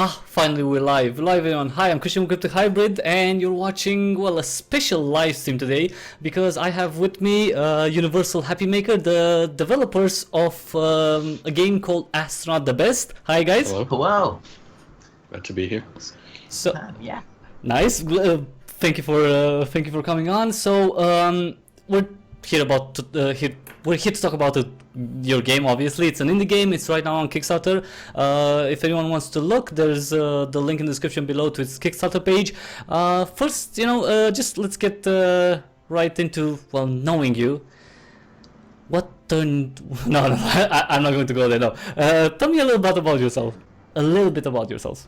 Finally we're live. Live on. Hi, I'm Christian Cryptic Hybrid, and you're watching, well, a special live stream today because I have with me Universal Happymaker, the developers of a game called Astronaut the Best. Hi, guys. Hello. Hello. Glad to be here. So, Yeah. nice. Thank you for coming on. So, we're here about we're here to talk about your game. Obviously, it's an indie game. It's right now on Kickstarter. If anyone wants to look, there's the link in the description below to its Kickstarter page. First, just let's get right into knowing you. What turned? No, I'm not going to go there. No. Tell me a little bit about yourself. A little bit about yourselves.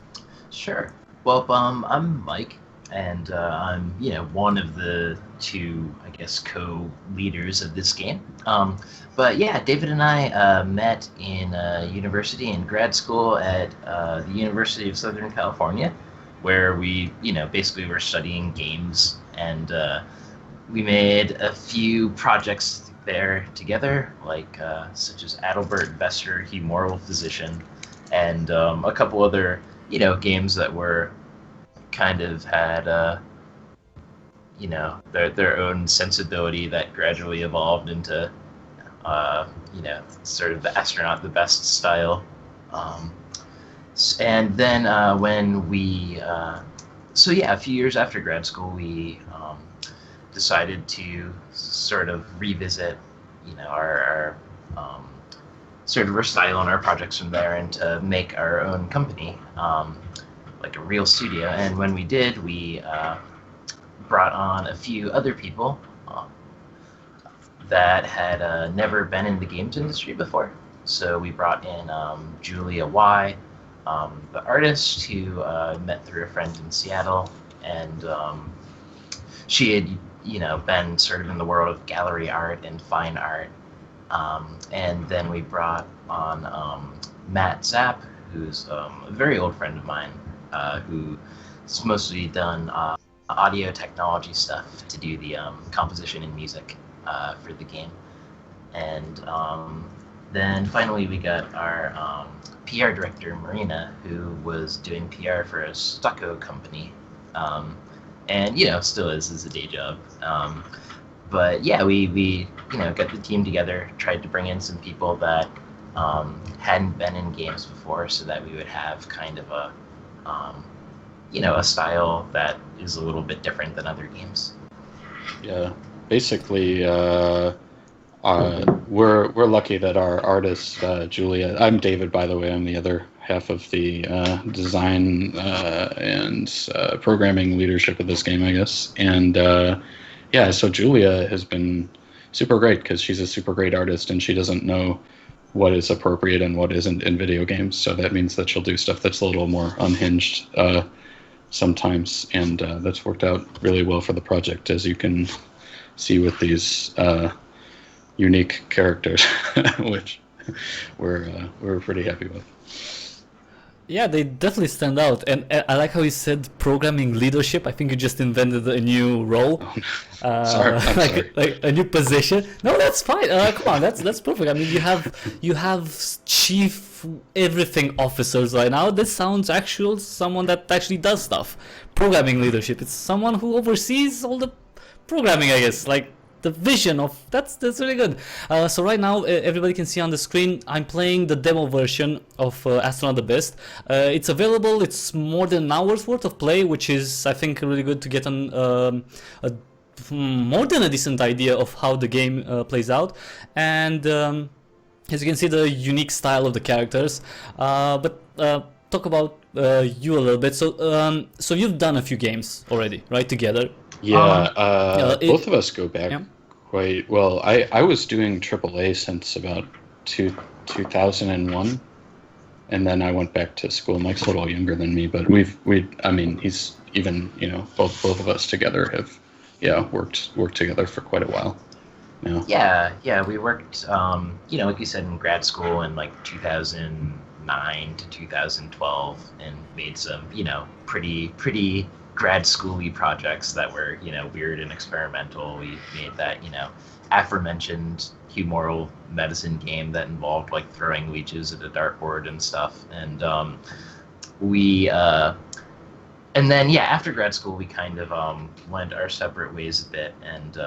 Sure. Well, I'm Mike, and I'm one of the two, I guess, co-leaders of this game. But yeah, David and I met in university and grad school at the University of Southern California, where we basically were studying games, and we made a few projects there together, like such as Adalbert Investor, He Moral Physician, and a couple other games that were kind of had their own sensibility that gradually evolved into sort of the Astronaut the Best style. And then when we a few years after grad school, we decided to sort of revisit our sort of restyle on our projects from there and to make our own company, like a real studio. And when we did, we brought on a few other people that had never been in the games industry before. So we brought in Julia Y, the artist who met through a friend in Seattle, and she had been sort of in the world of gallery art and fine art. And then we brought on Matt Zapp, who's a very old friend of mine, who's mostly done audio technology stuff to do the composition and music for the game. And then finally we got our PR director, Marina, who was doing PR for a stucco company, and still is as a day job. But yeah, we got the team together, tried to bring in some people that hadn't been in games before, so that we would have kind of a a style that is a little bit different than other games. Yeah, basically, we're lucky that our artist Julia. I'm David, by the way. I'm the other half of the design and programming leadership of this game, I guess. And yeah, so Julia has been super great because she's a super great artist and she doesn't know what is appropriate and what isn't in video games. So that means that she'll do stuff that's a little more unhinged sometimes, and that's worked out really well for the project, as you can see with these unique characters, which we're pretty happy with. Yeah, they definitely stand out, and I like how you said programming leadership. I think you just invented a new role. Oh, no. Sorry, I'm sorry. Like a new position. No, that's fine. Come on, that's perfect. I mean, you have chief everything officers right now. This sounds actual someone that actually does stuff. Programming leadership. It's someone who oversees all the programming, I guess. Like the vision of that's really good. So right now everybody can see on the screen I'm playing the demo version of Astronaut the Best. It's available. It's more than an hour's worth of play, which is, I think, really good to get on more than a decent idea of how the game plays out. And as you can see, the unique style of the characters. But talk about you a little bit. So you've done a few games already, right, together? Yeah, both of us go back yeah. quite well. I was doing AAA since about 2001, and then I went back to school. Mike's a little younger than me, but I mean, he's even, both of us together have, worked together for quite a while now. Yeah, we worked, like you said, in grad school in like 2009 to 2012, and made some, pretty grad school-y projects that were, weird and experimental. We made that, aforementioned humoral medicine game that involved like throwing leeches at a dartboard and stuff. And we and then yeah, after grad school, we kind of went our separate ways a bit, and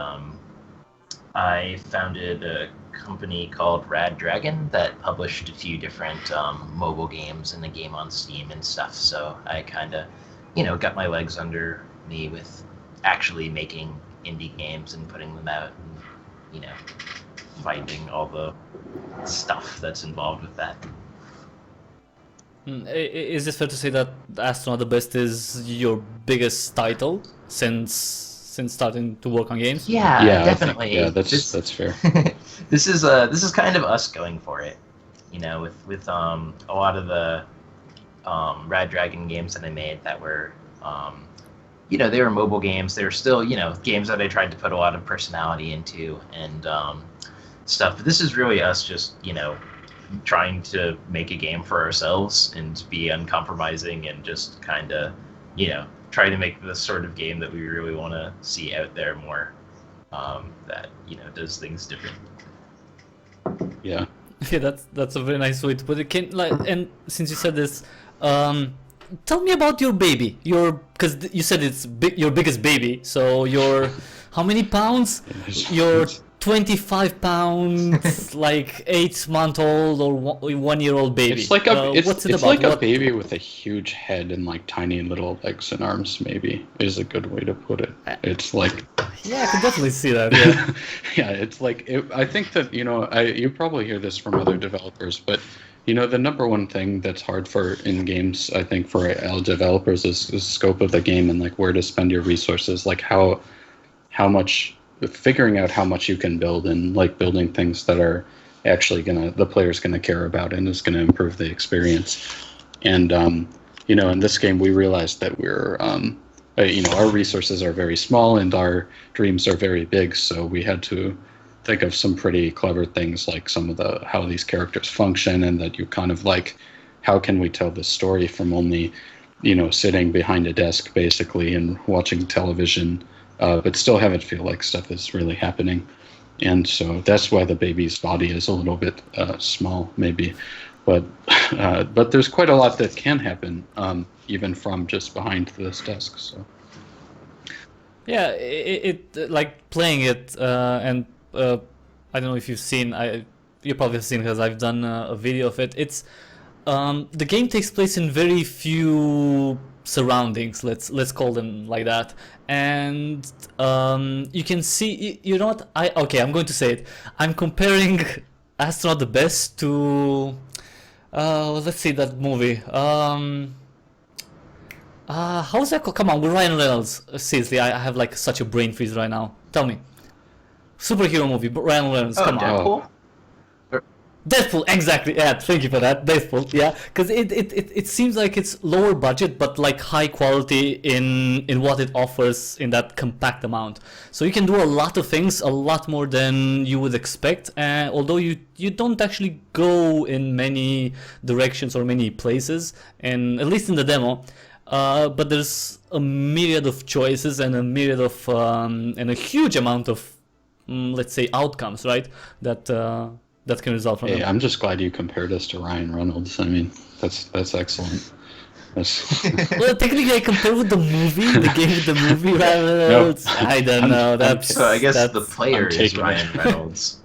I founded a company called Rad Dragon that published a few different mobile games and a game on Steam and stuff. So I kind of, got my legs under me with actually making indie games and putting them out, and finding all the stuff that's involved with that. Is it fair to say that Astronaut the Best is your biggest title since starting to work on games? Yeah, definitely. That's fair. This is kind of us going for it, with a lot of the Rad Dragon games that I made that were, they were mobile games. They were still, games that I tried to put a lot of personality into and stuff. But this is really us just, trying to make a game for ourselves and be uncompromising and just kind of, try to make the sort of game that we really want to see out there more, that, does things different. Yeah. Yeah, that's a very nice way to put it. And since you said this, tell me about your baby. Because you said it's your biggest baby. So how many pounds? Your 25 pounds, like 8-month-old or 1-year-old baby. It's like what's it it's about? like a baby with a huge head and like tiny little legs and arms. Maybe is a good way to put it. It's like. Yeah, I can definitely see that. Yeah, yeah, it's like I think that you probably hear this from other developers, but the number one thing that's hard in games, I think, for AL developers is the scope of the game and like where to spend your resources, like how much. Figuring out how much you can build and like building things that are actually the player's gonna care about and is gonna improve the experience. And in this game we realized that we're our resources are very small and our dreams are very big, so we had to think of some pretty clever things like how these characters function, and that you kind of like how can we tell this story from only sitting behind a desk basically and watching television. But still have it feel like stuff is really happening. And so that's why the baby's body is a little bit small, maybe. But there's quite a lot that can happen, even from just behind this desk. So. Yeah, it like playing it, and I don't know if you've seen. You probably have seen because I've done a video of it. It's the game takes place in very few surroundings, let's call them like that, and you can see, what I'm going to say it. I'm comparing Astronaut the Best to let's see that movie, how's that called? Come on, with Ryan Reynolds. Seriously, I have like such a brain freeze right now. Tell me, superhero movie, but Ryan Reynolds. Come on. Deadpool? Deadpool, exactly. Yeah, thank you for that. Deadpool, yeah, because it seems like it's lower budget but like high quality in what it offers in that compact amount. So you can do a lot of things, a lot more than you would expect. Although you don't actually go in many directions or many places, and at least in the demo. But there's a myriad of choices and a myriad of and a huge amount of let's say outcomes, right? That can result from. Hey, I'm just glad you compared us to Ryan Reynolds. I mean, that's excellent. Well, technically, I compare with the movie, the game with the movie, Ryan Reynolds. No, I don't know. So I guess the player is Ryan Reynolds.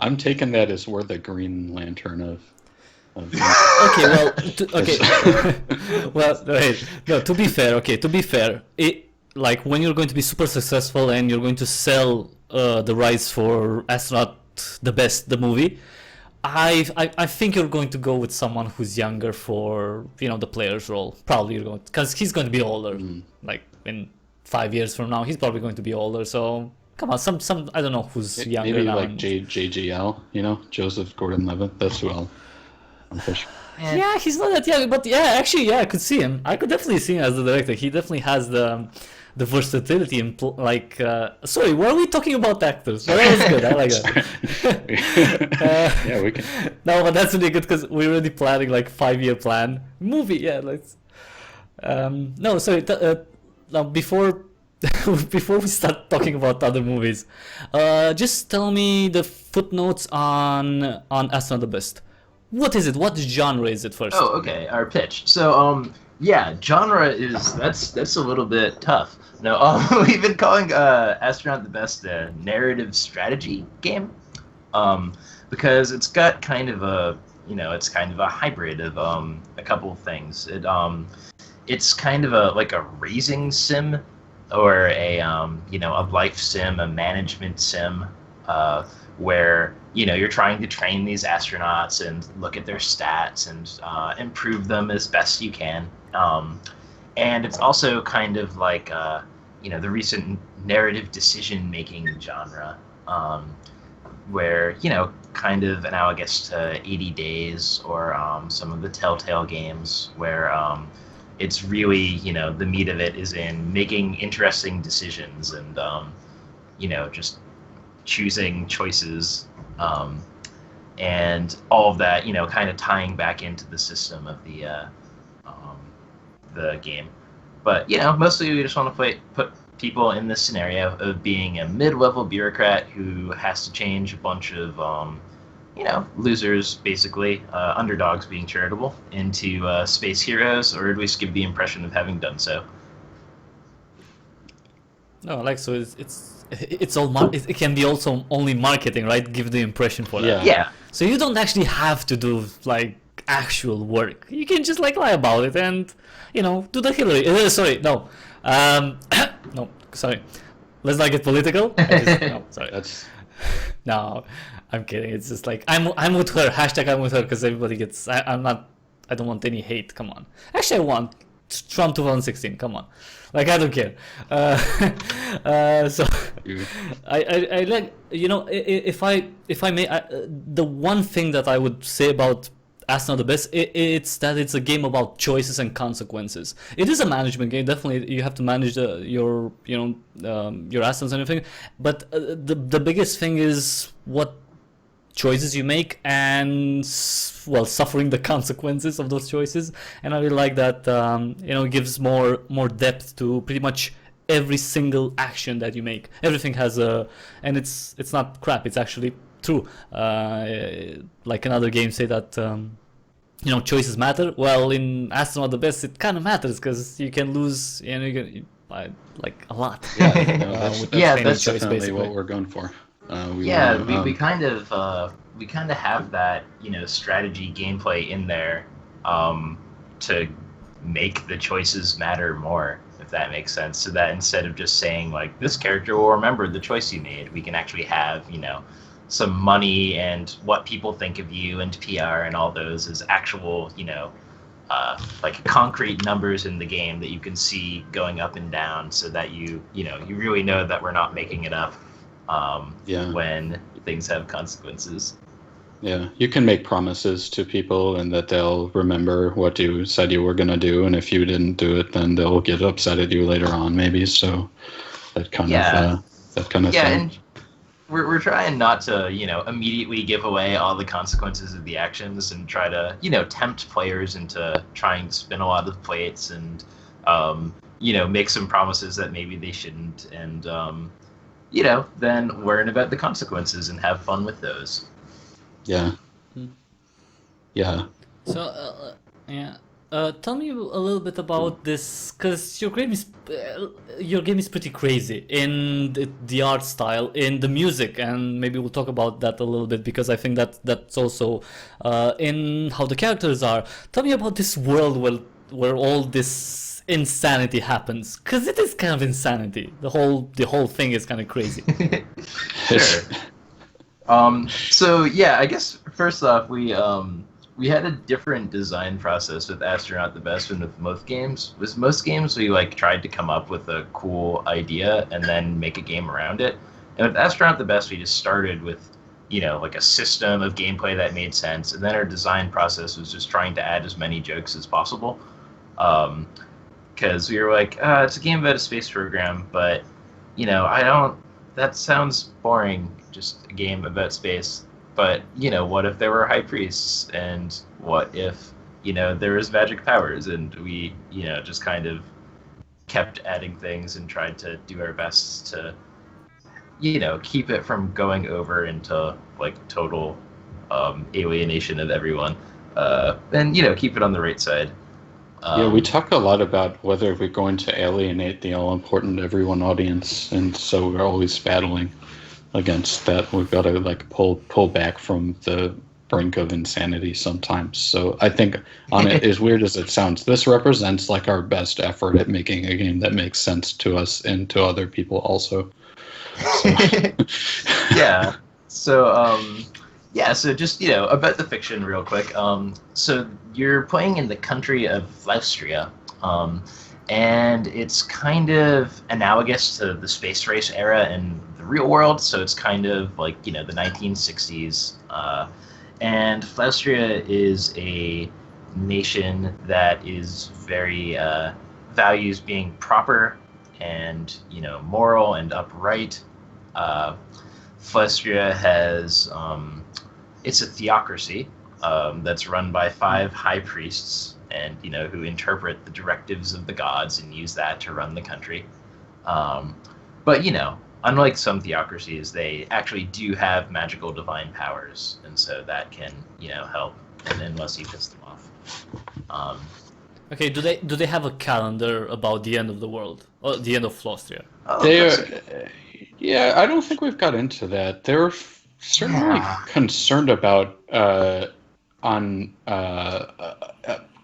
I'm taking that as we're the Green Lantern of. Okay, well, well, wait. No, to be fair, like when you're going to be super successful and you're going to sell the rights for Astronaut the Best, the movie, I think you're going to go with someone who's younger for the player's role. Probably you're going, because he's going to be older. Like in 5 years from now, he's probably going to be older. So come on, some I don't know who's younger maybe now. Like JGL, Joseph Gordon-Levitt. That's who I'm pushing. Yeah, he's not that young, but yeah, actually, yeah, I could see him. I could definitely see him as the director. He definitely has the versatility and sorry, were we talking about actors? Well, that was good. I like that. Yeah, we can. No, but that's really good because we're already planning like 5-year plan movie. Yeah, let's. No, sorry. Now before we start talking about other movies, just tell me the footnotes on Astronaut the Best. What is it? What genre is it first? Oh, okay. Our pitch. So, yeah, genre is that's a little bit tough. No, we've been calling Astronaut the Best a narrative strategy game, um, because it's got kind of a it's kind of a hybrid of a couple of things. It's kind of a like a raising sim, or a life sim, a management sim, where you're trying to train these astronauts and look at their stats and improve them as best you can. And it's also kind of like the recent narrative decision making genre, where kind of analogous to 80 Days or some of the Telltale games, where it's really the meat of it is in making interesting decisions and just choosing choices, and all of that kind of tying back into the system of the game. But mostly we just want to put people in this scenario of being a mid-level bureaucrat who has to change a bunch of losers, basically, underdogs being charitable, into space heroes, or at least give the impression of having done so. No, like so it's all it can be also only marketing, right? Give the impression for that. Yeah. Yeah. So you don't actually have to do like actual work. You can just like lie about it and do the Hillary. Sorry, no, no, sorry. Let's not get political. No, sorry. That's No, I'm kidding. It's just like I'm with her. Hashtag I'm with her because everybody gets. I'm not. I don't want any hate. Come on. Actually, I want Trump 2016. Come on. Like I don't care. So you. I like if I may the one thing that I would say about Astronaut the Best, it's that it's a game about choices and consequences. It is a management game. Definitely, you have to manage your your assets and everything. But the biggest thing is what choices you make and suffering the consequences of those choices. And I really like that it gives more depth to pretty much every single action that you make. Everything has and it's not crap, it's actually true. Like another game say that choices matter. Well, in Astronaut the Best it kind of matters because you can lose like a lot. Yeah, no, that's that's definitely basically what we're going for. We kind of have that strategy gameplay in there, to make the choices matter more, if that makes sense. So that instead of just saying like this character will remember the choice you made, we can actually have some money and what people think of you and PR and all those as actual like concrete numbers in the game that you can see going up and down, so that you really know that we're not making it up. When things have consequences. Yeah, you can make promises to people and that they'll remember what you said you were going to do, and if you didn't do it, then they'll get upset at you later on, maybe. So that kind of thing. And we're trying not to immediately give away all the consequences of the actions and try to tempt players into trying to spin a lot of plates and make some promises that maybe they shouldn't, and then learn about the consequences and have fun with those. Yeah. Yeah. So tell me a little bit about this, because your game is pretty crazy in the art style, in the music, and maybe we'll talk about that a little bit, because I think that's also in how the characters are. Tell me about this world where all this insanity happens, because it is kind of insanity. The whole thing is kind of crazy. Sure. So yeah, I guess first off, we had a different design process with Astronaut the Best than with most games. With most games, we like tried to come up with a cool idea and then make a game around it. And with Astronaut the Best, we just started with like a system of gameplay that made sense, and then our design process was just trying to add as many jokes as possible. Because we were like, it's a game about a space program, but that sounds boring, just a game about space. But what if there were high priests, and what if there was magic powers, and we just kind of kept adding things and tried to do our best to keep it from going over into like total alienation of everyone, and keep it on the right side. Yeah, we talk a lot about whether we're going to alienate the all-important everyone audience, and so we're always battling against that. We've got to like pull back from the brink of insanity sometimes. So I think, on it, as weird as it sounds, this represents like our best effort at making a game that makes sense to us and to other people also. So. Yeah. So just about the fiction real quick. So you're playing in the country of Flaustria, and it's kind of analogous to the space race era in the real world. So it's kind of like the 1960s, and Flaustria is a nation that is very values being proper and moral and upright. Flaustria has it's a theocracy that's run by 5 high priests, and who interpret the directives of the gods and use that to run the country. But unlike some theocracies, they actually do have magical divine powers, and so that can help, and unless you piss them off. Okay, do they have a calendar about the end of the world or the end of Flaustria? Yeah, I don't think we've got into that. They're certainly concerned about on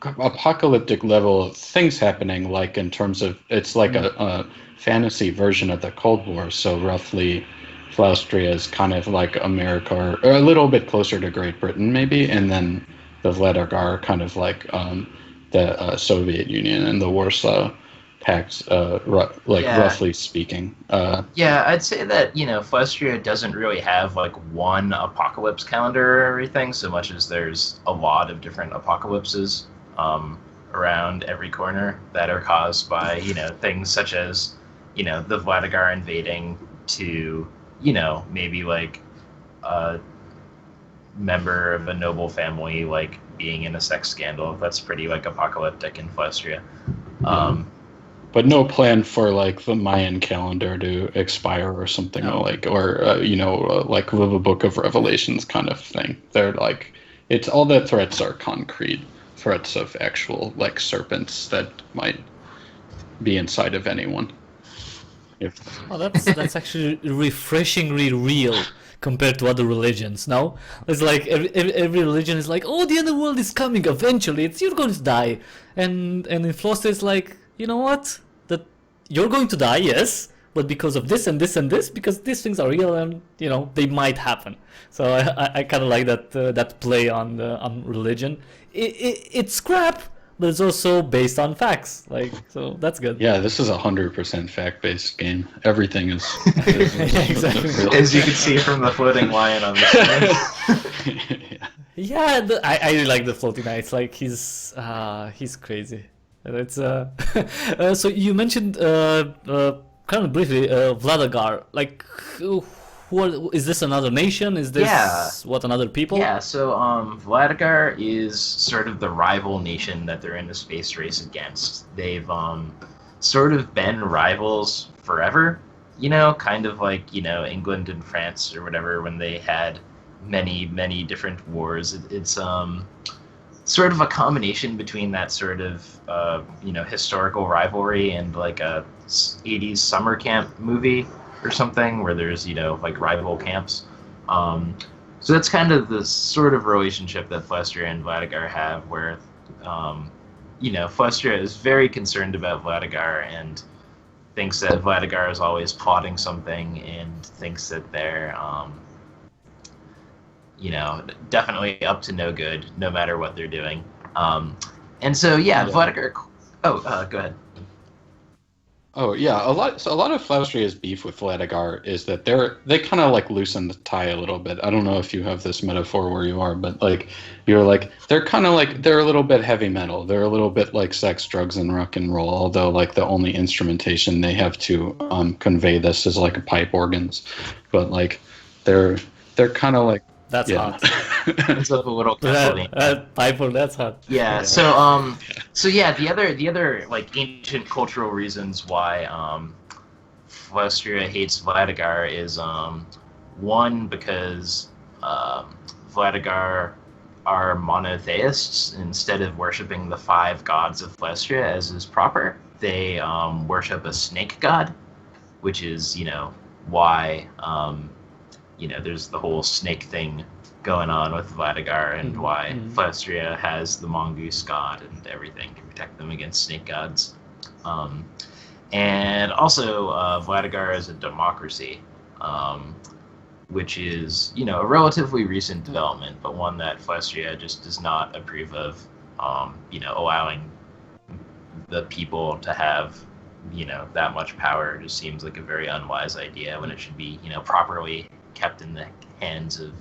apocalyptic level things happening, like in terms of it's like a fantasy version of the Cold War. So roughly, Flaustria is kind of like America, or a little bit closer to Great Britain, maybe, and then the Vladigar kind of like the Soviet Union and the Warsaw Pact, roughly speaking. Yeah, I'd say that Flaustria doesn't really have like one apocalypse calendar or everything, so much as there's a lot of different apocalypses around every corner that are caused by things such as the Vladigar invading, to maybe like a member of a noble family like being in a sex scandal. That's pretty like apocalyptic in Flaustria. But no plan for like the Mayan calendar to expire or something, like the Book of Revelations kind of thing. They're like, it's all the threats are concrete threats of actual like serpents that might be inside of anyone. Oh, that's actually refreshingly real compared to other religions. No, it's like every religion is like, oh, the underworld is coming eventually. You're going to die, and in Flaustria it's like, you know what? That you're going to die, yes, but because of this and this and this, because these things are real and they might happen. So I kind of like that play on religion. It's crap, but it's also based on facts. So that's good. Yeah, this is 100% fact-based game. Everything is exactly. As you can see from the floating lion on the screen. Yeah, I really like the floating lion. It's like he's crazy. It's so you mentioned kind of briefly Vladigar. Like, what is this? Another nation? Is this another people? Yeah. So Vladigar is sort of the rival nation that they're in the space race against. They've sort of been rivals forever. Kind of like England and France or whatever, when they had many different wars. It's sort of a combination between that sort of historical rivalry and like a 80s summer camp movie or something, where there's like rival camps. So that's kind of the sort of relationship that Flaustria and Vladigar have, where Flaustria is very concerned about Vladigar and thinks that Vladigar is always plotting something, and thinks that they're definitely up to no good, no matter what they're doing. And so, Vladigar. Go ahead. Oh yeah, a lot of Flaustria's beef with Vladigar is that they kind of like loosen the tie a little bit. I don't know if you have this metaphor where you are, but like you're like they're kind of like they're a little bit heavy metal. They're a little bit like sex, drugs, and rock and roll. Although like the only instrumentation they have to convey this is like pipe organs, but like they're kind of like. That's hot. It's a little Piper, that's hot. Yeah. So the other like ancient cultural reasons why Flaustria hates Vladigar is one, because Vladigar are monotheists. Instead of worshiping the 5 gods of Flestria as is proper, they worship a snake god, which is, why, there's the whole snake thing going on with Vladigar, and why Flestria has the mongoose god and everything to protect them against snake gods. And also, Vladigar is a democracy, which is, a relatively recent development, but one that Flestria just does not approve of, allowing the people to have, that much power just seems like a very unwise idea when it should be, properly kept in the hands of,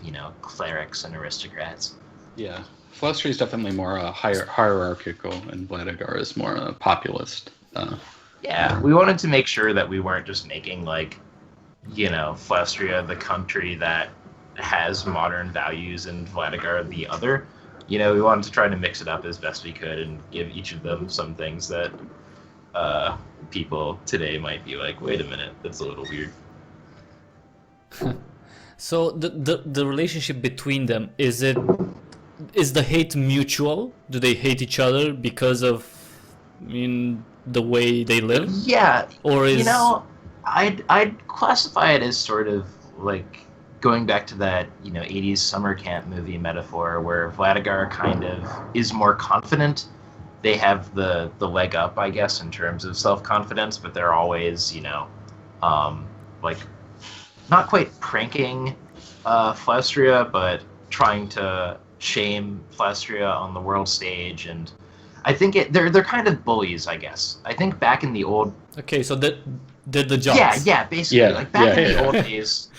clerics and aristocrats. Yeah. Flestria is definitely more hierarchical, and Vladigar is more populist. Yeah, we wanted to make sure that we weren't just making, Flestria the country that has modern values and Vladigar the other. We wanted to try to mix it up as best we could and give each of them some things that people today might be like, wait a minute, that's a little weird. So the relationship between them, is the hate mutual? Do they hate each other because of the way they live? Yeah, or is I'd classify it as sort of like going back to that 80s summer camp movie metaphor where Vladigar kind of is more confident. They have the leg up, I guess, in terms of self-confidence, but they're always not quite pranking Flestria, but trying to shame Flestria on the world stage. And I think they're kind of bullies, I guess. I think back in the old... Okay, so did the jobs. Yeah, basically. Back in the old days,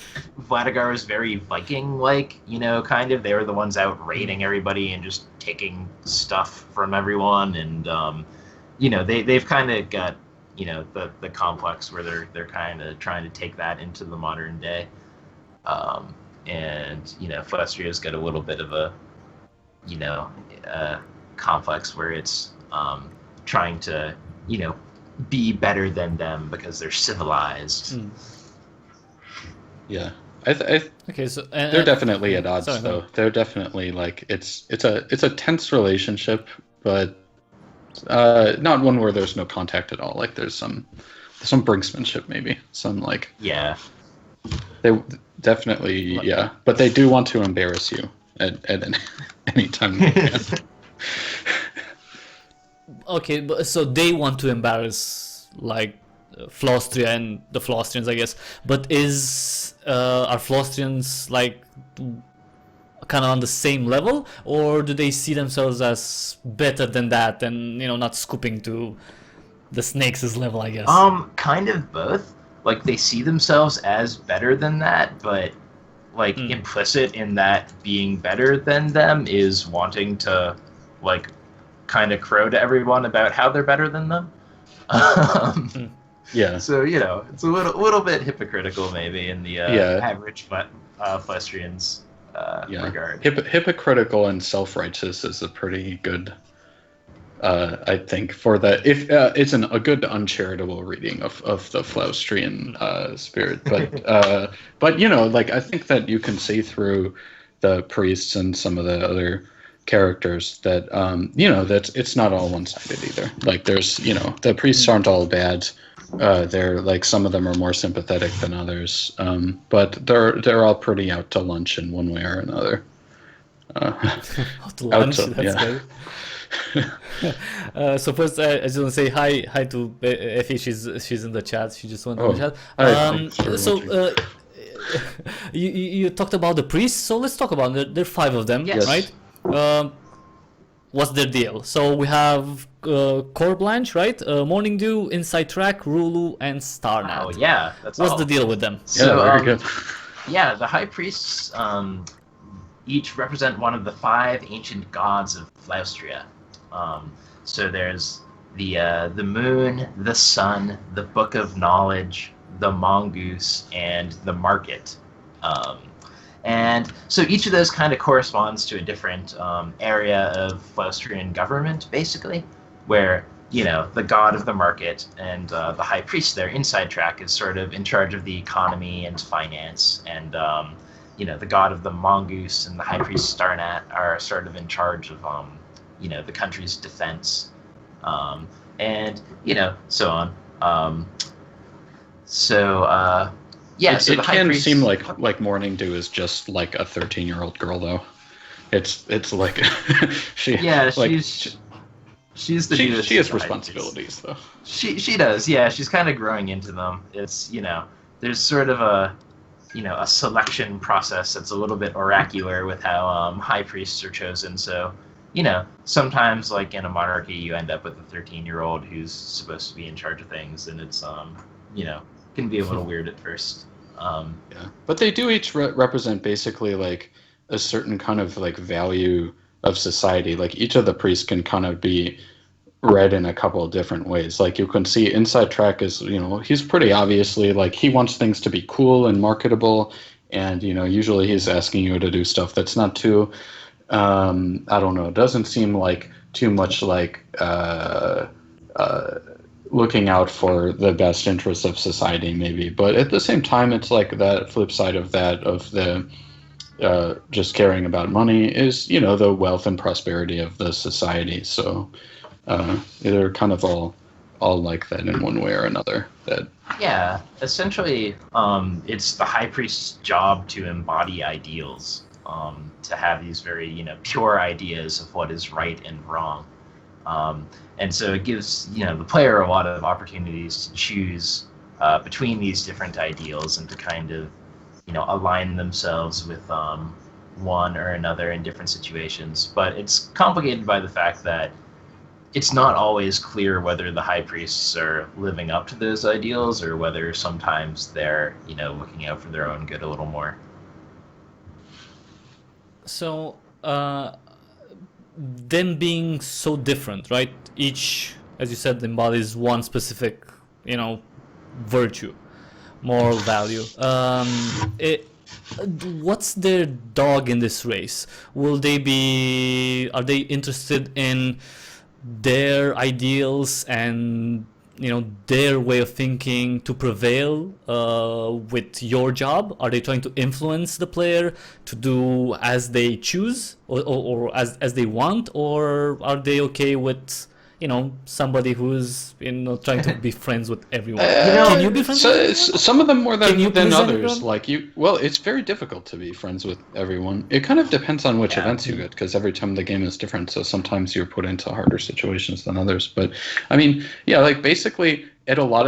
Vladigar was very Viking-like, kind of. They were the ones out raiding everybody and just taking stuff from everyone. And, they've kind of got, the complex where they're kind of trying to take that into the modern day. And, Flestria's got a little bit of a, complex where it's trying to, be better than them because they're civilized. Yeah, okay, so they're definitely at odds, though. They're definitely it's a tense relationship, but not one where there's no contact at all. Like there's some brinksmanship, maybe some Yeah. They definitely but they do want to embarrass you at any time. Okay, but so they want to embarrass Flostria and the Flostrians, I guess. But are Flostrians kind of on the same level, or do they see themselves as better than that and not scooping to the snakes' level, I guess? Kind of both. They see themselves as better than that, but implicit in that being better than them is wanting to kind of crow to everyone about how they're better than them. Yeah. So it's a little bit hypocritical maybe in the average Flestrians regard. Hypocritical and self-righteous is a pretty good, I think, for that. If it's a good uncharitable reading of the Flaustrian spirit, but I think that you can see through the priests and some of the other characters that that it's not all one-sided either. There's the priests aren't all bad. They're some of them are more sympathetic than others, but they're all pretty out to lunch in one way or another. Out to lunch, that's great. So first, I just want to say hi to Effie. She's in the chat. She just went in the chat. You talked about the priests, so let's talk about them. There are 5 of them, yes. Right? What's their deal? So we have Core Blanche, right? Morning Dew, Inside Track, Rulu, and Starnat. Oh yeah, that's what's the deal with them? So, very good. Yeah, the high priests each represent one of the 5 ancient gods of Flaustria. So there's the moon, the sun, the book of knowledge, the mongoose, and the market. And so each of those kind of corresponds to a different area of Flaustrian government, basically, where, the god of the market and the high priest there, Inside Track, is sort of in charge of the economy and finance and the god of the mongoose and the high priest Starnat are sort of in charge of the country's defense, and so on. Yeah, so It the high can priest seem like Morning Dew is just like a 13-year-old girl, though. It's like she yeah, like she's the she newest has of the high priests. responsibilities, though. She does, yeah. She's kind of growing into them. It's there's sort of a selection process that's a little bit oracular with how high priests are chosen. So sometimes like in a monarchy, you end up with a 13-year-old who's supposed to be in charge of things, and it's can be a little weird at first. Yeah, but they do each represent basically like a certain kind of like value of society. Like each of the priests can kind of be read in a couple of different ways. Like you can see Inside Track is, he's pretty obviously like he wants things to be cool and marketable, and usually he's asking you to do stuff that's not too I don't know, it doesn't seem like too much like looking out for the best interests of society, maybe. But at the same time, it's like that flip side of that, of the just caring about money, is the wealth and prosperity of the society. So they're kind of all like that in one way or another. That Yeah, essentially, it's the high priest's job to embody ideals, to have these very pure ideas of what is right and wrong. And so it gives the player a lot of opportunities to choose between these different ideals and to kind of align themselves with one or another in different situations. But it's complicated by the fact that it's not always clear whether the high priests are living up to those ideals or whether sometimes they're looking out for their own good a little more. So, them being so different, right? Each, as you said, embodies one specific, virtue, moral value. What's their dog in this race? Are they interested in their ideals and their way of thinking to prevail with your job? Are they trying to influence the player to do as they choose or as they want, or are they okay with somebody who's trying to be friends with everyone? Can you be friends with everyone? Some of them more Can you than please others. everyone? Well, it's very difficult to be friends with everyone. It kind of depends on which Yeah. events you get, because every time the game is different. So sometimes you're put into harder situations than others. But I mean, yeah, like basically in a lot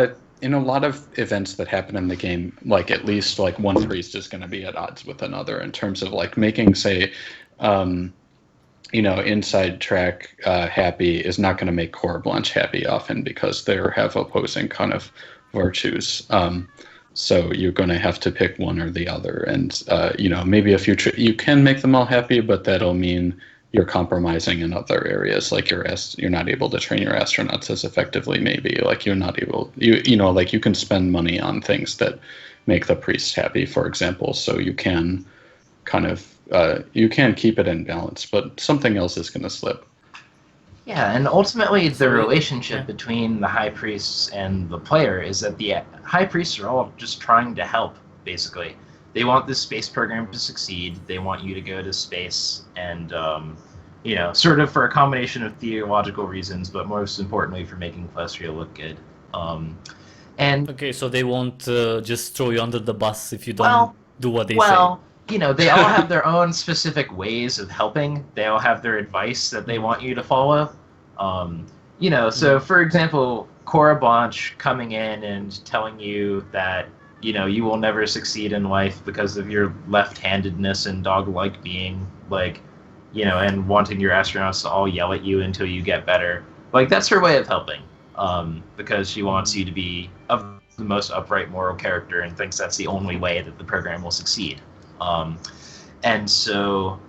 of events that happen in the game, like at least like one priest is going to be at odds with another in terms of like making, say, Inside Track happy is not going to make Cora Blanche happy often, because they have opposing kind of virtues. So you're going to have to pick one or the other, and maybe you can make them all happy, but that'll mean you're compromising in other areas, like you're not able to train your astronauts as effectively. Maybe like you're not able, like you can spend money on things that make the priest happy, for example. So you can kind of you can keep it in balance, but something else is going to slip. Yeah, and ultimately the relationship between the high priests and the player is that the high priests are all just trying to help, basically. They want this space program to succeed. They want you to go to space, and sort of for a combination of theological reasons, but most importantly for making Celestia look good. And Okay, so they won't just throw you under the bus if you don't do what they say. They all have their own specific ways of helping. They all have their advice that they want you to follow. So for example, Cora Blanche coming in and telling you that, you will never succeed in life because of your left-handedness and dog-like being, and wanting your astronauts to all yell at you until you get better. Like, that's her way of helping, because she wants you to be of the most upright moral character and thinks that's the only way that the program will succeed. And so,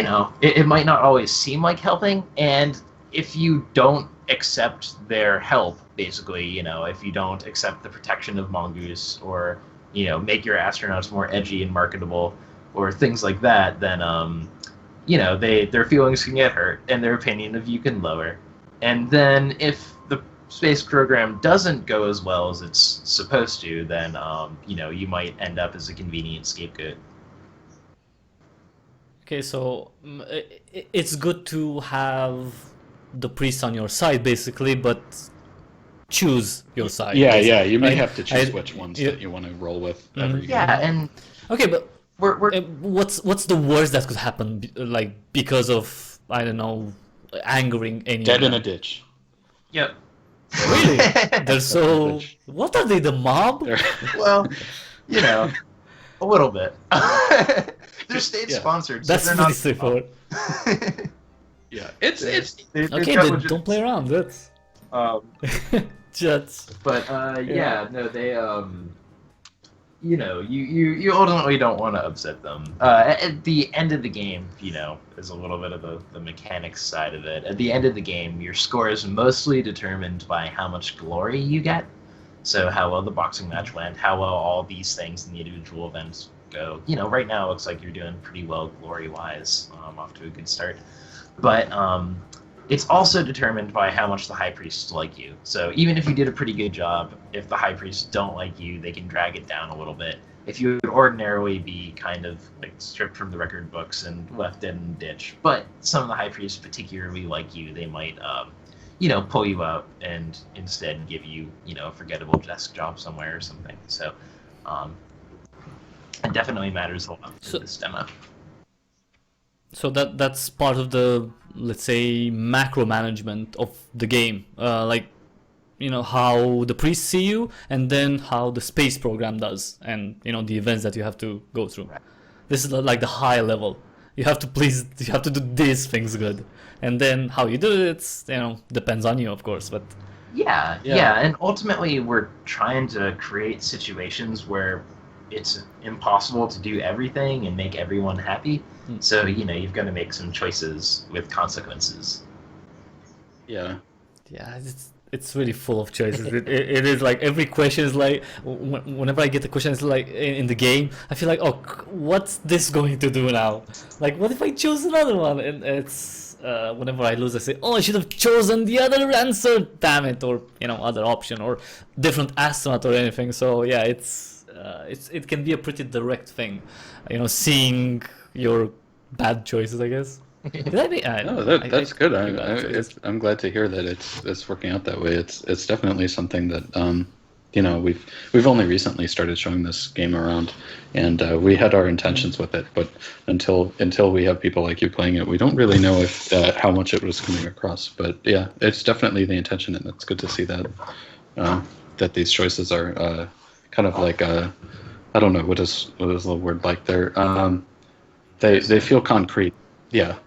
it might not always seem like helping, and if you don't accept their help, basically, if you don't accept the protection of Mongoose, or, make your astronauts more edgy and marketable, or things like that, then, their feelings can get hurt, and their opinion of you can lower. And then if the space program doesn't go as well as it's supposed to, then you might end up as a convenient scapegoat. Okay, so it's good to have the priest on your side, basically, but choose your side. Yeah, basically, yeah. You may right? have to choose which ones that you want to roll with every game. Yeah, and Okay, but we're what's the worst that could happen? Like because of, I don't know, angering anyone? Dead in a ditch. yep. Really? They're so. ditch. What are they? The mob? There- Well, a little bit. They're state sponsored, so That's they're pretty not. straightforward. yeah, it's They've Okay, got then legit- don't play around. That's just. But no, they you ultimately don't want to upset them. At the end of the game, is a little bit of the mechanics side of it. At the end of the game, your score is mostly determined by how much glory you get. So how well the boxing match went, how well all these things in the individual events go. Right now it looks like you're doing pretty well glory-wise, off to a good start. But it's also determined by how much the high priests like you. So even if you did a pretty good job, if the high priests don't like you, they can drag it down a little bit. If you would ordinarily be kind of like stripped from the record books and left in the ditch, but some of the high priests particularly like you, they might pull you out and instead give you a forgettable desk job somewhere or something. So it definitely matters a lot for this demo. So that's part of the, let's say, macro management of the game, like how the priests see you, and then how the space program does, and the events that you have to go through. Right. This is like the high level. You have to do these things good, and then how you do it, depends on you, of course. But Yeah, and ultimately we're trying to create situations where it's impossible to do everything and make everyone happy. So, you've got to make some choices with consequences. yeah. yeah, it's really full of choices. It is like every question is like, whenever I get the question, it's like in the game, I feel like, oh, what's this going to do now? Like, what if I choose another one? And it's whenever I lose, I say, oh, I should have chosen the other answer, damn it, or other option, or different astronaut or anything. So yeah, it can be a pretty direct thing, seeing your bad choices, I guess. Did I be? No, that's good. I'm glad to hear that it's working out that way. It's definitely something that we've only recently started showing this game around, and we had our intentions with it, but until we have people like you playing it, we don't really know if how much it was coming across. But yeah, it's definitely the intention, and it's good to see that that these choices are kind of like I don't know what is the word like they feel concrete. Yeah.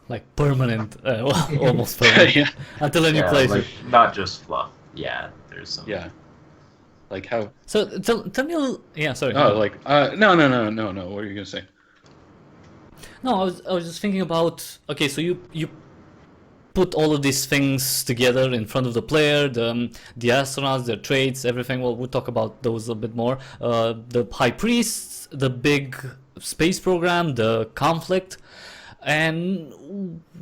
Like permanent, almost permanent. Yeah. Until a new place. Like not just fluff. Yeah, there's some. Yeah. Like how? So tell me a little. Yeah, sorry. Oh, like no. What are you gonna say? No, I was just thinking about. Okay, so you put all of these things together in front of the player, the astronauts, their traits, everything. Well, we'll talk about those a bit more. The high priests, the big space program, the conflict, and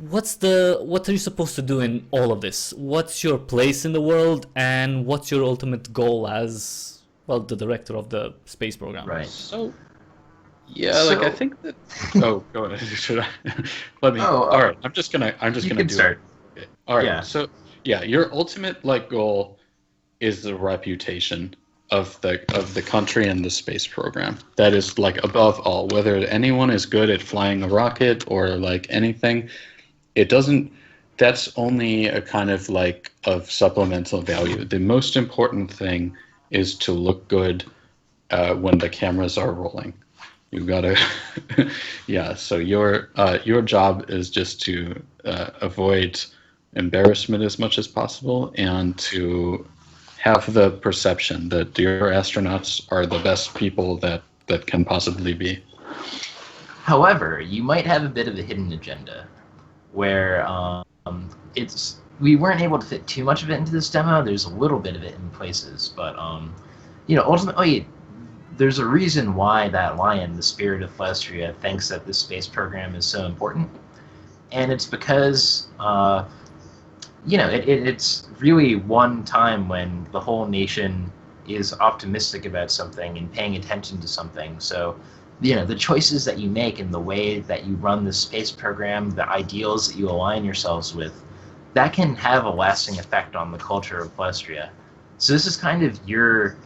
what are you supposed to do in all of this? What's your place in the world, and what's your ultimate goal as, well, the director of the space program? Right. So, yeah, like I think that. Oh, go ahead. Should I? Let me. Oh, all right. I'm just gonna You do can start. it. Okay. All right. Yeah. So yeah, your ultimate goal is the reputation of the country and the space program. That is above all. Whether anyone is good at flying a rocket or anything, it doesn't. That's only a kind of of supplemental value. The most important thing is to look good when the cameras are rolling. You've got to, yeah. So your job is just to avoid embarrassment as much as possible, and to have the perception that your astronauts are the best people that can possibly be. However, you might have a bit of a hidden agenda, where we weren't able to fit too much of it into this demo. There's a little bit of it in places, but ultimately, there's a reason why that lion, the spirit of Flestria, thinks that this space program is so important, and it's because it's really one time when the whole nation is optimistic about something and paying attention to something. So, the choices that you make and the way that you run the space program, the ideals that you align yourselves with, that can have a lasting effect on the culture of Plestria. So this is kind of your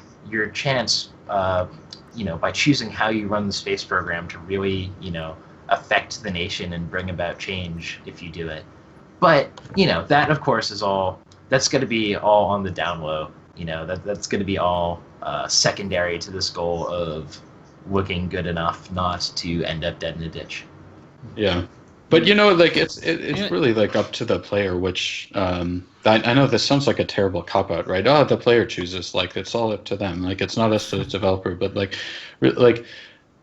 chance, by choosing how you run the space program to really, affect the nation and bring about change if you do it. But that of course that's going to be all on the down low. That's going to be all secondary to this goal of looking good enough not to end up dead in a ditch. Yeah, but like it's really like up to the player. Which I know this sounds like a terrible cop out, right? Oh, the player chooses. Like it's all up to them. Like it's not us as developer, but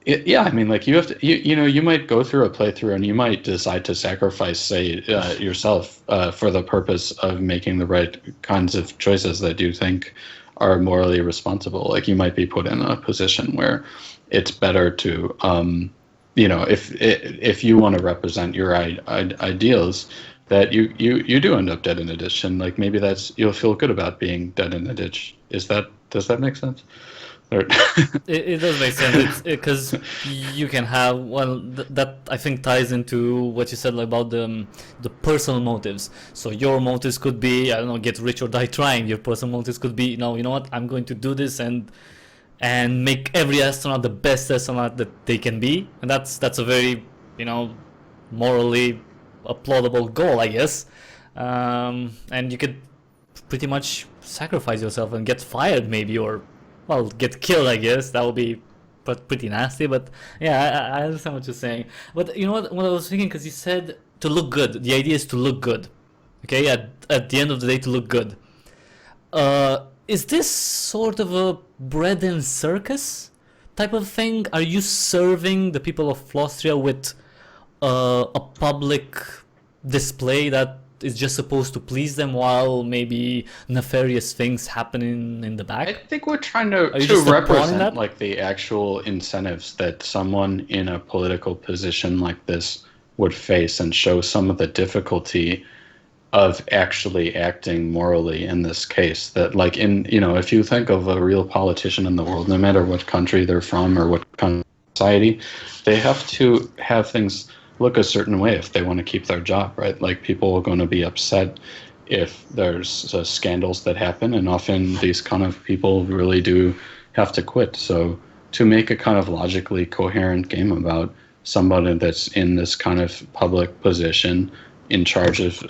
yeah, I mean, like you have to, you might go through a playthrough and you might decide to sacrifice, say, yourself for the purpose of making the right kinds of choices that you think are morally responsible. Like you might be put in a position where it's better to, if you want to represent your ideals, that you do end up dead in a ditch, and like maybe you'll feel good about being dead in a ditch. Does that make sense? It does make sense because you can have that I think ties into what you said about the personal motives. So your motives could be, I don't know, get rich or die trying. Your personal motives could be, you know what, I'm going to do this and make every astronaut the best astronaut that they can be, and that's a very morally applaudable goal, I guess. And you could pretty much sacrifice yourself and get fired maybe, or well, get killed, I guess. That would be pretty nasty, but yeah, I understand what you're saying. But you know what I was thinking, because you said to look good. The idea is to look good. Okay, at the end of the day, to look good. Is this sort of a bread and circus type of thing? Are you serving the people of Flostria with a public display that is just supposed to please them, while maybe nefarious things happening in the back? I think we're trying to represent like the actual incentives that someone in a political position like this would face, and show some of the difficulty of actually acting morally in this case. That like if you think of a real politician in the world, no matter what country they're from or what society, they have to have things look a certain way if they want to keep their job, right? Like people are going to be upset if there's scandals that happen, and often these kind of people really do have to quit. So to make a kind of logically coherent game about somebody that's in this kind of public position in charge of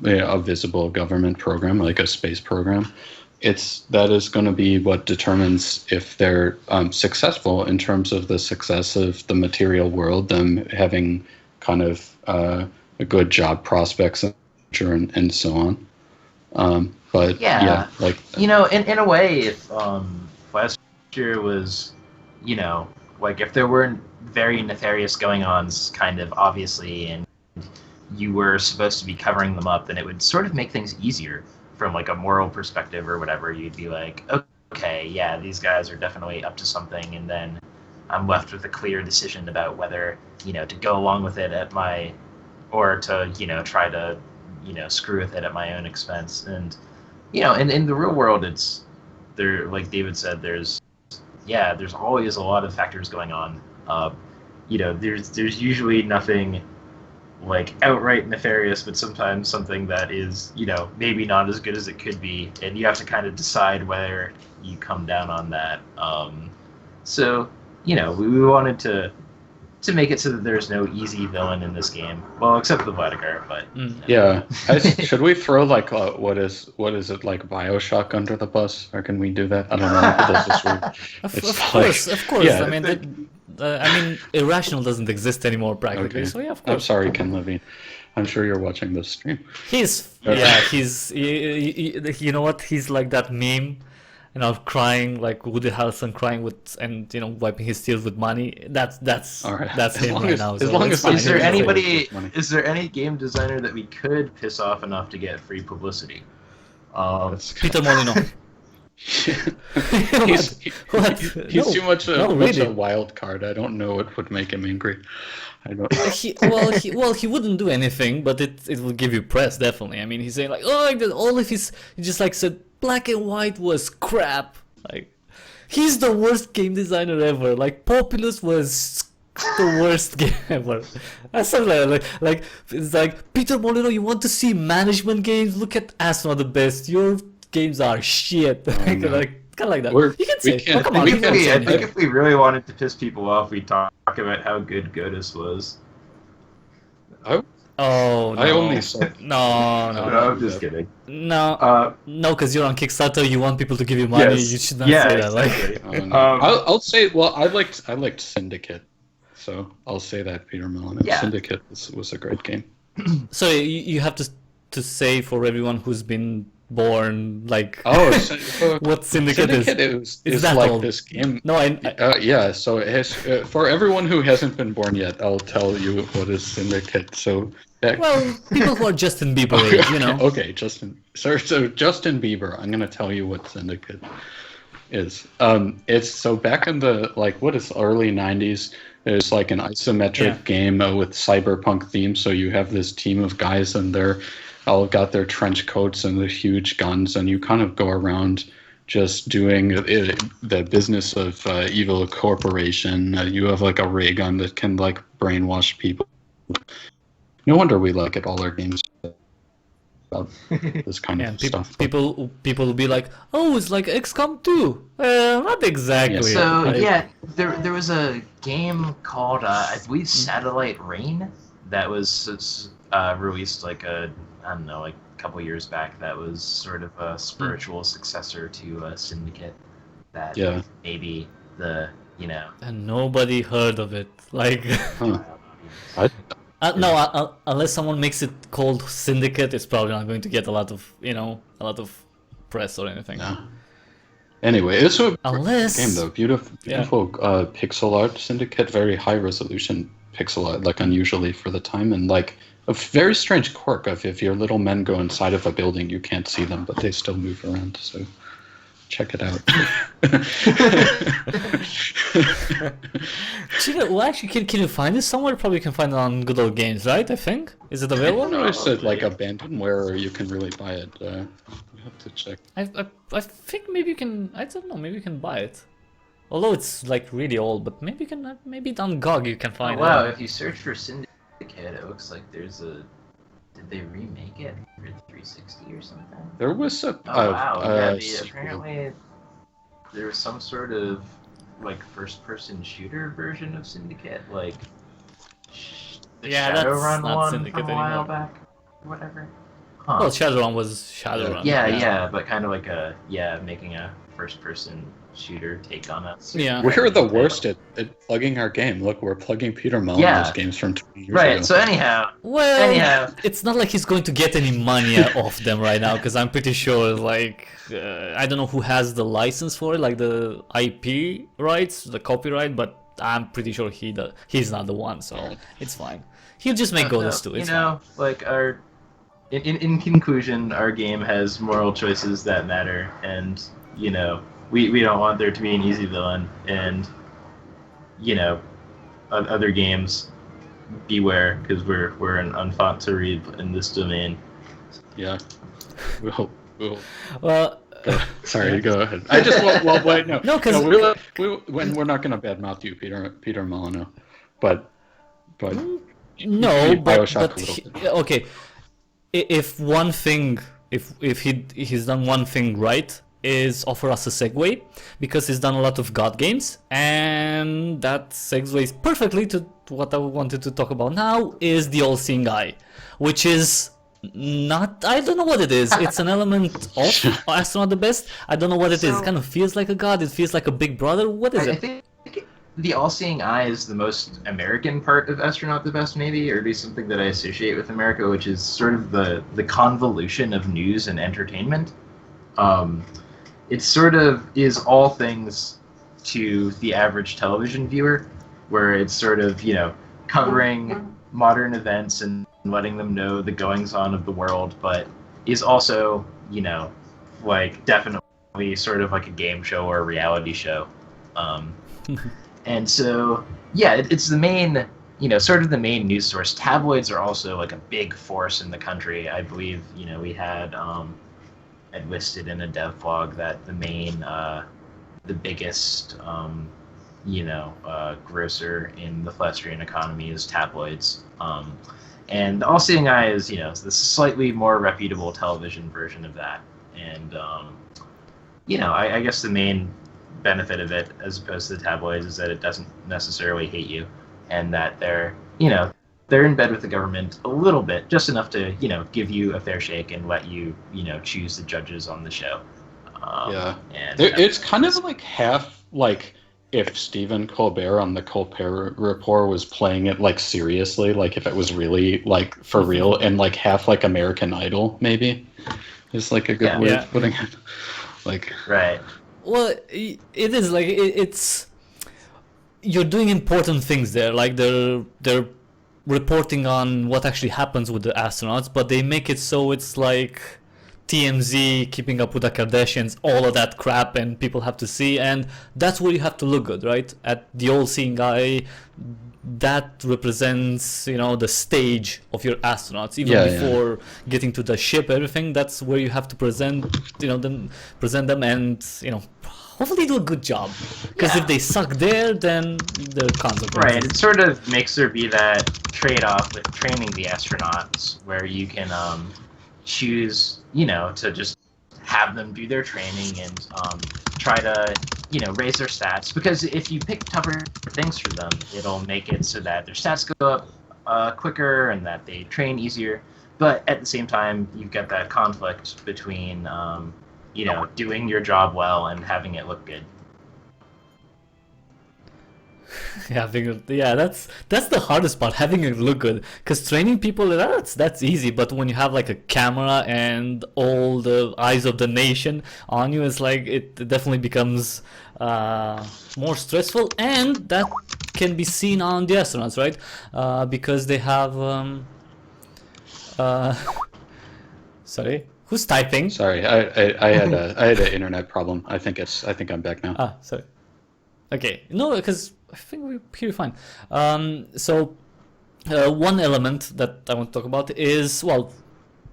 a visible government program, like a space program, that is going to be what determines if they're successful in terms of the success of the material world, them having kind of a good job prospects and so on. But yeah, like in a way, if last year was, like if there weren't very nefarious going-ons, kind of obviously, and you were supposed to be covering them up, then it would sort of make things easier from like a moral perspective or whatever. You'd be like, okay, yeah, these guys are definitely up to something, and then I'm left with a clear decision about whether, to go along with it or to, try to, screw with it at my own expense. And, in the real world, it's there, like David said, there's always a lot of factors going on. There's usually nothing like outright nefarious, but sometimes something that is, maybe not as good as it could be. And you have to kind of decide whether you come down on that. So, we wanted to make it so that there's no easy villain in this game. Well, except the Vladimir, but yeah. Should we throw like what is it, like BioShock under the bus, or can we do that? I don't know. Of course. Yeah, I mean, irrational doesn't exist anymore practically. Okay. So yeah, of course. I'm sorry, Ken Levine. I'm sure you're watching this stream. He's you know what? He's like that meme. Crying like Woody Harrelson crying and wiping his tears with money. That's all right. That's him right now. As long as is there any game designer that we could piss off enough to get free publicity? Peter Molyneux. he's What? he's No, too much no, much a really. wild card. I don't know what would make him angry. I don't. He wouldn't do anything, but it will give you press definitely. I mean, he's saying like, oh, like all of his, he just like said black and white was crap. Like, he's the worst game designer ever. Like, Populous was the worst game ever. That's something like it's like Peter Molyneux. You want to see management games? Look at Astronaut the Best. Your games are shit. Like, no. like kind of like that. We're- You can we say, it. can't- Oh, come on, we you can can't- say I it. think if we really wanted to piss people off, we'd talk about how good Godus was. Oh no. I only saw. No, No, no, I'm just kidding. no, no, because you're on Kickstarter. You want people to give you money. Yes. You should not Yeah, say that. Like, exactly. Oh, no. I'll say. Well, I liked Syndicate, so I'll say that Peter Molyneux. Yeah. Syndicate was a great game. so you have to say for everyone who's been born, like, Oh, what Syndicate is. is It's that like old. this game. No, Yeah, so it has, for everyone who hasn't been born yet, I'll tell you what is Syndicate. So, well, people who are Justin Bieber age, you know. Okay, Justin. So Justin Bieber, I'm gonna tell you what Syndicate is. It's so back in the early '90s. There's like an isometric game with cyberpunk theme. So you have this team of guys and they're all got their trench coats and the huge guns, and you kind of go around just doing the business of evil corporation. You have like a ray gun that can like brainwash people. No wonder we like it. All our games about this kind Yeah, of stuff. people will be like, oh, it's like XCOM 2. Not exactly. So Like, yeah, there was a game called I believe Satellite Rain that was released like a couple years back. That was sort of a spiritual successor to Syndicate. That Yeah. maybe and nobody heard of it. Like, Huh. no, unless someone makes it called Syndicate, it's probably not going to get a lot of press or anything. Yeah. Anyway, it's a Unless game though. Beautiful pixel art. Syndicate, very high resolution pixel art, like unusually for the time, and like a very strange quirk of if your little men go inside of a building, you can't see them, but they still move around. So check it out. Well, actually, can you find it somewhere? Probably can find it on Good Old Games, right? I think. Is it I available? don't know if it's like abandonware or you can really buy it. You have to check. I think maybe you can. I don't know. Maybe you can buy it. Although it's like really old, but maybe you can. Maybe on GOG you can Oh, find wow, it. if you search for Syndicate, it looks like there's a. Did they remake it for 360 or something? There was a. Oh wow! Yeah, sequel. apparently there was some sort of like first-person shooter version of Syndicate, like the Yeah, that's Shadowrun not one Syndicate from a while anymore. back, or whatever. Huh. Well, Shadowrun was Shadowrun. yeah, but kind of like making a first-person shooter take on it. Yeah. We're the worst at plugging our game. Look, we're plugging Peter Molyneux's Yeah. games from 20 years Right. ago. So anyhow, Well, it's not like he's going to get any money off them right now, because I'm pretty sure, like, I don't know who has the license for it, like the IP rights, the copyright, but I'm pretty sure he's not the one, so it's fine. He'll just make Godus too. It's fine. like our. In conclusion, our game has moral choices that matter, and we don't want there to be an easy villain, and other games, beware, because we're an enfant terrible in this domain. Yeah. We'll Well, Sorry, go ahead. I just well wait no No, 'cause- we're not going to badmouth you, Peter Molyneux, but no, you but Bioshock a little bit. okay. If one thing, if he's done one thing right, is offer us a segue, because he's done a lot of God games, and that segues perfectly to what I wanted to talk about now, is the all-seeing eye, which is not, I don't know what it is. It's an element of Astronaut the Best. I don't know what it is. It kind of feels like a god. It feels like a big brother. What is I it? think the all-seeing eye is the most American part of Astronaut the Best, maybe, or at least something that I associate with America, which is sort of the convolution of news and entertainment. It sort of is all things to the average television viewer, where it's sort of, covering modern events and letting them know the goings-on of the world, but is also, definitely be sort of like a game show or a reality show. Um, and so, yeah, it's the main, sort of the main news source. Tabloids are also like a big force in the country. I believe, we had listed in a dev blog that the biggest, grocer in the Flestrian economy is tabloids. And the All Seeing Eye is, the slightly more reputable television version of that. And, I guess the main benefit of it, as opposed to the tabloids, is that it doesn't necessarily hate you, and that they're in bed with the government a little bit, just enough to, give you a fair shake and let you, choose the judges on the show. And it's kind of like half like if Stephen Colbert on the Colbert Report was playing it like seriously, like if it was really like for real, and like half like American Idol, maybe is like a good way of putting it. Like right. Well, it is like it's you're doing important things there. Like they're reporting on what actually happens with the astronauts, but they make it so it's like TMZ, Keeping Up with the Kardashians, all of that crap, and people have to see, and that's where you have to look good, right? At the All Seeing Eye, that represents, the stage of your astronauts, even before getting to the ship, everything. That's where you have to present them, and hopefully do a good job. Because if they suck there, then there are consequences. Right. It sort of makes there be that trade-off with training the astronauts, where you can choose, to just have them do their training and try to, raise their stats. Because if you pick tougher things for them, it'll make it so that their stats go up quicker and that they train easier. But at the same time, you've got that conflict between, doing your job well and having it look good. That's the hardest part, having it look good. Because training people, that's easy, but when you have like a camera and all the eyes of the nation on you, it's like it definitely becomes more stressful, and that can be seen on the astronauts, right? Because they have sorry, who's typing? sorry, I had an internet problem. I think I'm back now. Sorry. Okay, no, because I think we hear you fine. So one element that I want to talk about is,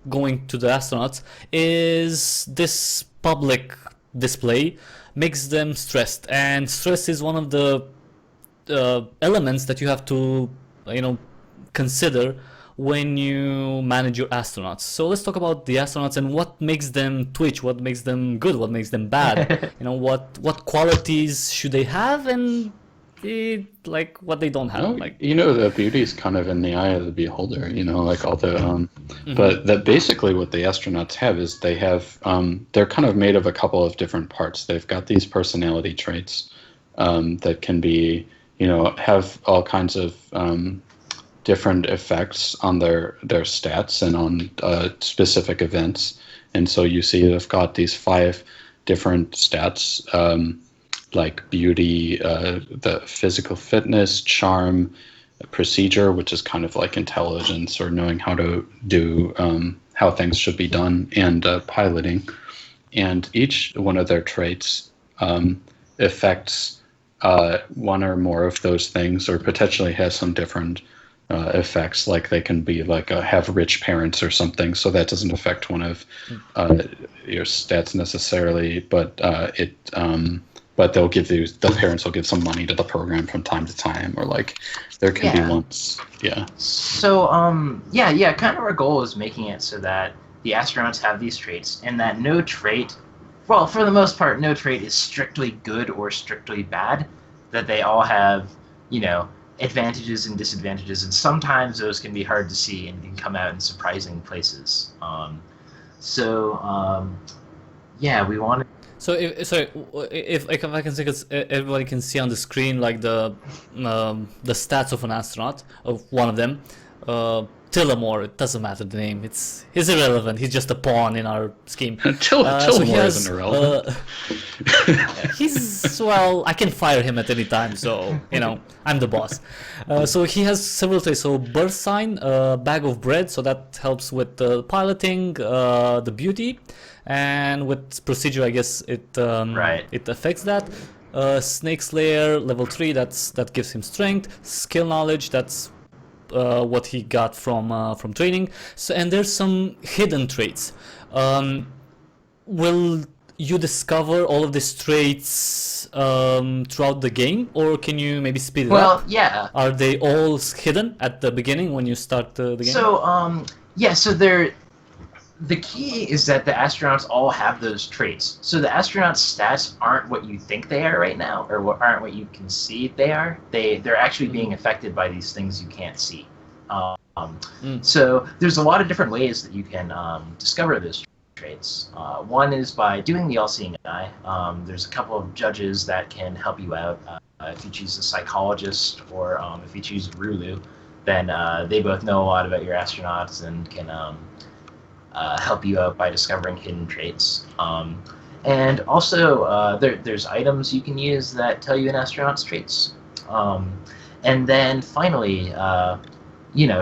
going to the astronauts, is this public display makes them stressed, and stress is one of the elements that you have to, consider when you manage your astronauts. So let's talk about the astronauts and what makes them twitch, what makes them good, what makes them bad. What qualities should they have, and like what they don't have. The beauty is kind of in the eye of the beholder. Like all the but that basically what the astronauts have is they have they're kind of made of a couple of different parts. They've got these personality traits that can be have all kinds of different effects on their stats and on specific events. And so you see they've got these 5 different stats, like beauty, the physical fitness, charm, procedure, which is kind of like intelligence or knowing how to do how things should be done, and piloting. And each one of their traits affects one or more of those things, or potentially has some different effects. Like they can be like have rich parents or something, so that doesn't affect one of your stats necessarily, but but the parents will give some money to the program from time to time, or like there can be ones. So kind of our goal is making it so that the astronauts have these traits, and that no trait, well, for the most part, no trait is strictly good or strictly bad. That they all have, advantages and disadvantages, and sometimes those can be hard to see and can come out in surprising places. We wanted. So if I can say, because everybody can see on the screen like the stats of an astronaut, of one of them. Tillamore. It doesn't matter the name. He's irrelevant. He's just a pawn in our scheme. Tillamore isn't irrelevant. Well, I can fire him at any time, so I'm the boss. So he has several traits. So birth sign, bag of bread, so that helps with piloting, the beauty, and with procedure, I guess it it affects that. Snake Slayer level 3, that gives him strength. Skill knowledge, that's what he got from training. So, and there's some hidden traits. Will you discover all of these traits throughout the game, or can you maybe speed it up? Well, yeah. Are they all hidden at the beginning when you start the game? So, so the key is that the astronauts all have those traits. So the astronauts' stats aren't what you think they are right now, or aren't what you can see they are. They're actually being affected by these things you can't see. So there's a lot of different ways that you can discover those traits. One is by doing the all-seeing eye. There's a couple of judges that can help you out. If you choose a psychologist, or if you choose Rulu, then they both know a lot about your astronauts and can help you out by discovering hidden traits. And also, there's items you can use that tell you an astronaut's traits. And then finally,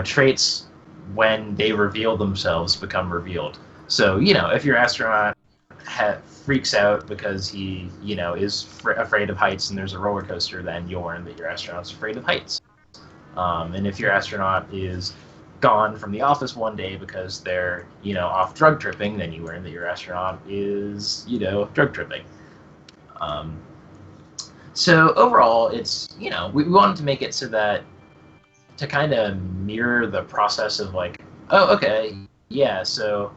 traits, when they reveal themselves, become revealed. So, if your astronaut freaks out because he, is afraid of heights and there's a roller coaster, then you'll learn that your astronaut's afraid of heights. And if your astronaut is gone from the office one day because they're, off drug tripping, then you learn that your astronaut is, drug tripping. So overall, it's, we wanted to make it so that to kind of mirror the process of like, oh, okay, yeah, so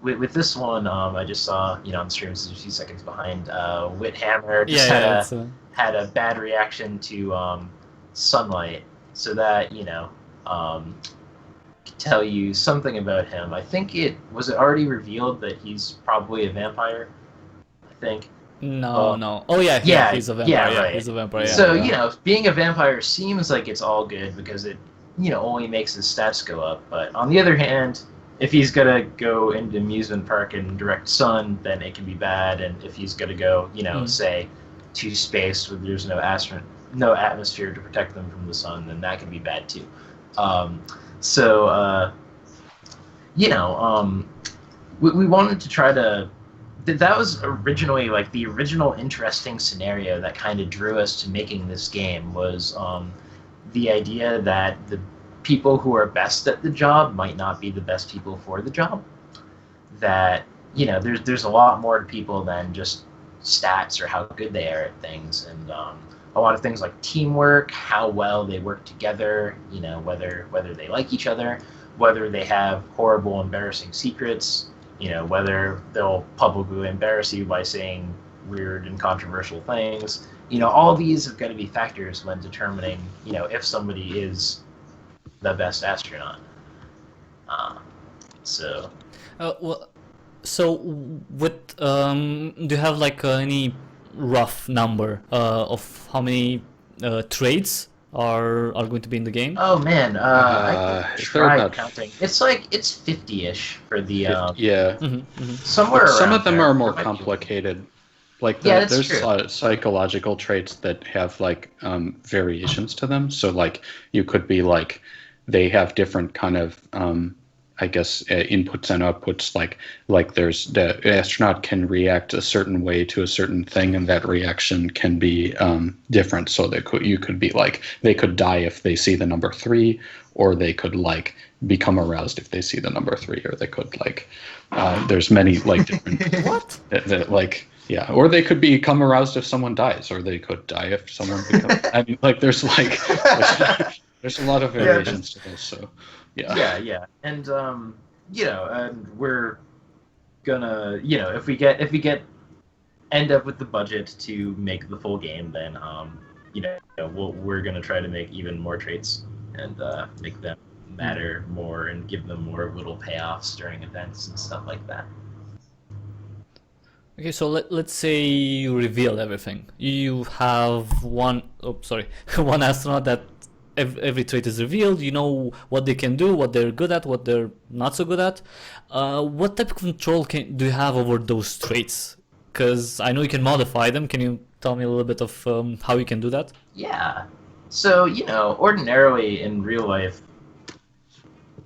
with this one, I just saw, on the stream, a few seconds behind, Whithammer just had a bad reaction to sunlight, so that, tell you something about him. I think it already revealed that he's probably a vampire, I think. No. Oh yeah, he's a vampire. Yeah, right. He's a vampire. Yeah. So, being a vampire seems like it's all good because it, only makes his stats go up. But on the other hand, if he's gonna go into amusement park in direct sun, then it can be bad. And if he's gonna go, say, to space where there's no atmosphere to protect them from the sun, then that can be bad too. We wanted to try to. That was originally like the original interesting scenario that kind of drew us to making this game was the idea that the people who are best at the job might not be the best people for the job. That there's a lot more to people than just stats or how good they are at things, and a lot of things like teamwork, how well they work together, whether they like each other, whether they have horrible, embarrassing secrets, whether they'll publicly embarrass you by saying weird and controversial things. All these have got to be factors when determining, if somebody is the best astronaut. So with do you have like any rough number of how many traits are going to be in the game? Oh man, I tried counting. It's 50-ish for the somewhere. Some of them there. are more complicated. Like there's psychological traits that have like variations to them. So like you could be like they have different kind of inputs and outputs. Like there's the astronaut can react a certain way to a certain thing, and that reaction can be different. So you could be like they could die if they see the number 3, or they could like become aroused if they see the number 3, or they could like there's many like different or they could become aroused if someone dies, or they could die if someone becomes. I mean, like there's there's a lot of variations to this. So. Yeah, and and we're gonna, if we get end up with the budget to make the full game, then we're gonna try to make even more traits and make them matter more and give them more little payoffs during events and stuff like that. Okay, so let's say you reveal everything. You have one astronaut that every trait is revealed. You know what they can do, what they're good at, what they're not so good at. What type of control do you have over those traits? Because I know you can modify them. Can you tell me a little bit of how you can do that? Yeah. So, ordinarily in real life,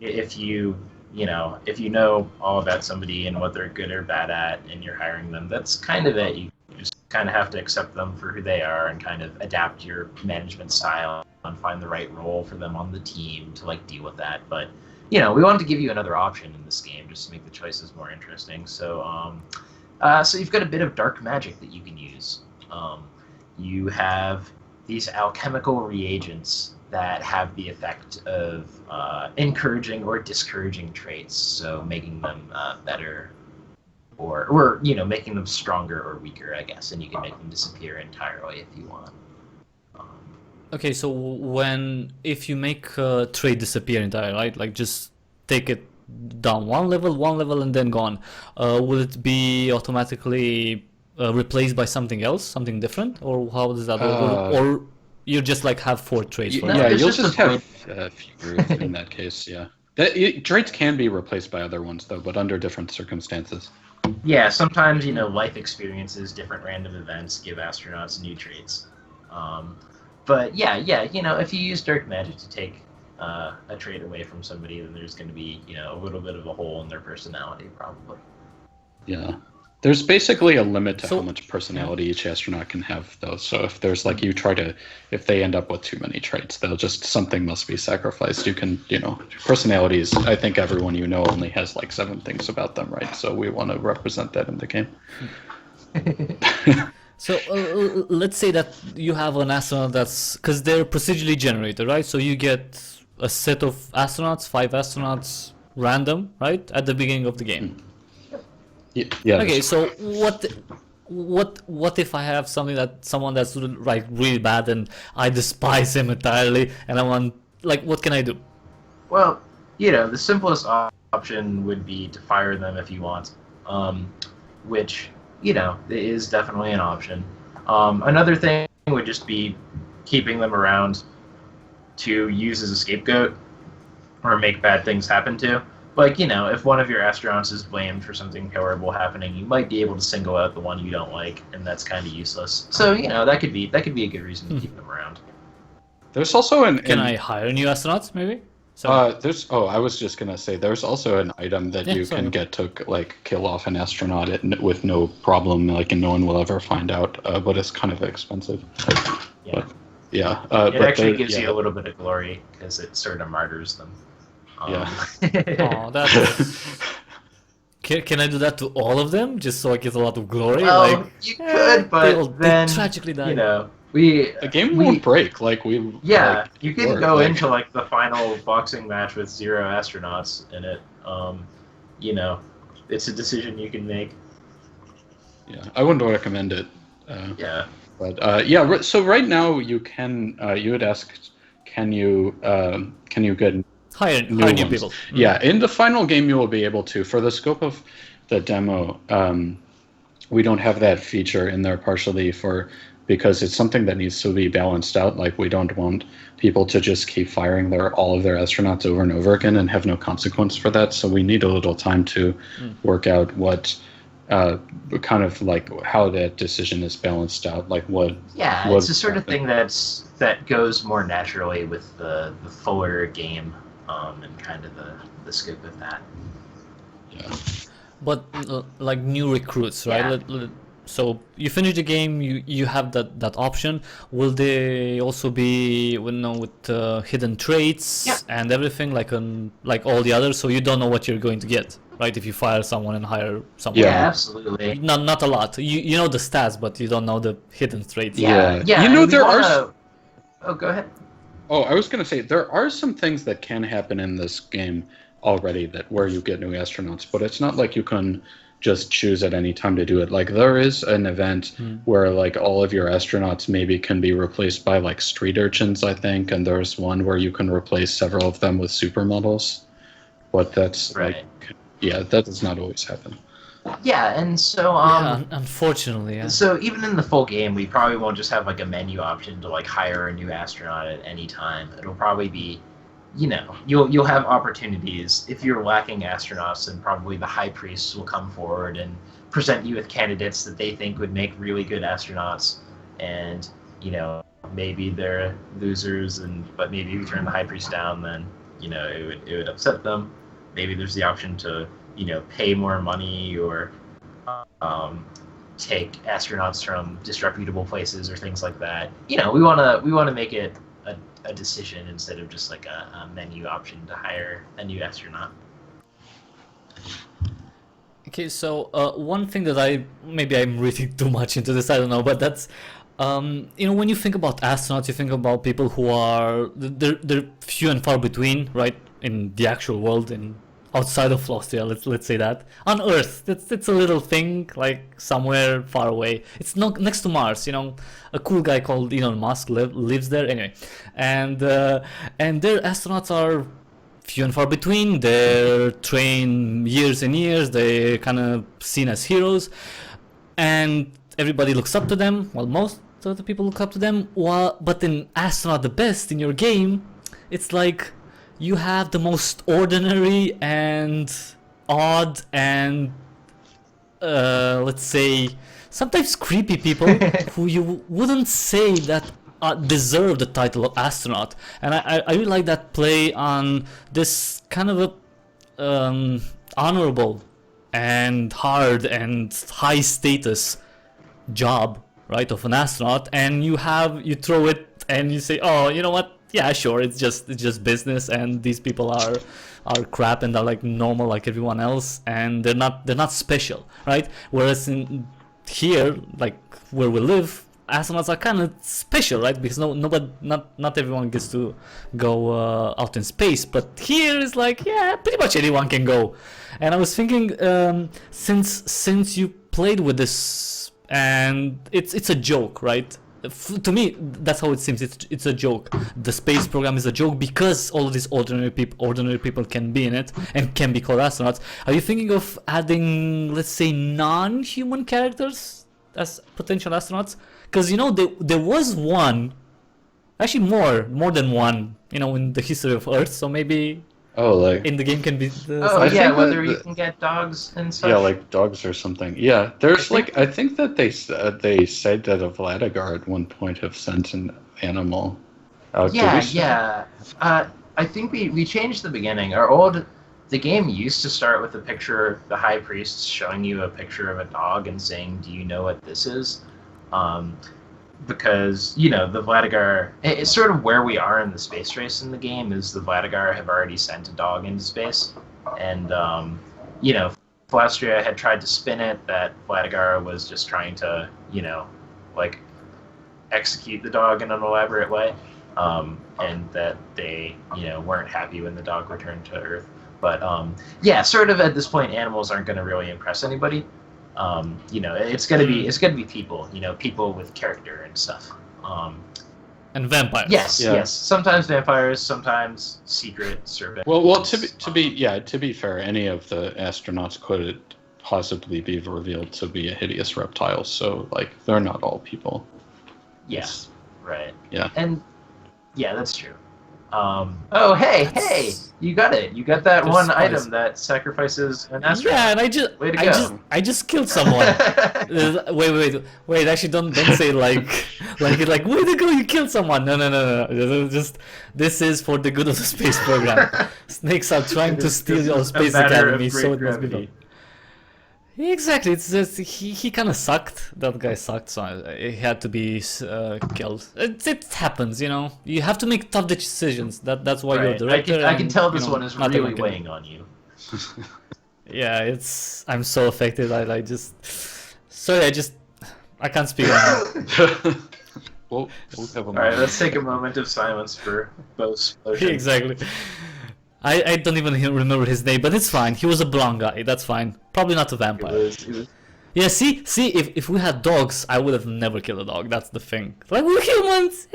if you know all about somebody and what they're good or bad at and you're hiring them, that's kind of it. You just kind of have to accept them for who they are and kind of adapt your management style and find the right role for them on the team to like deal with that. But, we wanted to give you another option in this game just to make the choices more interesting. So, so you've got a bit of dark magic that you can use. You have these alchemical reagents that have the effect of encouraging or discouraging traits, so making them better or making them stronger or weaker, I guess, and you can make them disappear entirely if you want. Okay, so if you make a trait disappear entirely, right? Like just take it down one level and then gone, will it be automatically replaced by something else, something different, or how does that work? Or you just like have 4 traits? Yeah, you'll just have fewer in that case. Yeah, traits can be replaced by other ones though, but under different circumstances. Yeah, sometimes life experiences, different random events give astronauts new traits. But yeah, if you use dark magic to take a trait away from somebody, then there's going to be a little bit of a hole in their personality, probably. Yeah. There's basically a limit to how much personality each astronaut can have, though. So if there's like if they end up with too many traits, something must be sacrificed. You can, personalities, I think everyone only has like 7 things about them, right? So we want to represent that in the game. So let's say that you have an astronaut because they're procedurally generated, right? So you get a set of astronauts, 5 astronauts, random, right, at the beginning of the game. Yeah. Okay, so what if I have someone that's like really bad and I despise him entirely, and I want what can I do? Well, the simplest option would be to fire them if you want, which is definitely an option. Another thing would just be keeping them around to use as a scapegoat or make bad things happen to. Like, if one of your astronauts is blamed for something horrible happening, you might be able to single out the one you don't like, and that's kind of useless. So, that could be a good reason to keep them around. There's also Can I hire new astronauts, maybe? I was just gonna say there's also an item that you can get to like kill off an astronaut with no problem, and no one will ever find out. But it's kind of expensive. Yeah. But, yeah. It actually gives you a little bit of glory because it sort of martyrs them. Oh, that's. Can I do that to all of them just so I get a lot of glory? Well, you could, but then they tragically die. The game won't break. You can go into the final boxing match with 0 astronauts in it. It's a decision you can make. Yeah, I wouldn't recommend it. Yeah. But so right now you can. You had asked, can you get hire new people? Yeah, in the final game you will be able to. For the scope of the demo, we don't have that feature in there partially because it's something that needs to be balanced out. Like we don't want people to just keep firing all of their astronauts over and over again and have no consequence for that. So we need a little time to work out what kind of how that decision is balanced out. It's the sort of thing that goes more naturally with the fuller game. And kind of the scope of that. Yeah. But new recruits, right? Yeah. So you finish the game, you have that option. Will they also be with hidden traits and everything like all the others? So you don't know what you're going to get, right? If you fire someone and hire someone. Yeah, absolutely. Not a lot. You know the stats, but you don't know the hidden traits. Yeah. There are. Oh, go ahead. Oh, I was going to say, there are some things that can happen in this game already where you get new astronauts, but it's not like you can just choose at any time to do it. There is an event where all of your astronauts maybe can be replaced by street urchins, I think, and there's one where you can replace several of them with supermodels, but that's right. That does not always happen. Yeah, and so Unfortunately, yeah. so even in the full game, we probably won't just have like a menu option to like hire a new astronaut at any time. It'll probably be, you'll have opportunities. If you're lacking astronauts, then probably the high priests will come forward and present you with candidates that they think would make really good astronauts. And maybe they're losers, but maybe if you turn the high priest down, then it would upset them. Maybe there's the option to pay more money or take astronauts from disreputable places or things like that. We wanna make it a decision instead of just like a menu option to hire a new astronaut. Okay, so one thing that maybe I'm reading too much into this, I don't know, but that's when you think about astronauts, you think about people who are they're few and far between, right, in the actual world and outside of Austria, let's say that. On Earth, it's a little thing like somewhere far away. It's not next to Mars, A cool guy called Elon Musk lives there anyway, and their astronauts are few and far between. They're trained years and years. They're kind of seen as heroes, and everybody looks up to them. Well, most of the people look up to them. But in Astronaut the Best in your game, it's like you have the most ordinary and odd and let's say sometimes creepy people who you wouldn't say that deserve the title of astronaut. And I really like that play on this kind of a honorable and hard and high status job, right, of an astronaut, and you throw it and you say, oh, you know what, yeah, sure, it's just business, and these people are crap and are like normal like everyone else, and they're not special, right? Whereas in here, like where we live, astronauts are kind of special, right? Because not everyone gets to go out in space, but here is like, yeah, pretty much anyone can go. And I was thinking, since you played with this, and it's a joke, right? To me, that's how it seems. It's a joke. The space program is a joke because all of these ordinary people can be in it and can be called astronauts. Are you thinking of adding, let's say, non-human characters as potential astronauts? Because there was one, actually more than one, in the history of Earth. So maybe in the game can be. Whether you can get dogs and such. Yeah, like dogs or something. Yeah, there's I think that they said that a Vladigar at one point have sent an animal out. I think we changed the beginning. The game used to start with a picture of the high priest showing you a picture of a dog and saying, "Do you know what this is?" Because the Vladigar, it's sort of where we are in the space race in the game, is the Vladigar have already sent a dog into space, and Flastria had tried to spin it that Vladigar was just trying to like execute the dog in an elaborate way, and that they weren't happy when the dog returned to Earth. But sort of at this point, animals aren't going to really impress anybody. It's gonna be people, people with character and stuff. And vampires. Yes. Sometimes vampires, sometimes secret serpent. Well, to be fair, any of the astronauts could possibly be revealed to be a hideous reptile. So they're not all people. Yes. Right. Yeah. And that's true. Hey! You got it. You got that one item that sacrifices an astronaut. Yeah, and I just killed someone. Wait! Actually, don't say like way to go! You killed someone. No. Just this is for the good of the space program. Snakes are trying to steal your space academy, so it must be done. Exactly. It's just he kind of sucked. That guy sucked, so he had to be killed. It happens, You have to make tough decisions. That's why you're a director. I can tell this one is really weighing on you. Yeah, I'm so affected. I can't speak on that. We'll have a All right, let's take a moment of silence for both. Exactly. I don't even remember his name, but it's fine. He was a blonde guy. That's fine. Probably not a vampire. It was... Yeah, see, if we had dogs, I would have never killed a dog. That's the thing. Like, we're humans.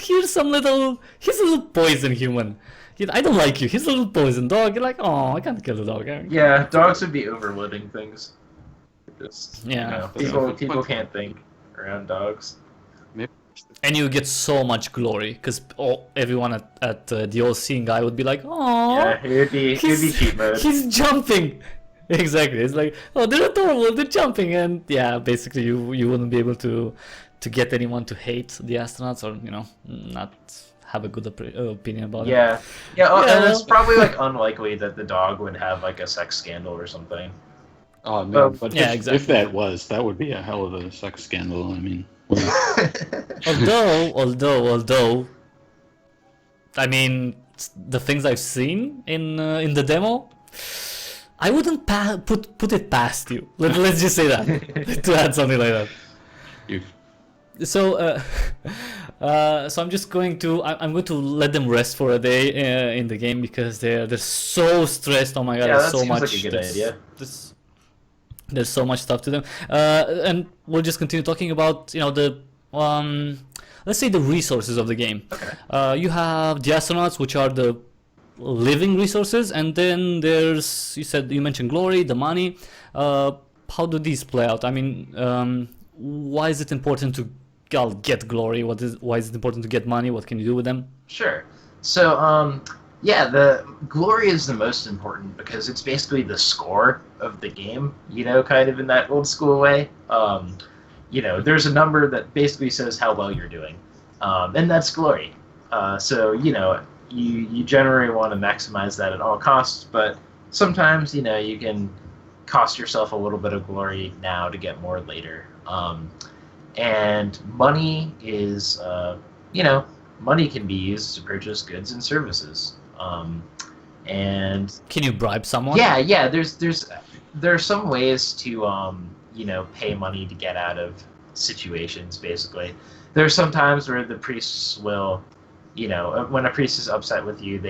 He's a little poison human. I don't like you. He's a little poison dog. You're like, oh, I can't kill a dog. Yeah, dogs would be overloading things. Just, Yeah. people can't think around dogs. And you get so much glory because everyone at the old seeing guy would be like, "Oh, Yeah, it'd be cheat mode. he's jumping." Exactly. It's like, "Oh, they're adorable. They're jumping," and yeah, basically you wouldn't be able to get anyone to hate the astronauts or not have a good opinion about it. Yeah, and Yeah. it's probably like unlikely that the dog would have like a sex scandal or something. Oh man, but Yeah, if that would be a hell of a sex scandal. I mean, Although, I mean, the things I've seen in the demo, I wouldn't put it past you. Let's just say that to add something like that. you've So, so I'm just going to I'm going to let them rest for a day in the game because they're so stressed. Oh my god, Yeah, there's that so seems much. like a good idea. There's so much stuff to them, and we'll just continue talking about the let's say the resources of the game. Okay. You have the astronauts, which are the living resources, and then there's you mentioned glory, the money. How do these play out? I mean, why is it important to get glory? Why is it important to get money? What can you do with them? Sure. So, yeah, the glory is the most important because it's basically the score of the game, kind of in that old school way. There's a number that basically says how well you're doing, and that's glory. So, you generally want to maximize that at all costs, but sometimes, you can cost yourself a little bit of glory now to get more later. And money is, money can be used to purchase goods and services. And Can you bribe someone? yeah, there are some ways to pay money to get out of situations. Basically, there are some times where the priests will, when a priest is upset with you,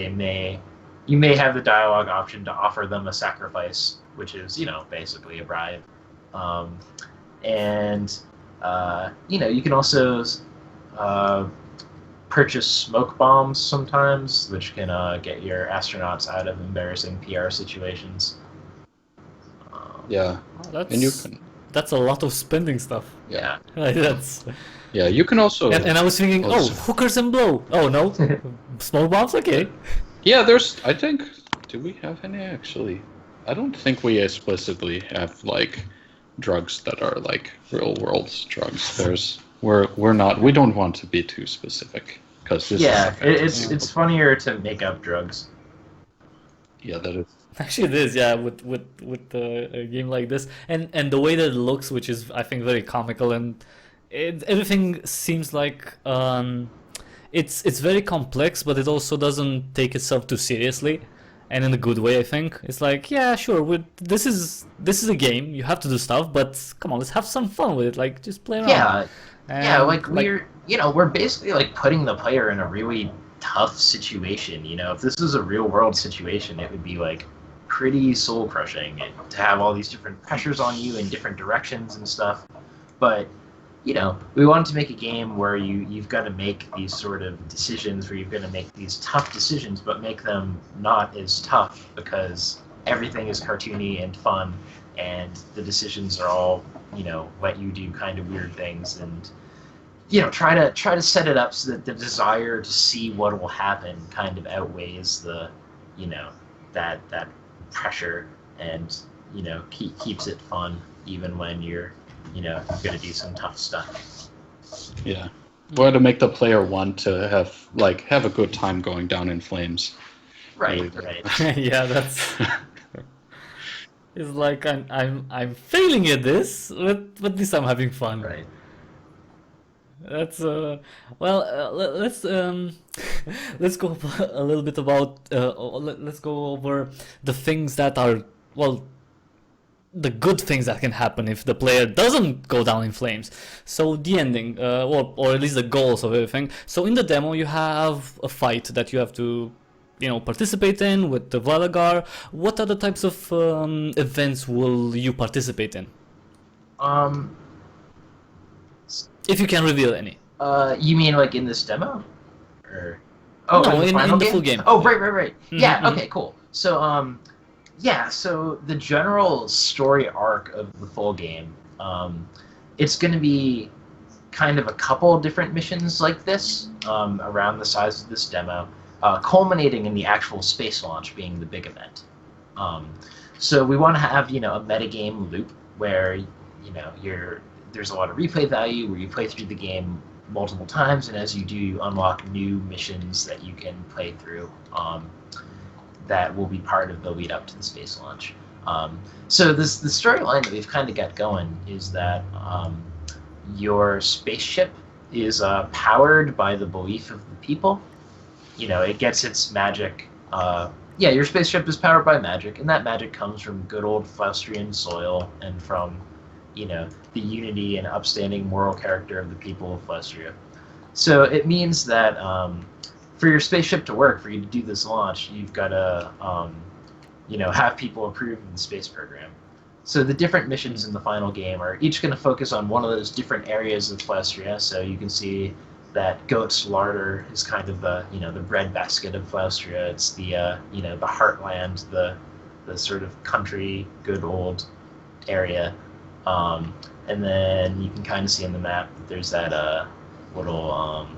you may have the dialogue option to offer them a sacrifice, which is basically a bribe. You can also purchase smoke bombs sometimes, which can get your astronauts out of embarrassing PR situations. yeah, Oh, and you can that's a lot of spending stuff. Yeah. That's you can also and I was thinking, Also- hookers and blow. Oh no, smoke bombs. Okay. I think, do we have any actually? I don't think we explicitly have like drugs that are like real world drugs. We don't want to be too specific because this Yeah, is it's funnier to make up drugs. that is Actually, it is, yeah, with a game like this, and the way that it looks, which is I think very comical, and everything seems like it's very complex, but it also doesn't take itself too seriously, and in a good way. I think it's like, yeah, sure, this is a game. You have to do stuff, but come on, let's have some fun with it. Like, just play around. Yeah, And, like we're basically like putting the player in a really tough situation. If this was a real world situation, it would be like pretty soul crushing to have all these different pressures on you in different directions and stuff. But we wanted to make a game where you've got to make these sort of decisions, where you've got to make these tough decisions, but make them not as tough because everything is cartoony and fun, and the decisions are all let you do kind of weird things, and try to set it up so that the desire to see what will happen kind of outweighs the that pressure, and keeps it fun even when you're going to do some tough stuff. yeah. We had to make the player want to have a good time going down in flames. Right. yeah, that's. It's like I'm failing at this, but at least I'm having fun. Right. That's let's let's go a little bit about let's go over the things that are the good things that can happen if the player doesn't go down in flames. So the ending, or at least the goals of everything. So in the demo you have a fight that you have to participate in with the Valagar. What other types of events will you participate in? If you can reveal any. You mean like in this demo? Or No, in the in final the full game. Oh, right. Mhm, Yeah, mhm. okay, cool. So Yeah, so the general story arc of the full game, it's going to be kind of a couple different missions like this around the size of this demo, culminating in the actual space launch being the big event. So we want to have a metagame loop where there's a lot of replay value where you play through the game multiple times, and as you do, you unlock new missions that you can play through. That will be part of the lead up to the space launch. So the storyline that we've kind of got going is that your spaceship is powered by the belief of the people. It gets its magic. Your spaceship is powered by magic, and that magic comes from good old Faustrian soil and from, the unity and upstanding moral character of the people of Faustria. So it means that for your spaceship to work, for you to do this launch, you've got to, have people approve of the space program. So the different missions in the final game are each going to focus on one of those different areas of Faustria. So you can see that goat's larder is kind of the breadbasket of Faustria. It's the the heartland, the sort of country, good old area. And then you can kind of see on the map that there's that little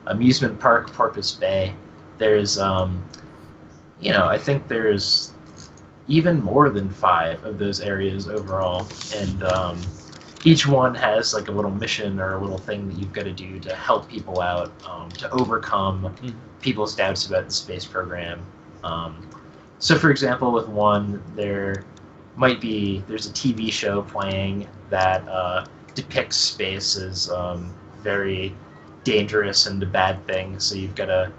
amusement park, Porpoise Bay. There's I think there's even more than 5 of those areas overall, and each one has like a little mission or a little thing that you've got to do to help people out, to overcome people's doubts about the space program. So for example, with one, there's a TV show playing that depicts space as very dangerous and a bad thing, so you've got to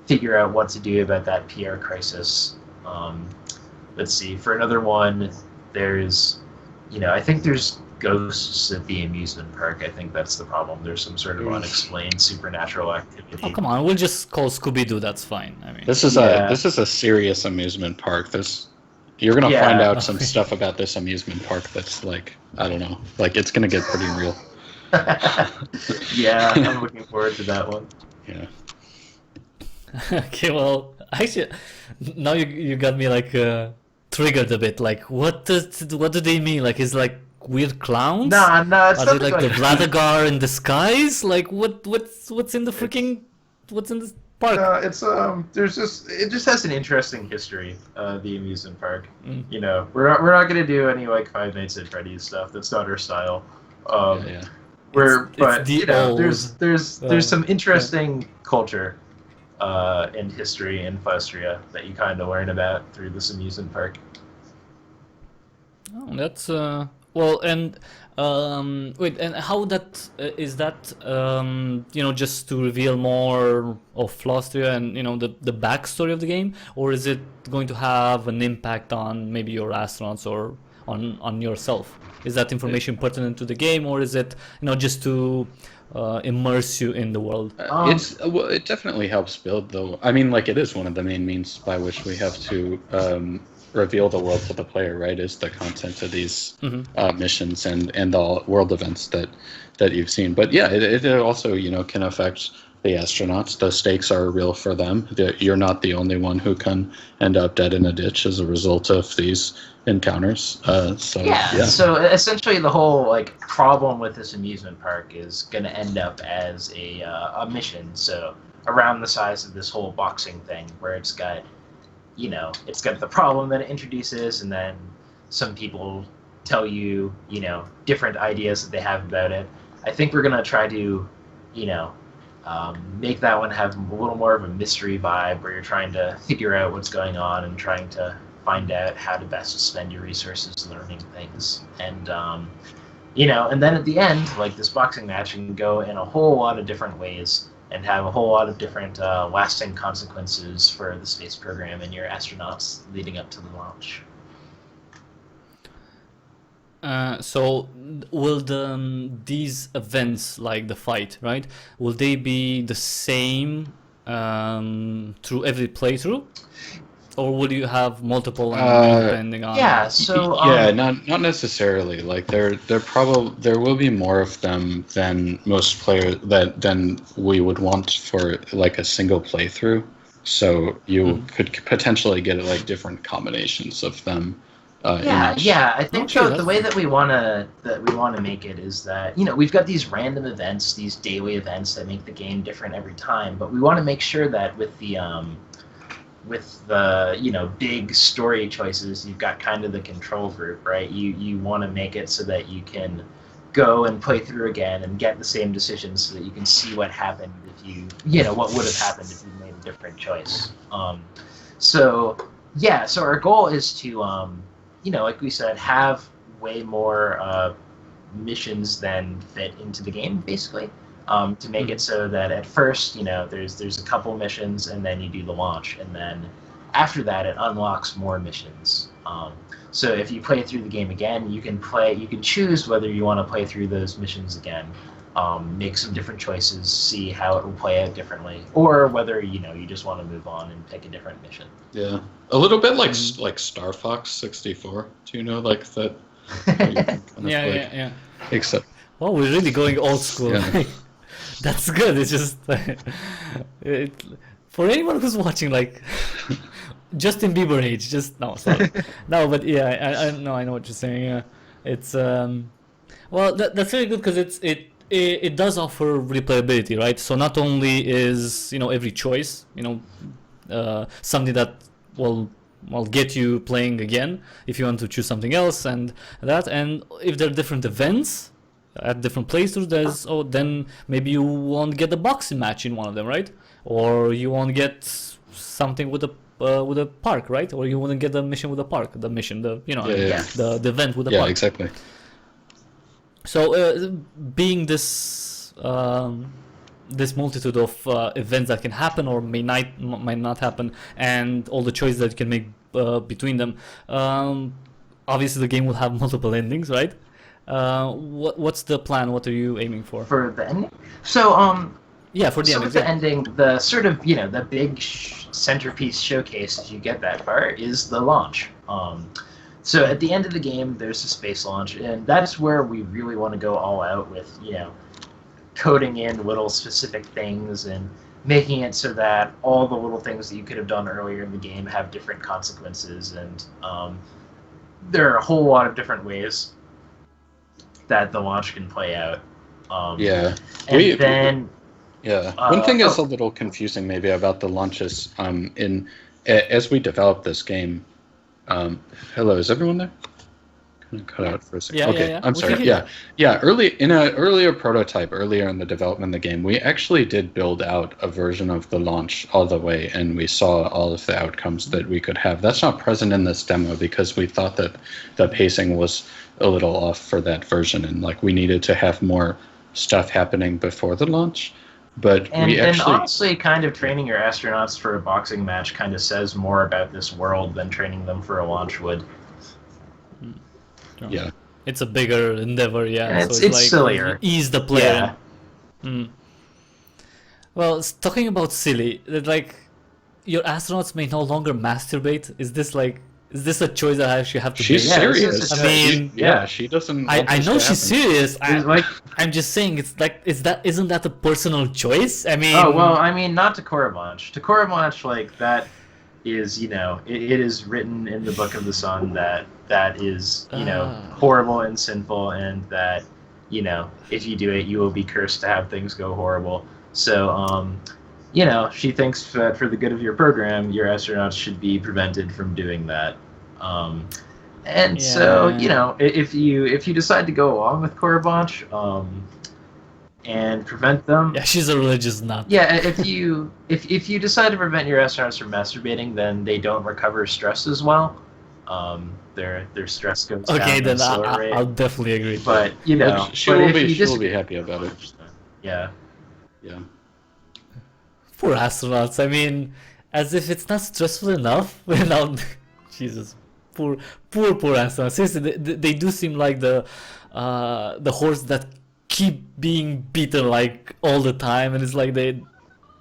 figure out what to do about that PR crisis. Let's see, for another one, there's, I think there's ghosts at the amusement park. I think that's the problem. There's some sort of unexplained supernatural activity. Oh, come on, we'll just call Scooby-Doo, that's fine. I mean, This is a serious amusement park. You're gonna find out some stuff about this amusement park that's like, I don't know, like it's gonna get pretty real. Yeah, I'm looking forward to that one. Yeah. okay, well, actually, now you got me like triggered a bit. Like, what do they mean? Like, is like weird clowns? No, it's Are not they like the Vladagar in disguise? Like, what's in the freaking what's in this park? No, it's it just has an interesting history. The amusement park. We're not gonna do any like Five Nights at Freddy's stuff. That's not our style. Yeah. There's some interesting culture and history in Faustria that you kind of learn about through this amusement park. Oh, that's well, and wait, and how that is that just to reveal more of Flostria and the backstory of the game, or is it going to have an impact on maybe your astronauts or on yourself? Is that information pertinent to the game, or is it just to immerse you in the world? It definitely helps build, though. I mean, like, it is one of the main means by which we have to reveal the world to the player, right? Is the content of these missions and the world events that you've seen. But yeah, it also can affect the astronauts. The stakes are real for them. You're not the only one who can end up dead in a ditch as a result of these encounters. So essentially the whole problem with this amusement park is going to end up as a mission. So around the size of this whole boxing thing, where it's got the problem that it introduces, and then some people tell you different ideas that they have about it. I think we're going to try to make that one have a little more of a mystery vibe, where you're trying to figure out what's going on and trying to find out how to best spend your resources learning things. And and then at the end, like this boxing match can go in a whole lot of different ways and have a whole lot of different lasting consequences for the space program and your astronauts leading up to the launch. So will these events, like the fight, right? Will they be the same through every playthrough, or will you have multiple depending on? Yeah. So not necessarily. Like there will be more of them than most players than we would want for like a single playthrough. so you could potentially get like different combinations of them. Yeah, in each. yeah. I think Okay, the way that we wanna make it is that we've got these random events, these daily events that make the game different every time, but we want to make sure that with the big story choices, you've got kind of the control group, right? You want to make it so that you can go and play through again and get the same decisions so that you can see what happened if what would have happened if you made a different choice. So our goal is to like we said, have way more missions than fit into the game, basically, to make it so that at first, there's a couple missions, and then you do the launch, and then after that, it unlocks more missions. So if you play through the game again, you can choose whether you want to play through those missions again, make some different choices, see how it will play out differently, or whether you just want to move on and pick a different mission. Yeah, a little bit like Star Fox 64. Do you know like that? Yeah. Except, Well, we're really going old school. Yeah. That's good. It's just for anyone who's watching, like Justin Bieber age. Just no, sorry, no, but yeah, I know what you're saying. Yeah, it's well, that's really good because it does offer replayability, right? So not only is every choice something that will get you playing again if you want to choose something else, and if there are different events at different places, then maybe you won't get a boxing match in one of them, right? Or you won't get something with a park, right? Or you wouldn't get the mission with the park, the event with the park. Yeah, exactly. So being this multitude of events that can happen or might not happen, and all the choices that you can make between them, obviously the game will have multiple endings, right? What's the plan? What are you aiming for? For the ending? So Yeah, for the so ending. with the ending, the sort of the big centerpiece showcase, as you get that far, is the launch. So at the end of the game, there's a space launch, and that's where we really want to go all out with coding in little specific things and making it so that all the little things that you could have done earlier in the game have different consequences, and there are a whole lot of different ways that the launch can play out. Yeah. One thing is a little confusing maybe about the launches. As we develop this game, hello, is everyone there? Kind of cut out for a second. Yeah, okay, yeah. I'm sorry. Yeah. In an earlier prototype, earlier in the development of the game, we actually did build out a version of the launch all the way, and we saw all of the outcomes that we could have. That's not present in this demo because we thought that the pacing was a little off for that version, and like we needed to have more stuff happening before the launch. But and honestly, kind of training your astronauts for a boxing match kind of says more about this world than training them for a launch would. Yeah, it's a bigger endeavor. Yeah, and so it's like sillier. Ease the player. Yeah. Mm. Well, talking about silly, like your astronauts may no longer masturbate. Is this a choice that I actually have to she's make? serious. I mean, she doesn't. I know she's serious. I'm just saying, isn't that a personal choice? I mean, not to Koroblanche. To Koroblanche, like that is it is written in the Book of the Sun that is horrible and sinful, and that if you do it, you will be cursed to have things go horrible. So she thinks that for the good of your program, your astronauts should be prevented from doing that. So if you decide to go along with Koroblanche and prevent them, she's a religious nut. Yeah, if you decide to prevent your astronauts from masturbating, then they don't recover stress as well. Their stress goes down. Okay, then rate. I'll definitely agree. But she will be happy about it. Yeah. Poor astronauts. I mean, as if it's not stressful enough without Jesus. Poor astronauts. Seriously, they do seem like the horse that keep being beaten like all the time, and it's like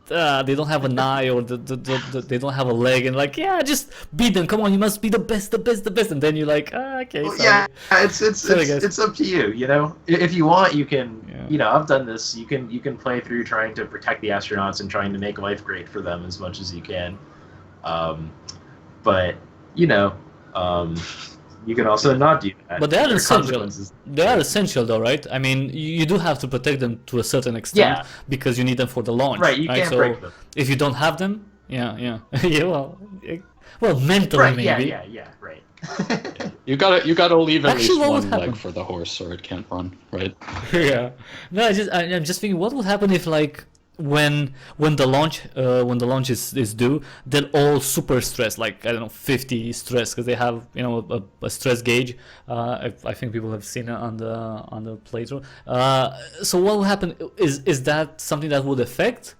they don't have an eye or they don't have a leg, and like, yeah, just beat them. Come on, you must be the best, the best, the best. And then you're like, okay, Well, sorry. yeah, it's Sorry, guys. it's up to you. You know, if you want, you can. Yeah. You know, I've done this. You can play through trying to protect the astronauts and trying to make life great for them as much as you can. But you know, you can also not do that. But they are There essential. consequences. They are essential, though, right? I mean, you do have to protect them to a certain extent Yeah. because you need them for the launch. Right, you can't so break them. if you don't have them, yeah, well, mentally Right? maybe. Yeah. Right. You gotta leave at Actually, least what would one happen? leg for the horse, or it can't run, right? Yeah. No, I'm just thinking, what would happen if like when the launch is due, they're all super stressed, like I don't know, 50 stress because they have a stress gauge. I think people have seen it on the playthrough. So what will happen is that something that would affect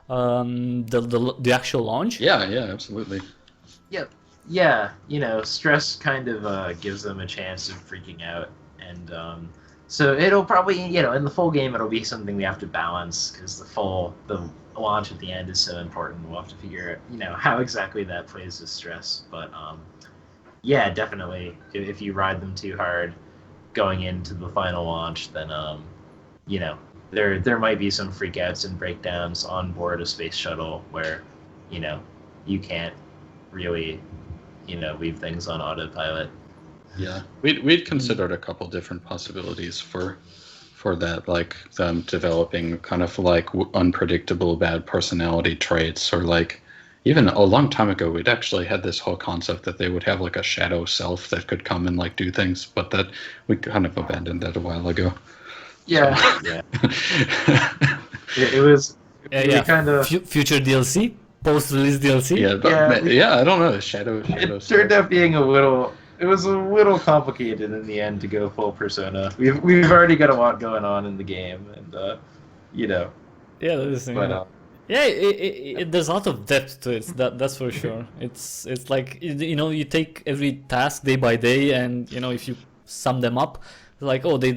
the actual launch? Yeah, absolutely. Yeah, you know, stress kind of gives them a chance of freaking out, and so it'll probably, you know, in the full game, it'll be something we have to balance because the launch at the end is so important. We'll have to figure out, you know, how exactly that plays with stress. But yeah, definitely, if you ride them too hard going into the final launch, then you know, there might be some freakouts and breakdowns on board a space shuttle where, you know, you can't really, you know, leave things on autopilot. Yeah, we'd considered a couple different possibilities for that, like them developing kind of like unpredictable bad personality traits, or like even a long time ago we'd actually had this whole concept that they would have like a shadow self that could come and like do things, but that we kind of abandoned that a while ago. Yeah, yeah. It was Yeah. kind of. Future DLC, post-release DLC. Yeah, but I don't know. Shadow. It turned out being it was a little complicated in the end to go full Persona. We've already got a lot going on in the game, and you know. Yeah, that is. But Yeah, there's a lot of depth to it. That's for sure. It's like you take every task day by day, and if you sum them up, like they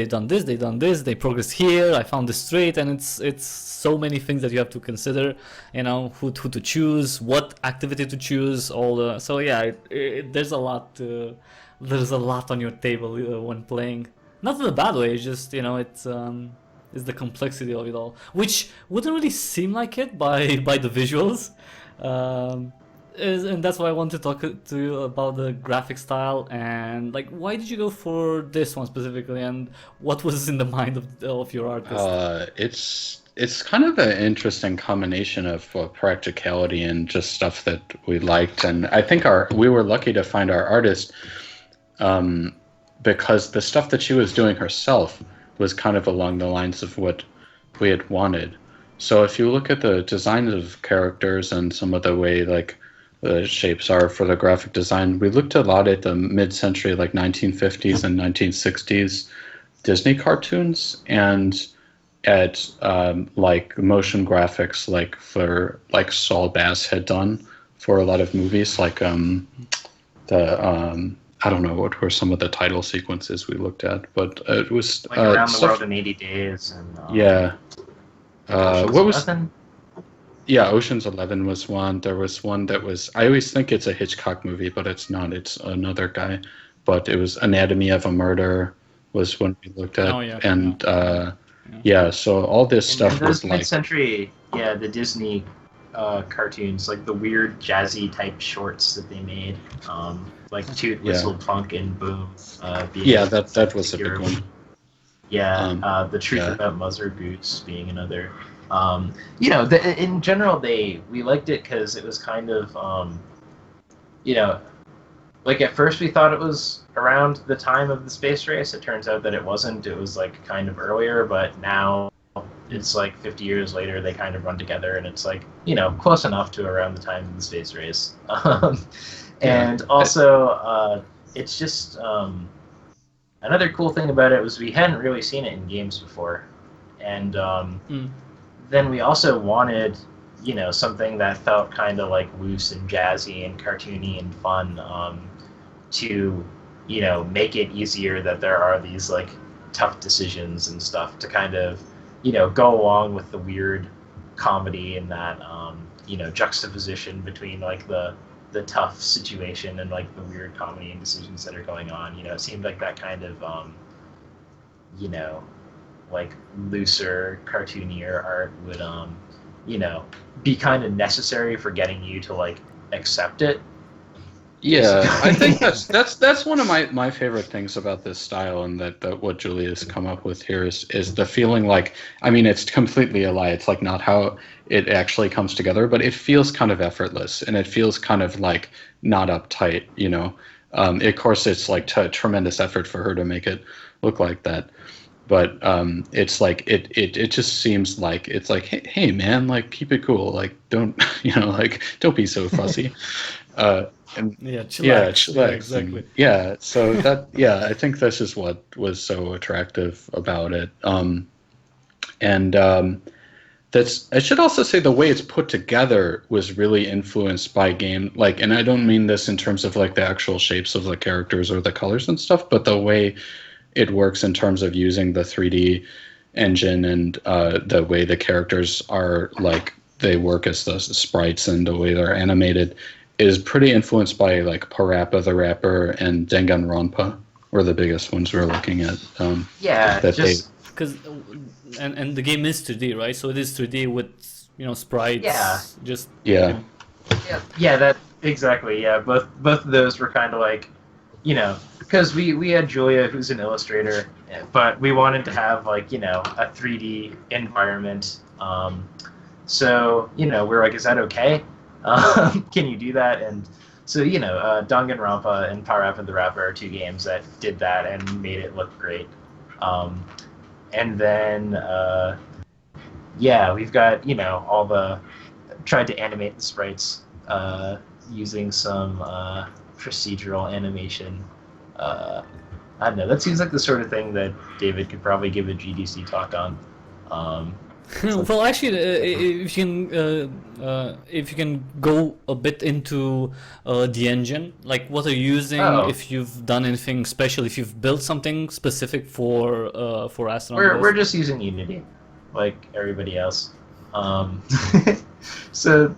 done this, they progress here. I found this trait, and it's so many things that you have to consider. Who to choose, what activity to choose, so yeah, there's a lot. There's a lot on your table when playing. Not in a bad way. It's just is the complexity of it all, which wouldn't really seem like it by the visuals, and that's why I want to talk to you about the graphic style and like why did you go for this one specifically, and what was in the mind of your artist? It's kind of an interesting combination of practicality and just stuff that we liked, and I think we were lucky to find our artist because the stuff that she was doing herself was kind of along the lines of what we had wanted. So if you look at the designs of characters and some of the way like the shapes are for the graphic design, we looked a lot at the mid-century, like 1950s and 1960s Disney cartoons, and at like motion graphics like Saul Bass had done for a lot of movies, like I don't know what were some of the title sequences we looked at, but it was like Around the World in 80 Days, and yeah. What was? 11? Yeah, Ocean's 11 was one. There was one that was. I always think it's a Hitchcock movie, but it's not. It's another guy. But it was Anatomy of a Murder was one we looked at, and yeah. So all this stuff those was like mid-century, the Disney cartoons, like the weird jazzy type shorts that they made, like Toot, Whistle, Plunk, and Boom. That was a big one. Yeah, The Truth About Mother Goose being another. In general, we liked it because it was kind of, like at first we thought it was around the time of the space race. It turns out that it wasn't. It was like kind of earlier, but now it's like 50 years later. They kind of run together, and it's like close enough to around the time of the space race. And also, it's just another cool thing about it was we hadn't really seen it in games before, and then we also wanted something that felt kind of like loose and jazzy and cartoony and fun, to make it easier that there are these like tough decisions and stuff to kind of go along with the weird comedy and that juxtaposition between like the tough situation and like the weird comedy and decisions that are going on. It seemed like that kind of like looser, cartoonier art would be kind of necessary for getting you to like accept it. Yeah, I think that's one of my favorite things about this style, and that what Julia's come up with here is the feeling like, I mean, it's completely a lie. It's like not how it actually comes together, but it feels kind of effortless, and it feels kind of like not uptight. Of course, it's like tremendous effort for her to make it look like that, but it's like it just seems like it's like, hey man, like keep it cool, like don't like don't be so fussy. Chillax. Chillax. Exactly. So I think this is what was so attractive about it. That's, I should also say the way it's put together was really influenced by game, like, and I don't mean this in terms of like the actual shapes of the characters or the colors and stuff, but the way it works in terms of using the 3D engine and the way the characters are, like, they work as the sprites and the way they're animated is pretty influenced by like Parappa the Rapper and Danganronpa were the biggest ones we're looking at. Because and the game is 2D, right? So it is 2D with sprites. Yeah. That exactly. Yeah, both of those were kind of like, because we had Julia, who's an illustrator, but we wanted to have like a 3D environment. So we're like, is that okay? Can you do that? And so Danganronpa and Parappa the Rapper are two games that did that and made it look great. And then we've got all the tried to animate the sprites using some procedural animation. I don't know. That seems like the sort of thing that David could probably give a GDC talk on. Well, actually, if you can go a bit into the engine, like what are you using, if you've done anything special, if you've built something specific for Astronaut. We're just using Unity, like everybody else. So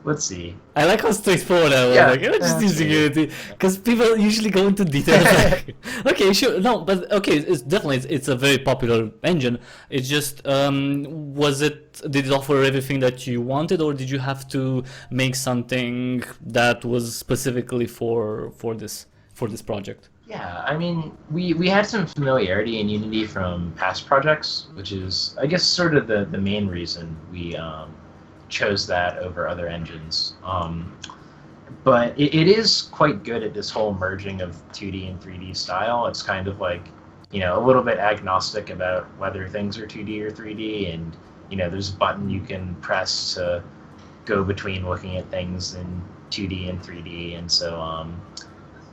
let's see. I like how straightforward I was. Like, I'm just using Unity, because people usually go into detail. Like, okay, sure, no, but okay, it's definitely it's a very popular engine. It's just did it offer everything that you wanted, or did you have to make something that was specifically for this project? Yeah, I mean, we had some familiarity in Unity from past projects, which is, I guess, sort of the main reason we chose that over other engines. But it is quite good at this whole merging of 2D and 3D style. It's kind of like, a little bit agnostic about whether things are 2D or 3D, and there's a button you can press to go between looking at things in 2D and 3D, and so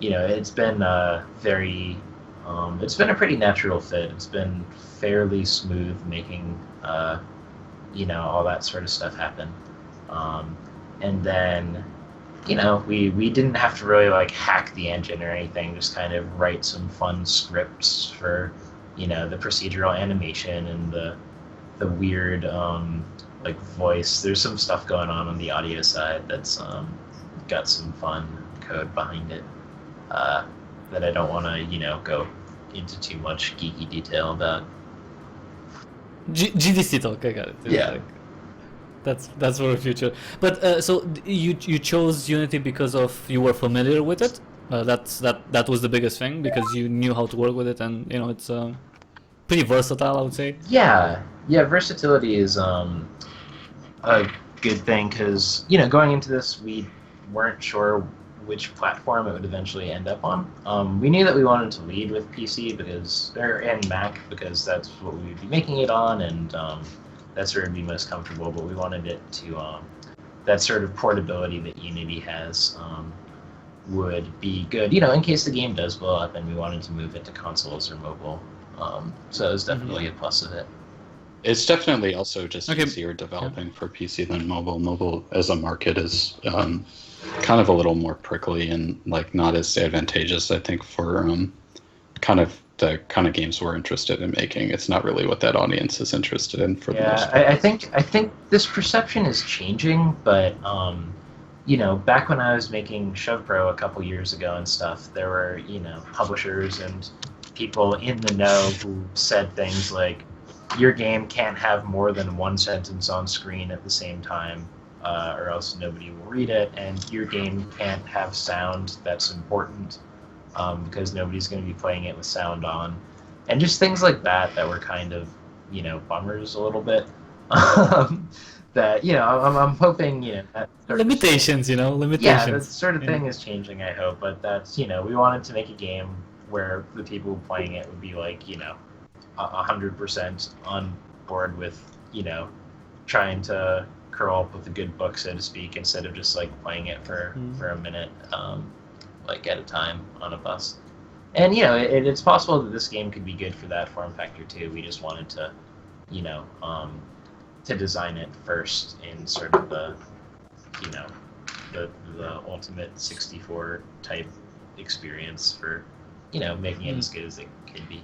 it's been it's been a pretty natural fit. It's been fairly smooth making all that sort of stuff happen. And then, we didn't have to really like hack the engine or anything, just kind of write some fun scripts for, the procedural animation and the weird, like voice. There's some stuff going on the audio side that's got some fun code behind it that I don't want to, go into too much geeky detail about. GDC talk, I got it. Yeah. That's for the future. But so you chose Unity because of you were familiar with it. That was the biggest thing, because you knew how to work with it, and it's pretty versatile, I would say. Yeah. Versatility is a good thing, because going into this, we weren't sure which platform it would eventually end up on. We knew that we wanted to lead with PC and Mac, because that's what we would be making it on, and that's where it would be most comfortable. But we wanted it to that sort of portability that Unity has would be good, in case the game does blow up, and we wanted to move it to consoles or mobile. So it was definitely a plus of it. It's definitely also just easier developing for PC than mobile. Mobile as a market is kind of a little more prickly and like not as advantageous, I think, for kind of the kind of games we're interested in making. It's not really what that audience is interested in for the most Yeah, part. I think this perception is changing, but back when I was making Shove Pro a couple years ago and stuff, there were publishers and people in the know who said things like, "Your game can't have more than one sentence on screen at the same time, or else nobody will read it, and your game can't have sound that's important, because nobody's going to be playing it with sound on," and just things like that were kind of bummers a little bit. That I'm hoping that sort of- Limitations, yeah, limitations. that sort of thing is changing, I hope. But that's we wanted to make a game where the people playing it would be like 100% on board with trying to curl up with a good book, so to speak, instead of just like playing it for a minute, like at a time on a bus. And it's possible that this game could be good for that form factor too. We just wanted to to design it first in sort of the ultimate 64 type experience for making it as good as it could be.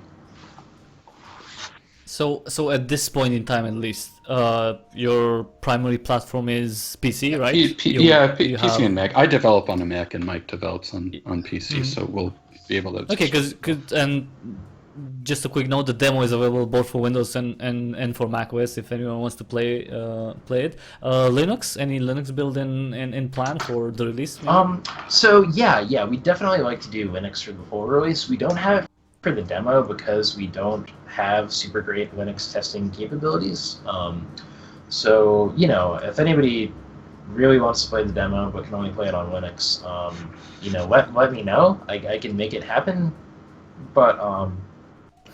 So at this point in time, at least, your primary platform is PC, right? PC have... and Mac. I develop on a Mac, and Mike develops on PC, so we'll be able to. Okay, because and just a quick note: the demo is available both for Windows and for macOS if anyone wants to play it. Linux, any Linux build in plan for the release? Maybe? So yeah, we definitely like to do Linux for the full release. We don't have it for the demo because we don't have super great Linux testing capabilities. So if anybody really wants to play the demo but can only play it on Linux, let me know. I can make it happen, but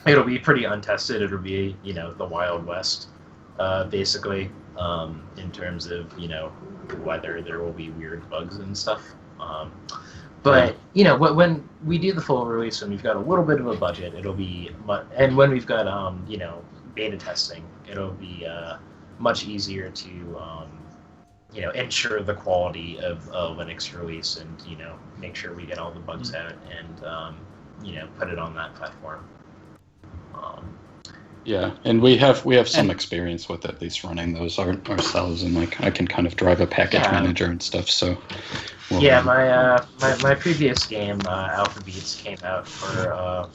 it'll be pretty untested. It'll be the Wild West, basically, in terms of whether there will be weird bugs and stuff. But when we do the full release, when we've got a little bit of a budget, it'll be and when we've got beta testing, it'll be much easier to ensure the quality of a Linux release and make sure we get all the bugs out and put it on that platform. Yeah, and we have some experience with at least running those ourselves, and like I can kind of drive a package manager and stuff. So my previous game, Alpha Beats, came out for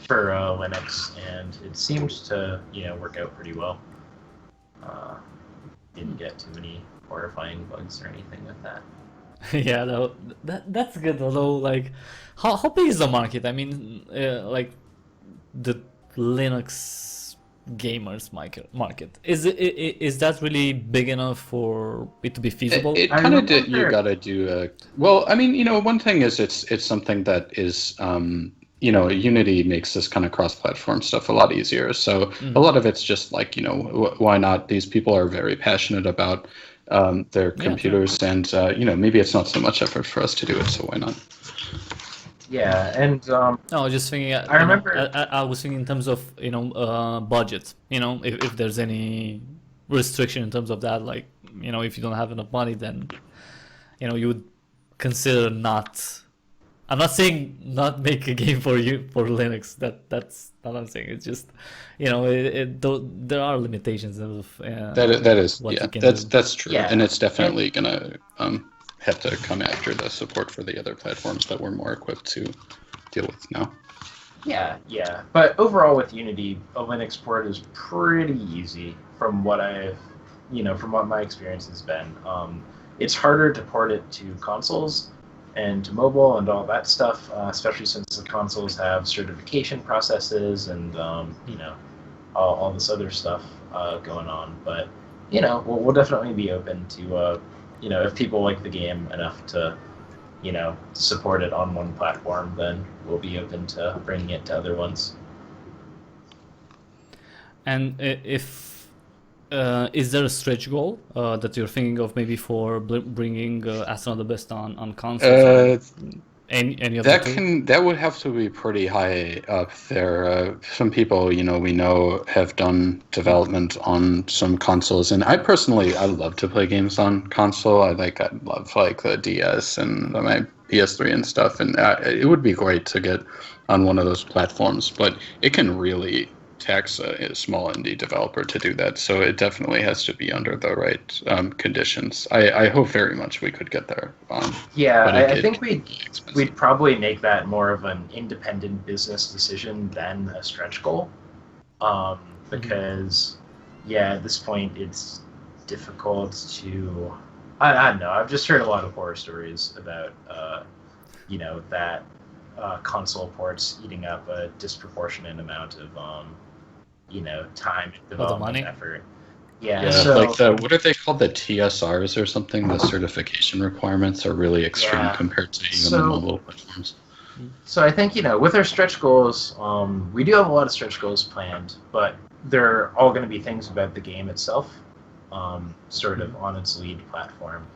Linux, and it seemed to work out pretty well. Didn't get too many horrifying bugs or anything with that. Yeah, no, that's good. Although, like, how big is the market? I mean, like the Linux gamers market, is that really big enough for it to be feasible? It kind of did. You gotta do well. I mean, one thing is it's something that is Unity makes this kind of cross-platform stuff a lot easier. So a lot of it's just like why not? These people are very passionate about their computers, and maybe it's not so much effort for us to do it. So why not? Yeah, and no, I was just thinking. I remember. I was thinking in terms of budget. If there's any restriction in terms of that, like if you don't have enough money, then you would consider not. I'm not saying not make a game for Linux. That's not what I'm saying. It's just there are limitations of that is that's true, and it's definitely gonna have to come after the support for the other platforms that we're more equipped to deal with now. Yeah. But overall, with Unity, a Linux port is pretty easy from what from what my experience has been. It's harder to port it to consoles and to mobile and all that stuff, especially since the consoles have certification processes and all this other stuff going on. But we'll definitely be open to if people like the game enough to support it on one platform, then we'll be open to bringing it to other ones. And if is there a stretch goal that you're thinking of, maybe for bringing Astronaut the Best on consoles? Any of that would have to be pretty high up there. Some people we know have done development on some consoles, and I love to play games on console. I love the DS and my PS3 and stuff, and it would be great to get on one of those platforms, but it can really tax a small indie developer to do that. So it definitely has to be under the right conditions. I hope very much we could get there. Yeah, but I it think can be expensive. we'd probably make that more of an independent business decision than a stretch goal, because at this point it's difficult to. I don't know. I've just heard a lot of horror stories about that console ports eating up a disproportionate amount of time and development money? effort. Yeah, so like what are they called? The TSRs or something? The certification requirements are really extreme Yeah. compared to even So- the mobile platforms. So I think, with our stretch goals, we do have a lot of stretch goals planned, but they're all going to be things about the game itself, sort of on its lead platform.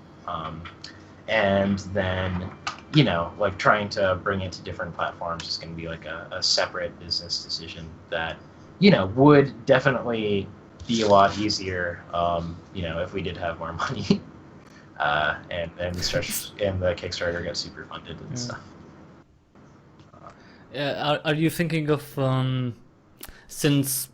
And then, like trying to bring it to different platforms is going to be like a separate business decision that, would definitely be a lot easier, if we did have more money. And the stretch and the Kickstarter got super funded and stuff. Are you thinking of since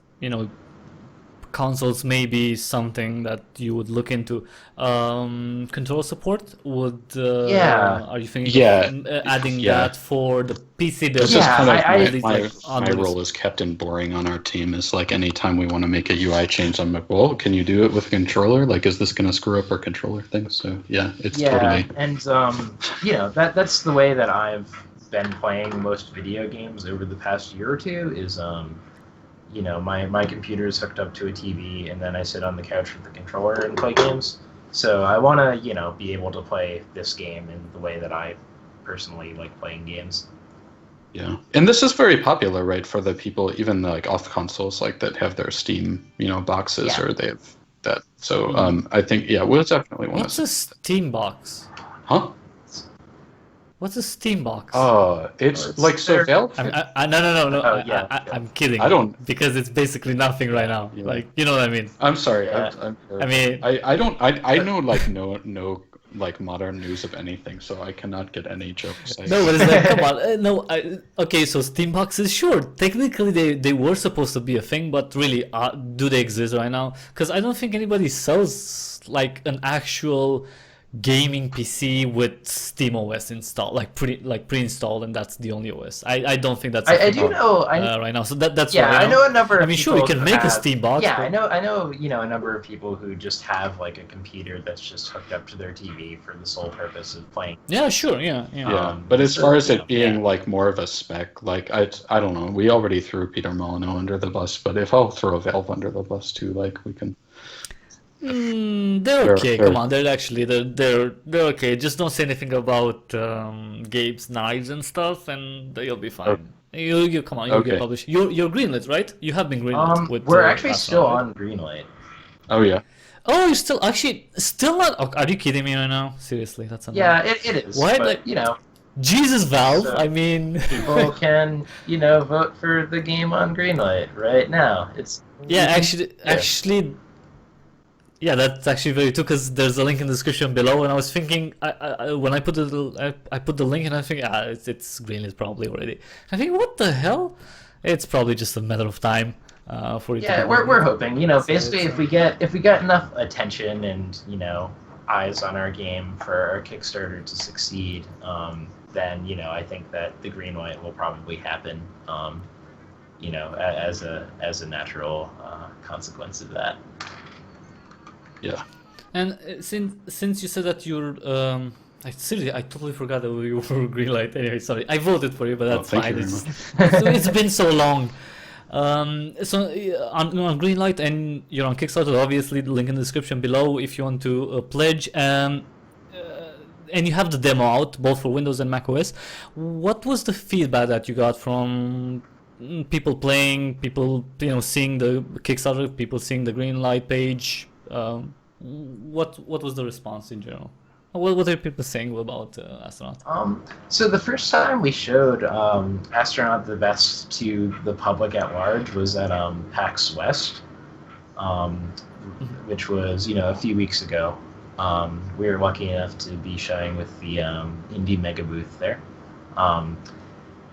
consoles may be something that you would look into, control support? Are you thinking of adding that for the PC? This is Yeah, kind of at least, my like, on release? role is Captain Boring on our team. Is like anytime we want to make a UI change, I'm like, well, can you do it with a controller? Like, is this going to screw up our controller thing? So it's totally. And that's the way that I've been playing most video games over the past year or two. Is my computer is hooked up to a TV, and then I sit on the couch with the controller and play games. So I want to be able to play this game in the way that I personally like playing games. Yeah, and this is very popular, right, for the people even like off consoles like that have their Steam, boxes or they have that. So I think we'll definitely want What's to. a Steam box? Huh? What's a Steam box? It's like so they're- Valve. No. Oh, yeah. I'm kidding. I don't- because it's basically nothing right now. Yeah. Like, you know what I mean? I'm sorry. Yeah. I mean, I don't. I know like no like modern news of anything, so I cannot get any jokes. no, but it's like, come on. Okay, so Steam boxes, sure. Technically, they were supposed to be a thing, but really, do they exist right now? Because I don't think anybody sells like an actual gaming PC with Steam OS installed, like pre-installed, and that's the only OS. I don't think that's. I do know. right now, so that's Yeah, why, I know a number of I mean, sure, you people can who make a have- Steam box. Yeah, but- I know. A number of people who just have like a computer that's just hooked up to their TV for the sole purpose of playing. Yeah, sure. Yeah. Yeah, but as far as it being yeah. like more of a spec, like I don't know. We already threw Peter Molyneux under the bus, but if I'll throw Valve under the bus too, like we can. They're okay. Come on, they're okay. Just don't say anything about Gabe's knives and stuff, and you'll be fine. Okay. You come on, you'll get Okay. published. You're greenlit, right? You have been greenlit with. We're actually still Astronaut, right? on Greenlight. Oh yeah. Oh, you're still not. Oh, are you kidding me right now? Seriously, that's annoying. Yeah, it is. Why, But, like- Jesus, Valve. So- I mean. people can vote for the game on Greenlight right now. It's Yeah, actually, yeah, that's actually very true. Because there's a link in the description below, and I was thinking, when I put I put the link, and I think, it's greenlit probably already. I think, what the hell? It's probably just a matter of time for it. Yeah, to we're hoping. So Basically, it's, if we get enough attention and eyes on our game for our Kickstarter to succeed, then I think that the green light will probably happen. As a natural consequence of that. Yeah. And since you said that you're I totally forgot that you were greenlight. Anyway, sorry, I voted for you, but that's thank fine. you very It's been so long. So on Greenlight, and you're on Kickstarter, obviously the link in the description below if you want to pledge. And you have the demo out both for Windows and macOS. What was the feedback that you got from people playing, people seeing the Kickstarter, people seeing the Greenlight page? What was the response in general? What are people saying about Astronaut? So the first time we showed Astronaut the Best to the public at large was at PAX West, which was a few weeks ago. We were lucky enough to be showing with the Indie Mega booth there.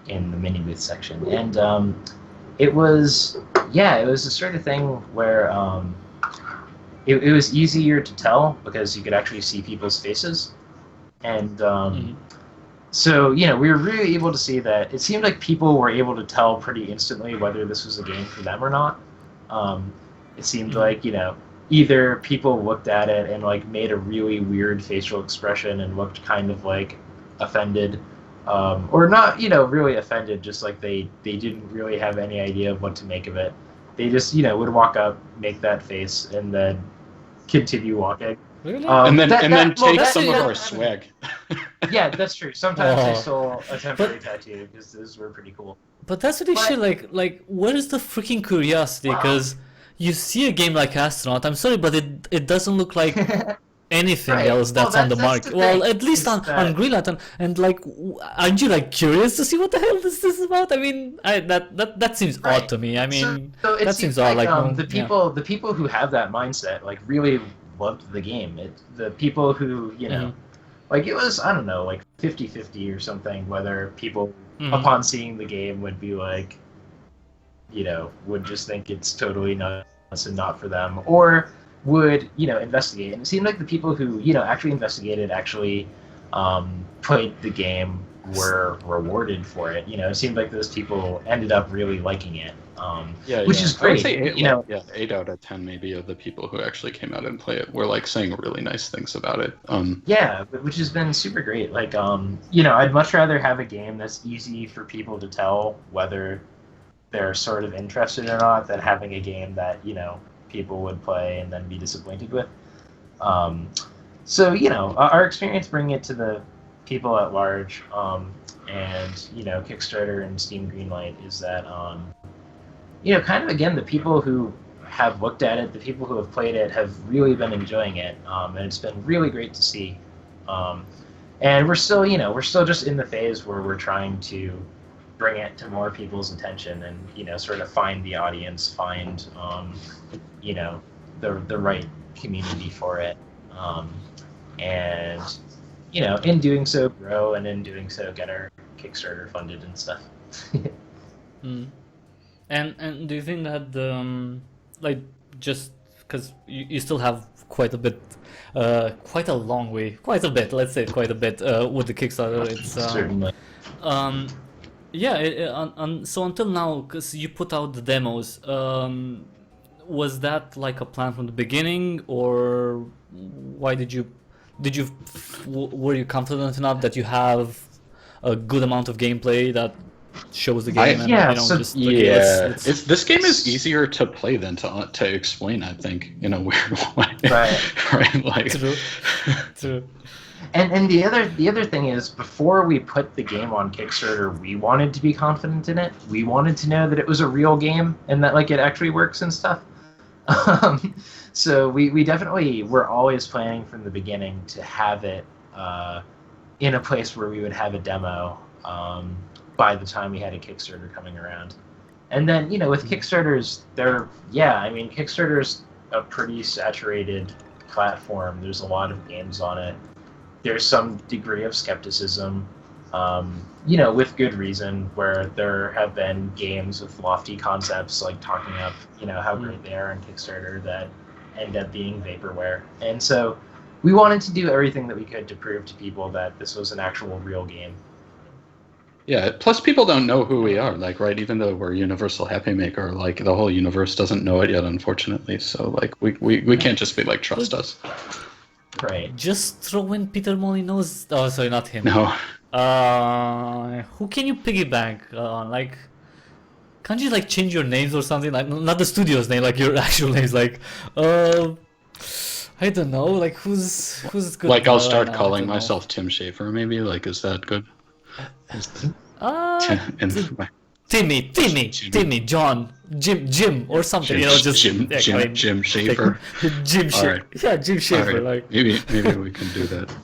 in the mini booth section, and it was the sort of thing where it was easier to tell because you could actually see people's faces, and so we were really able to see that it seemed like people were able to tell pretty instantly whether this was a game for them or not. It seemed like either people looked at it and like made a really weird facial expression and looked kind of like offended, or not really offended, just like they didn't really have any idea of what to make of it. They just would walk up, make that face, and then continue walking. Really? And then take that's- some of that- our swag. Yeah, that's true. Sometimes Oh. they stole a temporary tattoo because those were pretty cool. But that's what they But- should like. Where is the freaking curiosity? Because you see a game like Astronaut. I'm sorry, but it doesn't look like anything Right. else that's Well, on the that's market. the Well, thing, at least is on that- Greenlight, and like, aren't you like curious to see what the hell this is about? I mean, that seems Right. odd to me. I mean, so it that seems seems odd. Like, no, the people who have that mindset like really loved the game. The people who Mhm. like it was, I don't know, like 50-50 or something, whether people Mhm. upon seeing the game would be like, would just think it's totally nuts and not for them, or would investigate. And it seemed like the people who actually investigated actually played the game were rewarded for it. It seemed like those people ended up really liking it. Which is I would great, say you know. 8 out of 10 maybe of the people who actually came out and play it were like saying really nice things about it. Yeah, which has been super great. Like, I'd much rather have a game that's easy for people to tell whether they're sort of interested or not than having a game that, people would play and then be disappointed with. So, our experience bringing it to the people at large, and, Kickstarter and Steam Greenlight is that, kind of, again, the people who have looked at it, the people who have played it have really been enjoying it, and it's been really great to see. And we're still just in the phase where we're trying to bring it to more people's attention and, sort of find the audience, find, the right community for it. And, in doing so, grow, and in doing so, get our Kickstarter funded and stuff. Mm. And do you think that like just because you still have quite a bit, quite a long way, quite a bit, let's say quite a bit with the Kickstarter. It's Certainly. so until now, because you put out the demos, was that like a plan from the beginning, or why were you confident enough that you have a good amount of gameplay that shows the game? Just like, let's- This game is easier to play than to explain, I think, in a weird way. Right. Right. Like. True. And the other thing is, before we put the game on Kickstarter, we wanted to be confident in it. We wanted to know that it was a real game and that like it actually works and stuff. So we definitely were always planning from the beginning to have it in a place where we would have a demo by the time we had a Kickstarter coming around. And then with Kickstarters, Kickstarter's a pretty saturated platform. There's a lot of games on it. There's some degree of skepticism, with good reason, where there have been games with lofty concepts like talking up, how great they are on Kickstarter that end up being vaporware. And so we wanted to do everything that we could to prove to people that this was an actual real game. Yeah, plus people don't know who we are, like, right? Even though we're Universal Happymaker, like, the whole universe doesn't know it yet, unfortunately. So, like, we can't just be like, trust us. Right. Just throw in Peter Molyneux's. Oh, sorry, not him. No. Who can you piggyback on? Like, can't you like change your names or something? Like, not the studio's name, like your actual names. Like, I don't know. Like, who's good? Like, I'll start right now? I calling don't know. myself Tim Schafer, maybe? Like, is that good? Timmy, John, Jim, or something. Jim Jim Schafer. Jim All right. Yeah, Jim All Schafer. right. Like Maybe we can do that.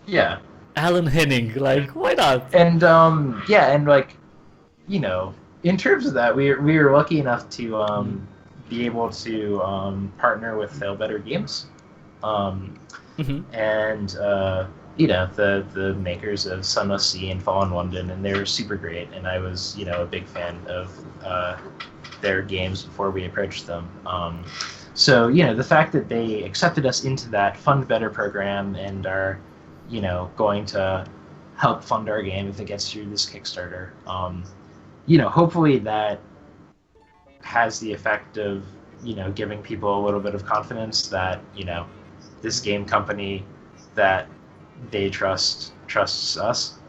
Yeah. Alan Henning. Like, why not? And and like, in terms of that, we were lucky enough to be able to partner with Fail Better Games, Mhm. and the makers of Sunless Sea and Fallen London, and they were super great. And I was a big fan of their games before we approached them. So the fact that they accepted us into that Fund Better program and are going to help fund our game if it gets through this Kickstarter. Hopefully that has the effect of giving people a little bit of confidence that this game company that they trusts us.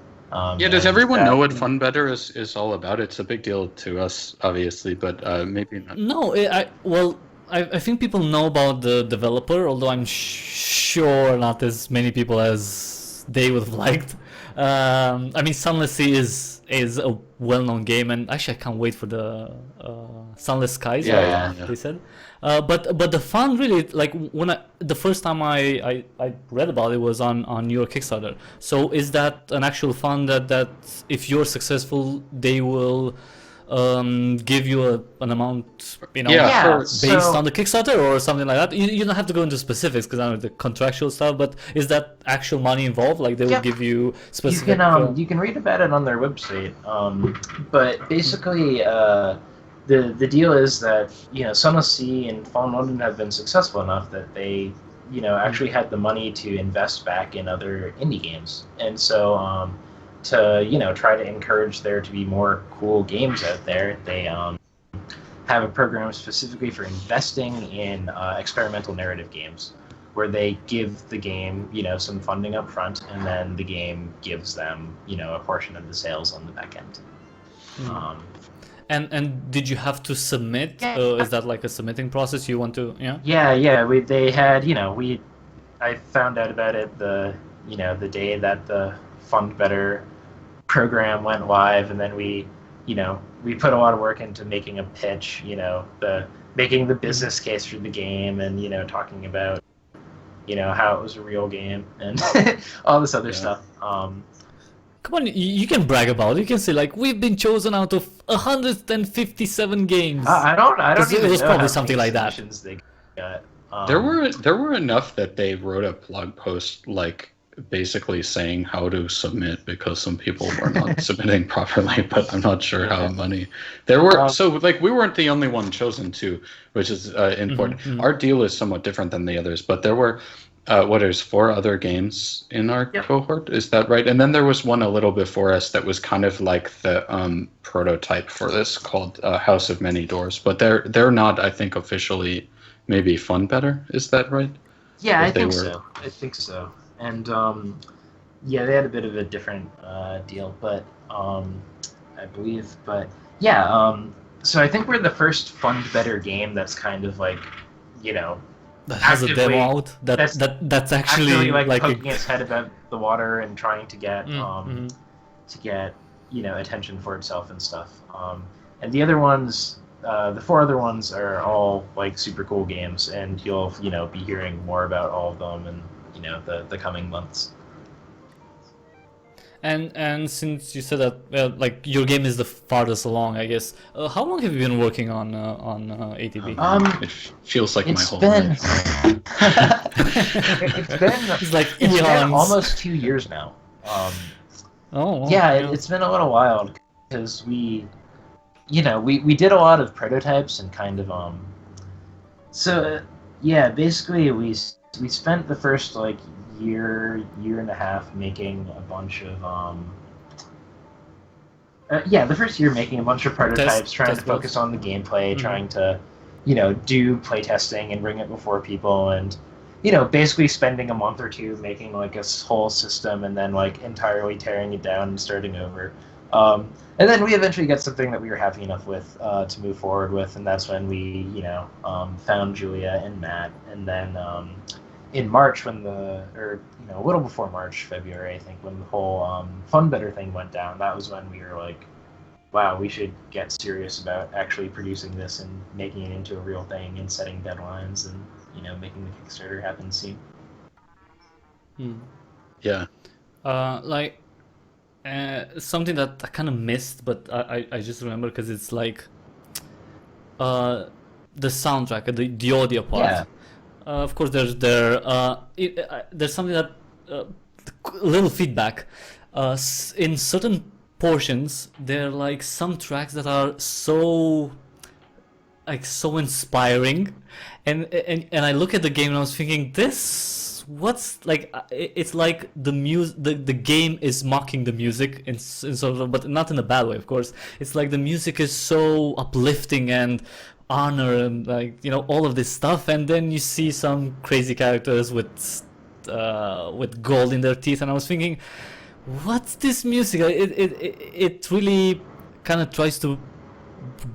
Yeah, does everyone know what Fun Better is all about? It's a big deal to us, obviously, but maybe not. No, I think people know about the developer, although I'm sure not as many people as they would have liked. I mean, Sunless Sea is a well-known game, and actually I can't wait for the Sunless Skies. Yeah. They said. But the fun really, like the first time I read about it was on your Kickstarter. So is that an actual fund that if you're successful they will give you an amount based on the Kickstarter or something like that? You don't have to go into specifics because I know the contractual stuff, but is that actual money involved? Like they will give you specific. You can read about it on their website. But basically, the deal is that Sunless Sea and Fallen London have been successful enough that they actually had the money to invest back in other indie games, and so to try to encourage there to be more cool games out there, they have a program specifically for investing in experimental narrative games, where they give the game some funding up front, and then the game gives them a portion of the sales on the back end. And did you have to submit? Is that like a submitting process? You want to They had I found out about it the day that the Fund Better program went live, and then we put a lot of work into making a pitch, making the business case for the game, and talking about how it was a real game and all this other stuff. Come on, you can brag about it. You can say like we've been chosen out of 157 games. I don't even it was know probably how something many like that. submissions they got. There were enough that they wrote a blog post like basically saying how to submit, because some people were not submitting properly, but I'm not sure how many. There were we weren't the only one chosen too, which is important. Our deal is somewhat different than the others, but there were there's 4 other games in our cohort, is that right? And then there was one a little before us that was kind of like the prototype for this, called House of Many Doors, but they're not, I think, officially maybe Fun Better, is that right? Yeah, I think so. And they had a bit of a different deal, but I believe, but so I think we're the first Fund Better game that's kind of like that has a demo out that's actually like poking its head above the water and trying to get attention for itself and stuff. And the other ones, the 4 other ones are all like super cool games, and you'll be hearing more about all of them in the coming months. And since you said that like your game is the farthest along, I guess, how long have you been working on ATB? It feels like my whole life. It's like it's been almost 2 years now. It's been a little while because we did a lot of prototypes and kind of basically we spent the first like year and a half making a bunch of the first year making a bunch of prototypes, trying to focus on the gameplay, trying to do playtesting and bring it before people, and basically spending a month or 2 making like a whole system and then like entirely tearing it down and starting over. And then we eventually got something that we were happy enough with to move forward with, and that's when we found Julia and Matt. And then in March, when a little before March, February, I think, when the whole Fun Better thing went down, that was when we were like, wow, we should get serious about actually producing this and making it into a real thing and setting deadlines and making the Kickstarter happen soon. Yeah. Something that I kind of missed, but I just remember because it's like the soundtrack, the audio part. Yeah. Of course, there's something that little feedback. In certain portions, there are like some tracks that are so so inspiring, and I look at the game and I was thinking, this what's like it's like the music, the game is mocking the music in sort of, but not in a bad way, of course. It's like the music is so uplifting and honor and like, you know, all of this stuff, and then you see some crazy characters with gold in their teeth, and I was thinking, what's this music? It really kind of tries to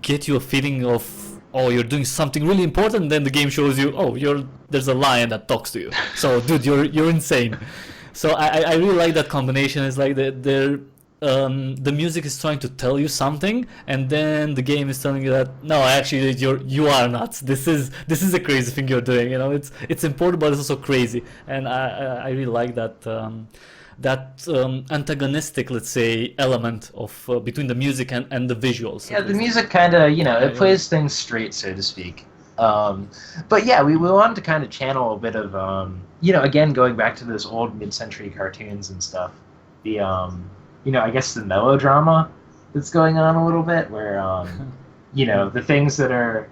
get you a feeling of, oh, you're doing something really important. Then the game shows you, oh, there's a lion that talks to you. So, dude, you're insane. So I really like that combination. It's like the music is trying to tell you something, and then the game is telling you that no, actually you are nuts. This is a crazy thing you're doing. You know, it's important, but it's also crazy. And I really like that antagonistic, let's say, element of between the music and the visuals. Yeah, the music kind of, you know, it plays things straight, so to speak. But yeah, we wanted to kind of channel a bit of, you know, again, going back to those old mid-century cartoons and stuff. The, you know, I guess the melodrama that's going on a little bit, where, you know, the things that are,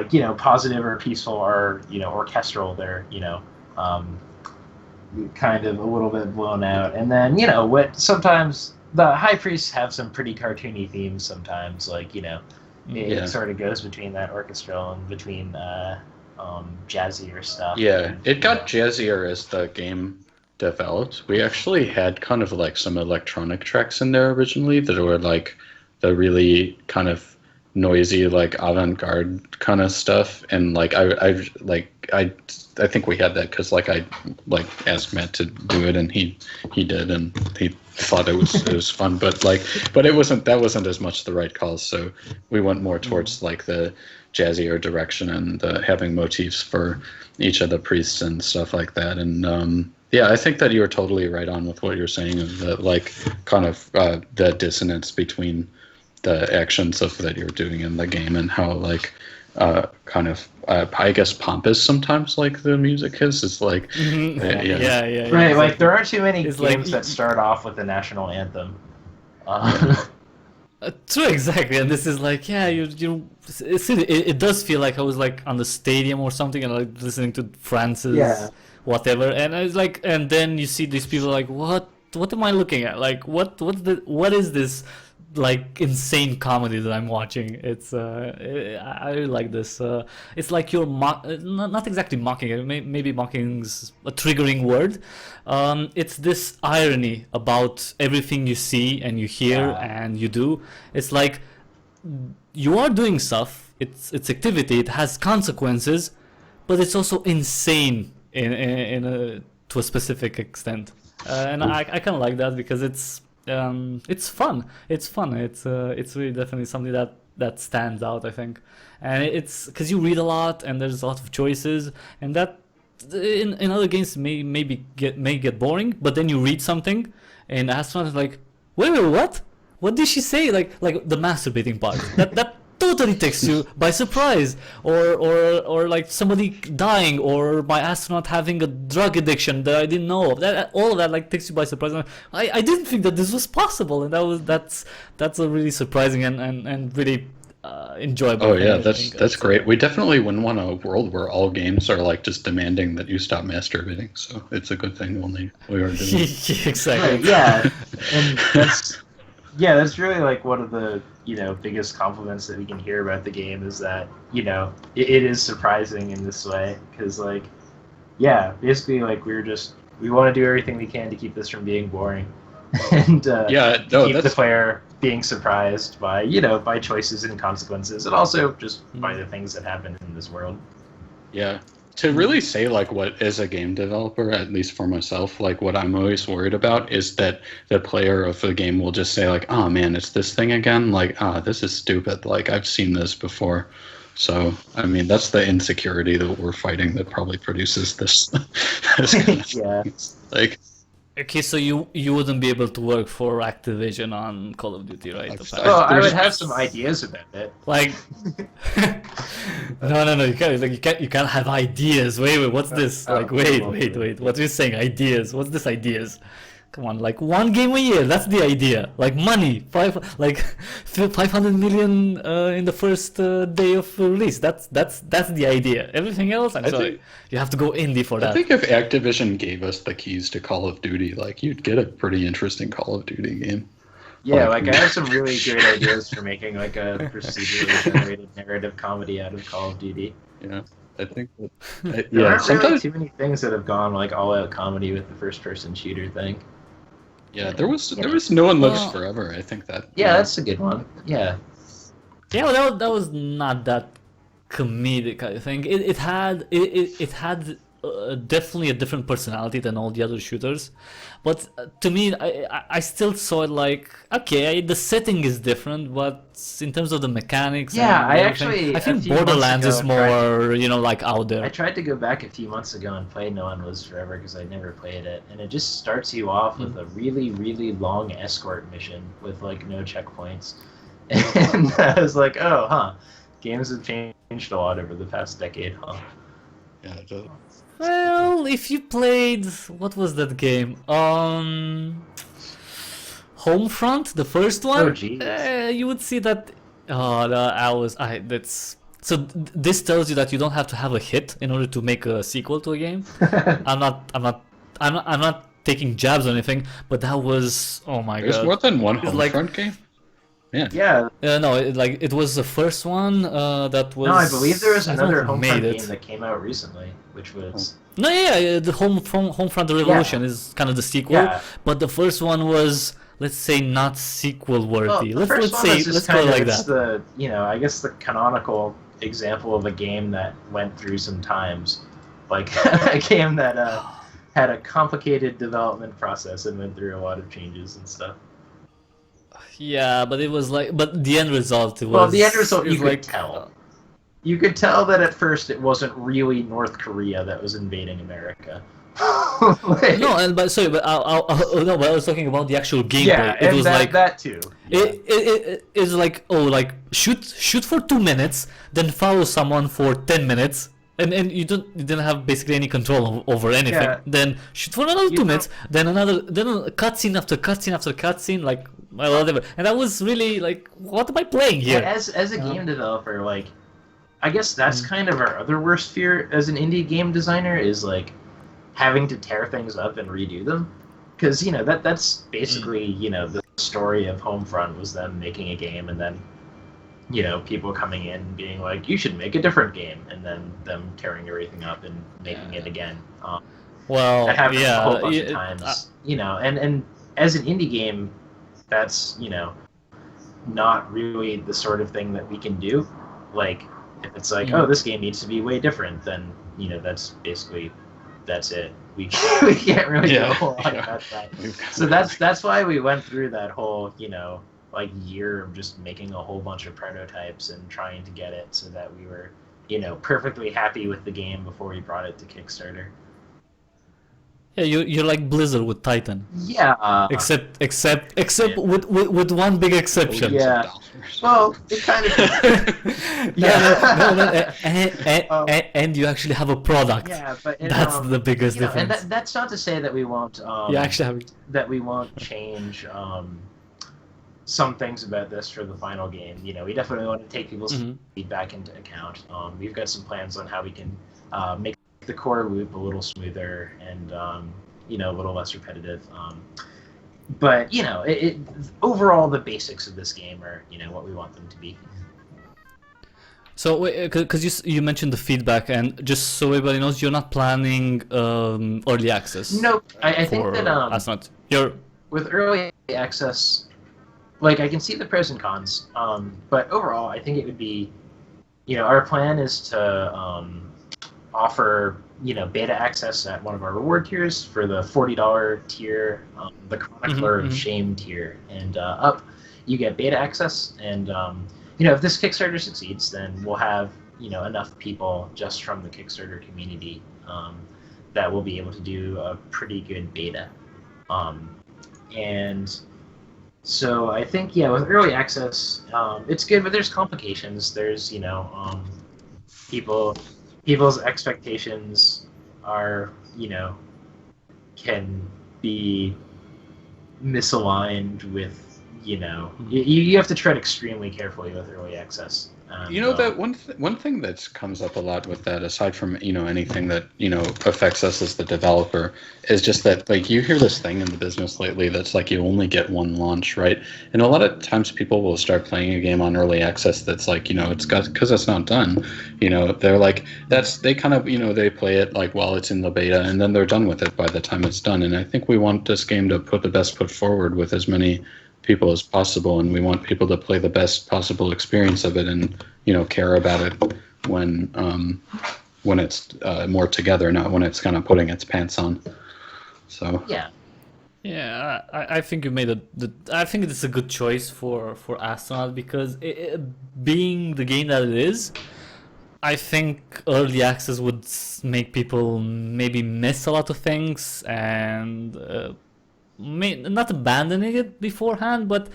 you know, positive or peaceful are, you know, orchestral. They're, you know, kind of a little bit blown out. And then, you know, what sometimes the high priests have some pretty cartoony themes sometimes, like, you know, it sort of goes between that orchestral and between jazzier stuff. Yeah, it got jazzier as the game developed. We actually had kind of like some electronic tracks in there originally that were like the really kind of noisy, like avant-garde kind of stuff, and like I think we had that because like I like asked Matt to do it, and he did, and he thought it was fun, but it wasn't as much the right call. So we went more towards like the jazzier direction and having motifs for each of the priests and stuff like that. And yeah, I think that you're totally right on with what you're saying of the like kind of the dissonance between the actions of that you're doing in the game and how like kind of I guess pompous sometimes like the music is. It's like yeah. Right, like there aren't too many It's games like- that start off with the national anthem. True, exactly, and this is like, yeah, it does feel like I was like on the stadium or something, and like listening to France's whatever, and I was like, and then you see these people like, what am I looking at? Like, what is this like insane comedy that I'm watching? It's I really like this. It's like you're not exactly mocking it. Maybe mocking's a triggering word. It's this irony about everything you see and you hear and you do. It's like you are doing stuff. It's activity. It has consequences, but it's also insane to a specific extent. And I kind of like that because it's fun. It's fun. It's really definitely something that stands out, I think. And it's because you read a lot and there's a lot of choices, and that in other games may get boring. But then you read something, and Astronaut is like, wait, what? What did she say? Like the masturbating part. That totally takes you by surprise, or like somebody dying, or my astronaut having a drug addiction that I didn't know of. That all of that like takes you by surprise. I didn't think that this was possible, and that's a really surprising and really enjoyable. Oh yeah, that's great. We definitely wouldn't want a world where all games are like just demanding that you stop masturbating. So it's a good thing we are doing. Exactly. Right, yeah, and that's really like one of the, you know, biggest compliments that we can hear about the game is that, you know, it is surprising in this way, because like, yeah, basically like we want to do everything we can to keep this from being boring, and keep the player being surprised by, you know, by choices and consequences, and also just by the things that happen in this world. Yeah. To really say like what as a game developer, at least for myself, like what I'm always worried about is that the player of the game will just say like, oh man, it's this thing again. Like, this is stupid. Like I've seen this before. So, I mean, that's the insecurity that we're fighting that probably produces this. This kind of Yeah. like, Okay, so you wouldn't be able to work for Activision on Call of Duty, right? I've- Apparently. Well, I would There's- have some ideas about it. Like, no, you can't. Like, you can't have ideas. Wait, what's this? Oh, Like, wait. okay. What are you saying? Ideas? What's this? Ideas? Come on, like one game a year. That's the idea. Like money, 500 million in the first day of release. That's the idea. Everything else, I'm I sorry, think- you have to go indie for I that. think if Activision gave us the keys to Call of Duty, like you'd get a pretty interesting Call of Duty game. Yeah, Like- like I have some really great ideas for making like a procedurally generated narrative comedy out of Call of Duty. Yeah, I think. That, There yeah, aren't really sometimes. too many things that have gone like all out comedy with the first person shooter thing. Yeah, there was No One Lives Well- Forever. I think that. Yeah, that's a good one. Yeah. Yeah, well, that was not that comedic. I think it had definitely a different personality than all the other shooters, but to me, I still saw it like okay, the setting is different, but in terms of the mechanics, Yeah, and I everything, actually, I a think few months Borderlands ago, is more like out I there. tried to go back a few months ago and play No One Lives Forever because I never played it, and it just starts you off with a really, really long escort mission with like no checkpoints, and I was like, oh, huh, games have changed a lot over the past decade, huh? Yeah, Well, if you played what was that game? Homefront, the first one. Oh, jeez. You would see that. Oh, that's. So this tells you that you don't have to have a hit in order to make a sequel to a game. I'm not taking jabs or anything, but that was oh my there's god. more than one It's like- Homefront game. Yeah. Yeah, No, it was the first one that was. no, I believe there was I don't know another who Homefront made game that came out recently, which was No, yeah, the Homefront the Revolution is kind of the sequel, Yeah. but the first one was, let's say, not sequel worthy. Well, the first let's one say was just let's call kind it of like it's that. the I guess the canonical example of a game that went through some times, like a game that had a complicated development process and went through a lot of changes and stuff. Yeah, but it was like, but the end result it was. Well, the end result you is could like, tell. You could tell that at first it wasn't really North Korea that was invading America. Like- No, but sorry, but no, but I was talking about the actual gameplay. yeah, it and was that, like that too. Yeah. it's like like shoot for 2 minutes, then follow someone for 10 minutes. And you didn't have basically any control over anything. Yeah. Then shoot for another You 2 know- minutes, then a cutscene after cutscene after cutscene, like well, whatever. And that was really like, what am I playing here? As a game developer, like, I guess that's kind of our other worst fear as an indie game designer is like having to tear things up and redo them, because that's basically the story of Homefront was them making a game and then people coming in and being like, you should make a different game, and then them tearing everything up and making it again. Well, That happens a whole yeah, bunch of times, and as an indie game, that's not really the sort of thing that we can do. Like, if it's like, oh, this game needs to be way different, then that's it. We can't really do a whole lot about that. So that's why we went through that whole year of just making a whole bunch of prototypes and trying to get it so that we were perfectly happy with the game before we brought it to Kickstarter. yeah, you're like Blizzard with Titan, Yeah. except Yeah. with one big exception. Yeah. Well, it kind of. And you actually have a product. Yeah, but That's the biggest and difference. that's not to say that we won't. You actually have. That we won't change some things about this for the final game. We definitely want to take people's Mhm. feedback into account. We've got some plans on how we can make the core loop a little smoother and a little less repetitive. But overall, the basics of this game are what we want them to be. So, because you mentioned the feedback, and just so everybody knows, you're not planning early access. Nope. I think for that Astronaut. You're with early access, like, I can see the pros and cons, but overall, I think it would be, our plan is to offer, beta access at one of our reward tiers for the $40 tier, the Chronicler of Shame tier, and up, you get beta access, and if this Kickstarter succeeds, then we'll have enough people just from the Kickstarter community that will be able to do a pretty good beta. And so I think, yeah, with early access, it's good, but there's complications. There's, people's expectations are, can be misaligned with, you have to tread extremely carefully with early access. That one thing that comes up a lot with that, aside from anything that affects us as the developer, is just that like you hear this thing in the business lately that's like you only get one launch, right? And a lot of times people will start playing a game on early access that's like it's got because it's not done. They're like they kind of they play it like while it's in the beta and then they're done with it by the time it's done. And I think we want this game to put the best foot forward with as many people as possible, and we want people to play the best possible experience of it and care about it when it's more together, not when it's kind of putting its pants on. So yeah, I think you made I think it's a good choice for Astronaut because being the game that it is, I think early access would make people maybe miss a lot of things and not abandoning it beforehand, but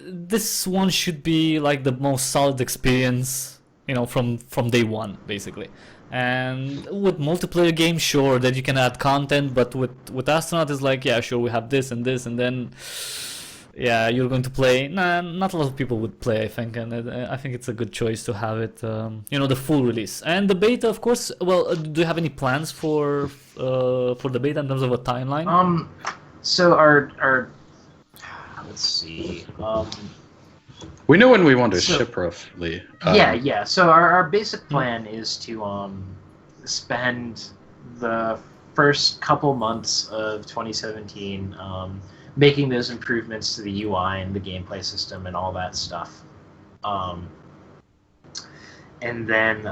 this one should be like the most solid experience, from day one, basically. And with multiplayer games, sure, that you can add content, but with Astronaut, it's like, yeah, sure, we have this and this, and then, yeah, you're going to play. Nah, not a lot of people would play, I think, and I think it's a good choice to have it, the full release. And the beta, of course. Well, do you have any plans for the beta in terms of a timeline? So our let's see. We know when we want to ship roughly. Yeah. So our basic plan is to spend the first couple months of 2017 making those improvements to the UI and the gameplay system and all that stuff. And then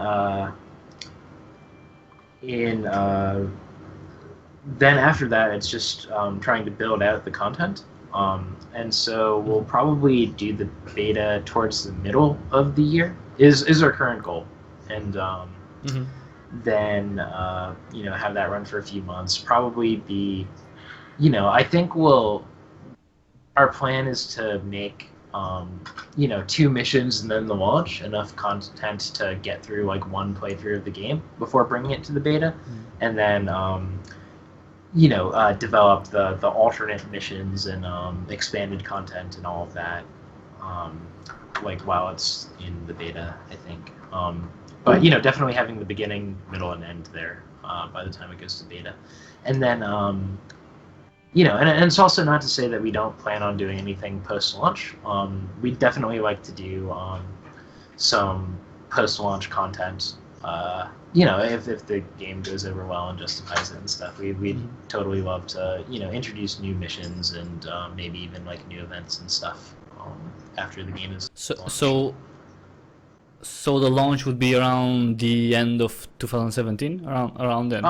then after that, it's just trying to build out the content. And so we'll probably do the beta towards the middle of the year is our current goal. And then, have that run for a few months. Probably be, I think our plan is to make, 2 missions and then the launch, enough content to get through like one playthrough of the game before bringing it to the beta. And then, develop the alternate missions and expanded content and all of that, like while it's in the beta, I think. But definitely having the beginning, middle, and end there by the time it goes to beta, and then and it's also not to say that we don't plan on doing anything post-launch. We'd definitely like to do some post-launch content. If the game goes over well and justifies it and stuff, we'd totally love to, introduce new missions and maybe even like new events and stuff after the game is launched. So the launch would be around the end of 2017, around then.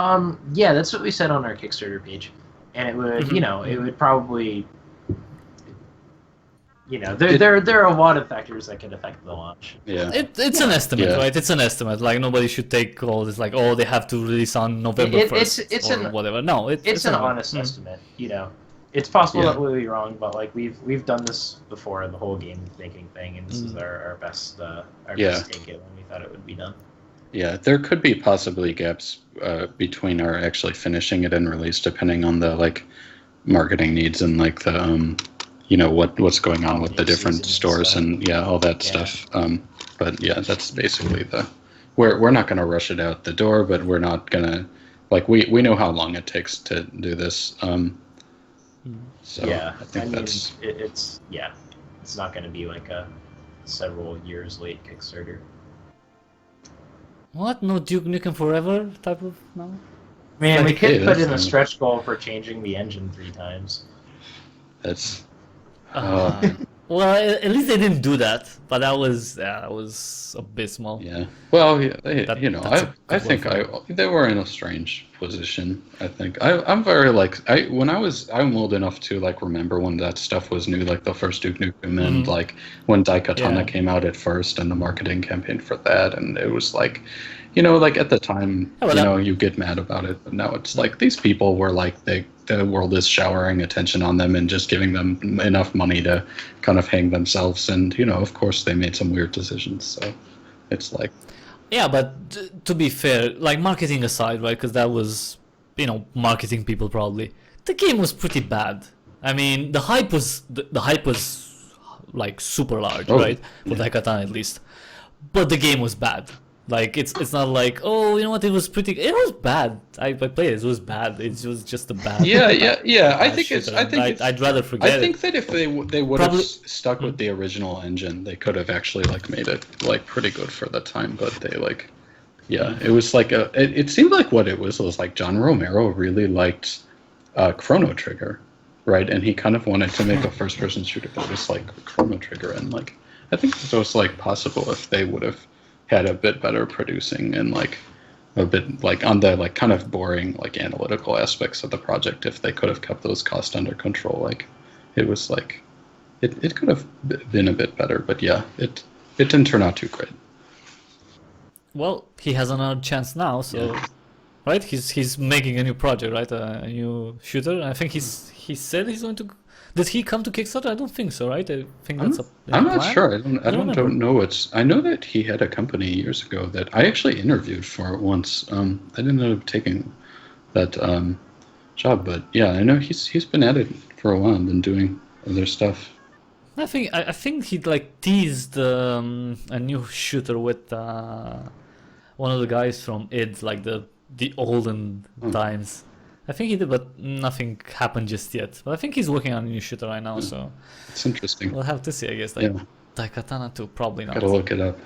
Yeah, that's what we said on our Kickstarter page, and it would, it would probably. There are a lot of factors that could affect the launch. Yeah, it's an estimate, right? It's an estimate. Like nobody should take all this. Like, they have to release on November 1st or whatever. No, it's an honest estimate. It's possible that we'll be wrong, but like we've done this before, the whole game thinking thing, and this is our best best take it when we thought it would be done. Yeah, there could be possibly gaps between our actually finishing it and release, depending on the like marketing needs and like the what's going on with the different stores and all that stuff. But yeah, that's basically we're not going to rush it out the door, but we're not going to we know how long it takes to do this. So yeah, I think it's not going to be like a several years late Kickstarter. What? No Duke Nukem Forever type of no? Man, we could put in a stretch goal for changing the engine 3 times. That's. Well, at least they didn't do that, but that was abysmal. Yeah. Well, I think they were in a strange position. I think I'm very I'm old enough to remember when that stuff was new, like the first Duke Nukem and when Daikatana came out at first and the marketing campaign for that, and it was at the time, you get mad about it, but now it's these people were the world is showering attention on them and just giving them enough money to kind of hang themselves. And of course, they made some weird decisions. So it's like, Yeah, but to be fair, like marketing aside, right? Because that was, marketing people probably. The game was pretty bad. I mean, the hype was like super large, right? For Daikatana at least. But the game was bad. Like it's not like, oh, you know what? It was bad. I played it. It was bad. It was just a bad. Yeah. I think shooter. I'd rather forget it. I think that if they would have Probably- stuck with the original engine, they could have actually like made it like pretty good for the time. But they like, yeah, it was like it seemed like what it was like John Romero really liked Chrono Trigger, right? And he kind of wanted to make a first-person shooter that was like Chrono Trigger, and like I think it was like possible if they would have had a bit better producing and like a bit like on the like kind of boring like analytical aspects of the project, if they could have kept those costs under control. Like it was like it could have been a bit better, but yeah, it didn't turn out too great. Well, he has another chance now, so right? He's making a new project, right? A new shooter. I think he said he's going to. Did he come to Kickstarter? I don't think so, right? I think that's I'm not plan? sure. I remember. don't know. I know that he had a company years ago that I actually interviewed for once. I didn't end up taking that job, but yeah, I know he's been at it for a while and been doing other stuff. I think he like teased a new shooter with one of the guys from id, like the olden times. I think he did, but nothing happened just yet. But I think he's working on a new shooter right now, so It's interesting. we'll have to see. I guess like Yeah. Daikatana 2, probably not. Gotta look it up.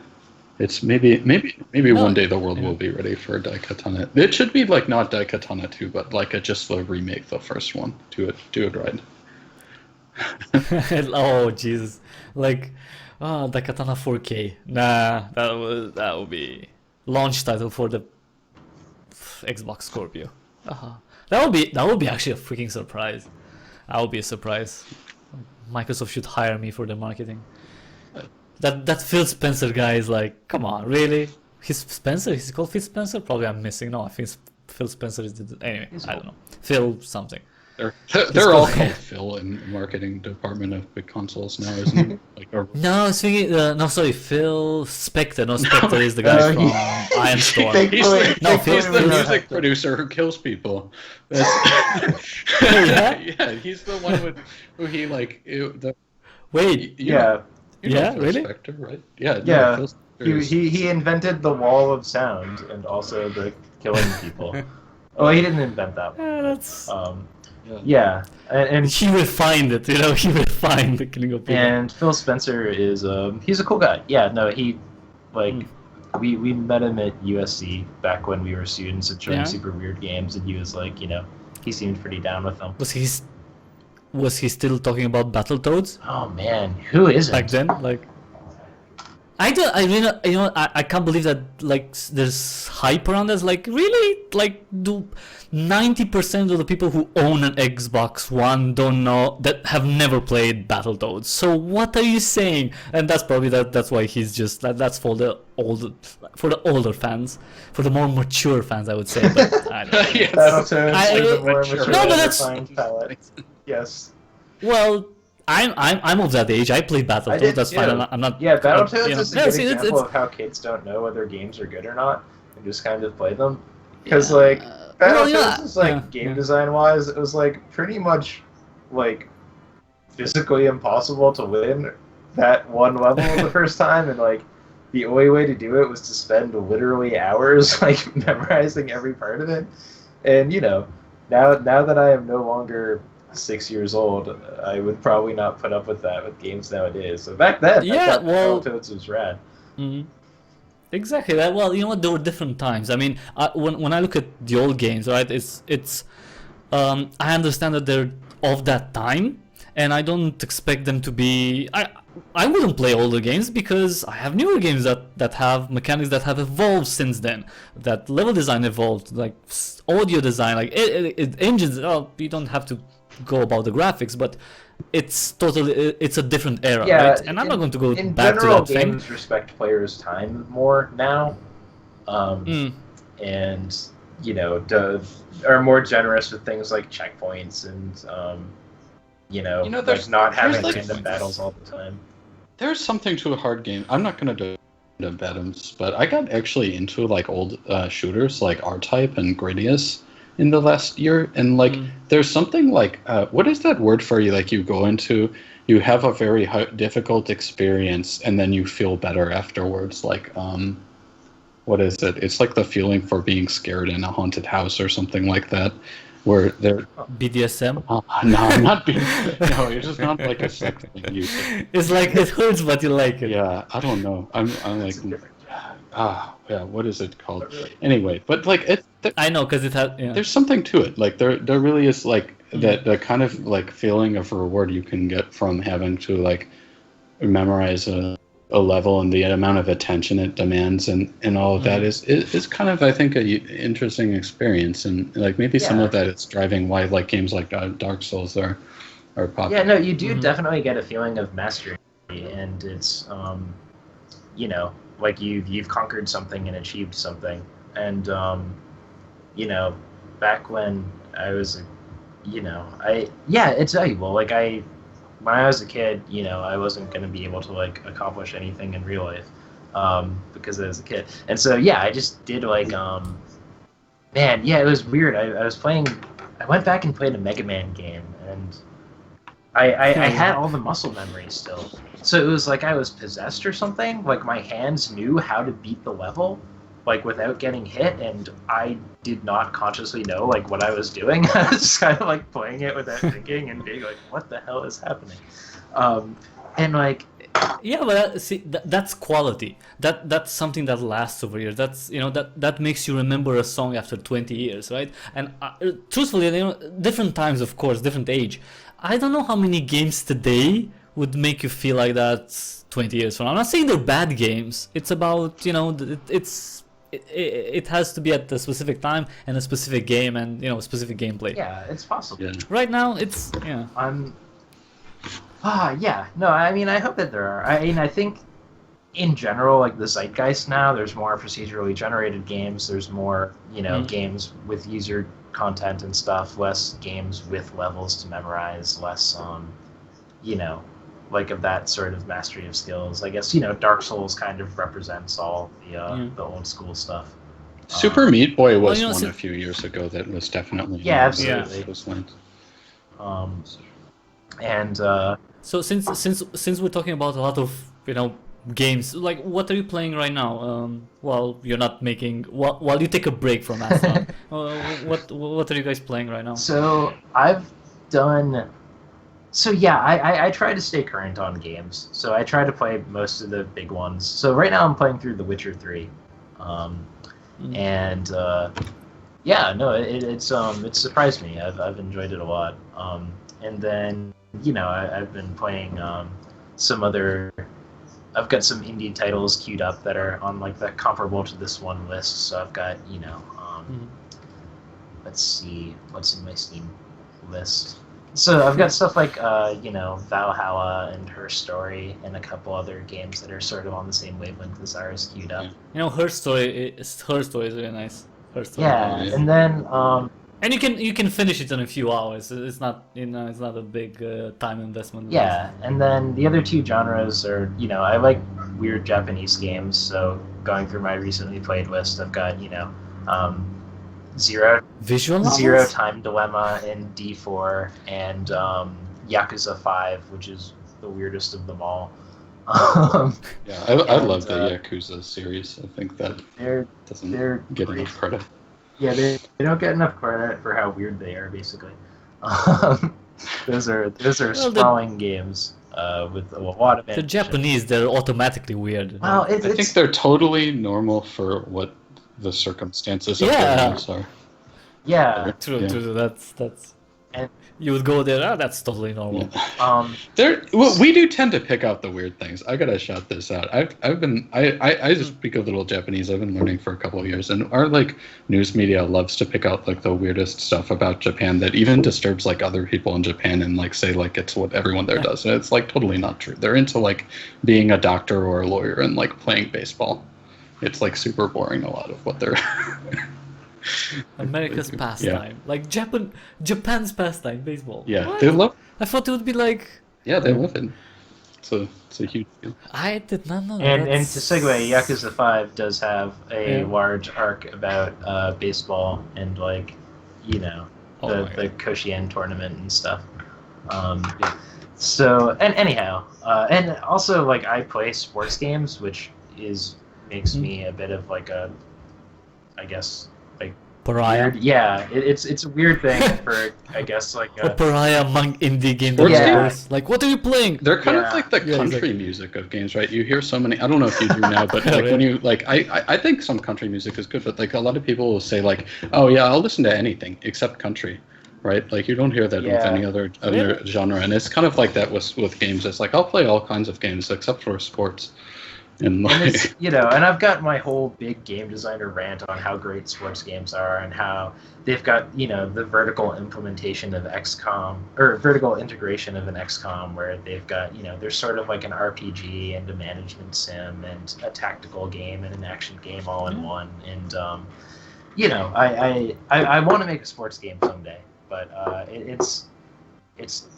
It's maybe No. one day the world will be ready for Daikatana. It should be like not Daikatana 2, but like just the remake, the first one. Do it right. Oh Jesus! Like, Daikatana 4K. Nah, that would be launch title for the Xbox Scorpio. That would be actually a freaking surprise. That would be a surprise. Microsoft should hire me for their marketing. That Phil Spencer guy is like, come on, really? He's called Phil Spencer? Probably I'm missing. No, I think Phil Spencer is anyway. I don't know. Phil something. They're all called Phil in the marketing department of big consoles now, isn't it? Like, No, speaking. No, sorry, Phil Spector. No, Spector is the guy from Iron Storm. he's Phil- the Phil- music producer who kills people. That's, Yeah? yeah, he's the one who he like. Wait, You know Yeah, Phil really? Spector, right? Yeah. Yeah. Phil Spector is- He invented the wall of sound and also the killing people. Oh, he didn't invent that one. yeah, that's. Yeah, and He refined it, He refined the killing of people. and Phil Spencer is he's a cool guy. Yeah, no, he like we met him at USC back when we were students and showing Yeah. super weird games, and he was like, he seemed pretty down with them. Was he still talking about Battletoads Oh man, who isn't? back then? Like, I don't. I can't believe that like there's hype around this. Like, really? Like, do 90% of the people who own an Xbox One don't know that have never played Battletoads? So what are you saying? And that's probably that's why he's just that's for the older fans, for the more mature fans, I would say. But I don't know. Yes. Battletoads is a more Sure. mature No, but and that's- refined palette. Yes. Well, I'm of that age. I played I Battletoads. did That's too. fine. I'm not. Yeah, Battletoads you know. is a Yeah, good see, example of how kids don't know whether games are good or not and just kind of play them. Because like Battletoads is like game design wise, it was like pretty much like physically impossible to win that one level the first time, and like the only way to do it was to spend literally hours like memorizing every part of it. And now that I am no longer 6 years old, I would probably not put up with that with games nowadays. So back then, I thought Battletoads was rad. Mhm. Exactly. Well, you know what? There were different times. I mean, when I look at the old games, right? It's I understand that they're of that time, and I don't expect them to be. I wouldn't play older games because I have newer games that have mechanics that have evolved since then. That level design evolved, like audio design, like engines. Oh, you don't have to go about the graphics, but it's a different era, Yeah, right? And I'm not going to go In back to general, that thing. games respect players' time more now, Mm. and are more generous with things like checkpoints and there's not having like random battles all the time. There's something to a hard game. I'm not gonna do Bottoms, but I got actually into like old shooters like R-Type and Gradius in the last year, and like there's something like what is that word for you? Like you go into, you have a very difficult experience, and then you feel better afterwards. Like what is it? It's like the feeling for being scared in a haunted house or something like that, where they're BDSM. no, I'm not being. No, it's just not like a sex thing. It's like it hurts, but you like it. Yeah, I don't know. I'm like, yeah. What is it called? Anyway, but like I know because it has. Yeah. There's something to it. Like there really is like that the kind of like feeling of reward you can get from having to like memorize a level and the amount of attention it demands and all of that is kind of, I think, a interesting experience, and like maybe some of that is driving why like games like Dark Souls are popular. Yeah, no, you do definitely get a feling of mastery, and it's like you've conquered something and achieved something, and back when I was it's valuable. Like when I was a kid, I wasn't going to be able to like accomplish anything in real life because I was a kid. And so, I just did like, it was weird. I went back and played a Mega Man game, and I had all the muscle memory still. So it was like I was possessed or something. Like my hands knew how to beat the level, like without getting hit, and I did not consciously know like what I was doing. I was just kind of like playing it without thinking and being like, "What the hell is happening?" And like, but that's quality. That's something that lasts over years. That's that makes you remember a song after 20 years, right? And truthfully, different times, of course, different age. I don't know how many games today would make you feel like that 20 years from now. I'm not saying they're bad games. It's about it has to be at a specific time and a specific game and specific gameplay. Yeah, it's possible. Yeah. Right now, it's No, I mean, I hope that there are. I mean, I think in general, like the zeitgeist now, there's more procedurally generated games. There's more, games with user content and stuff. Less games with levels to memorize. Less, like of that sort of mastery of skills. I guess Dark Souls kind of represents all the old school stuff. Super Meat Boy was one a few years ago that was definitely absolutely. So since we're talking about a lot of games, like what are you playing right now? While you're not making while you take a break from Astronaut, what are you guys playing right now? So I've done. So I try to stay current on games. So I try to play most of the big ones. So right now I'm playing through The Witcher 3, and it's surprised me. I've enjoyed it a lot. And then I've been playing some other. I've got some indie titles queued up that are on like the comparable to this one list. So I've got let's see what's in my Steam list. So I've got stuff like Valhalla and Her Story and a couple other games that are sort of on the same wavelength as ours queued up. Her Story is really nice. Her Story. Yeah, and then and you can finish it in a few hours. It's not it's not a big time investment. Yeah, and then the other two genres are I like weird Japanese games. So going through my recently played list, I've got Zero Time Dilemma in D4 and Yakuza 5, which is the weirdest of them all. I love the Yakuza series. I think that doesn't get enough credit. Yeah, they don't get enough credit for how weird they are, basically. Those are sprawling games with a lot of. The Japanese, they're automatically weird. Well, I think they're totally normal for what the circumstances of their lives are. Yeah. True. That's. And you would go there. That's totally normal. Yeah. We do tend to pick out the weird things. I gotta shout this out. I just speak a little Japanese. I've been learning for a couple of years, and our like news media loves to pick out like the weirdest stuff about Japan that even disturbs like other people in Japan and like say like it's what everyone there does. And it's like totally not true. They're into like being a doctor or a lawyer and like playing baseball. It's like super boring. A lot of what they're. America's pastime, like Japan's pastime, baseball. Yeah, What? they love. I thought it would be like. Yeah, they love it. It's a huge deal. I did not know. And That's- to segue, Yakuza 5 does have a Yeah. large arc about baseball and like, you know, Oh the my the God. Koshien tournament and stuff. So and anyhow, and also like I play sports games, which makes me a bit of like a, I guess like Pariah. weird. Yeah, it's a weird thing for I guess like A pariah among indie game Sports developers. Like, what are you playing? They're kind Yeah. of like the Yeah, country music of games, right? You hear so many. I don't know if you do now, but like when you like, I think some country music is good, but like a lot of people will say like, oh yeah, I'll listen to anything except country, right? Like you don't hear that with Yeah. any other genre, and it's kind of like that with games. It's like I'll play all kinds of games except for sports, and And like it's, and I've got my whole big game designer rant on how great sports games are and how they've got, the vertical implementation of XCOM or vertical integration of an XCOM where they've got, there's sort of like an RPG and a management sim and a tactical game and an action game all in one. And, I want to make a sports game someday, but it's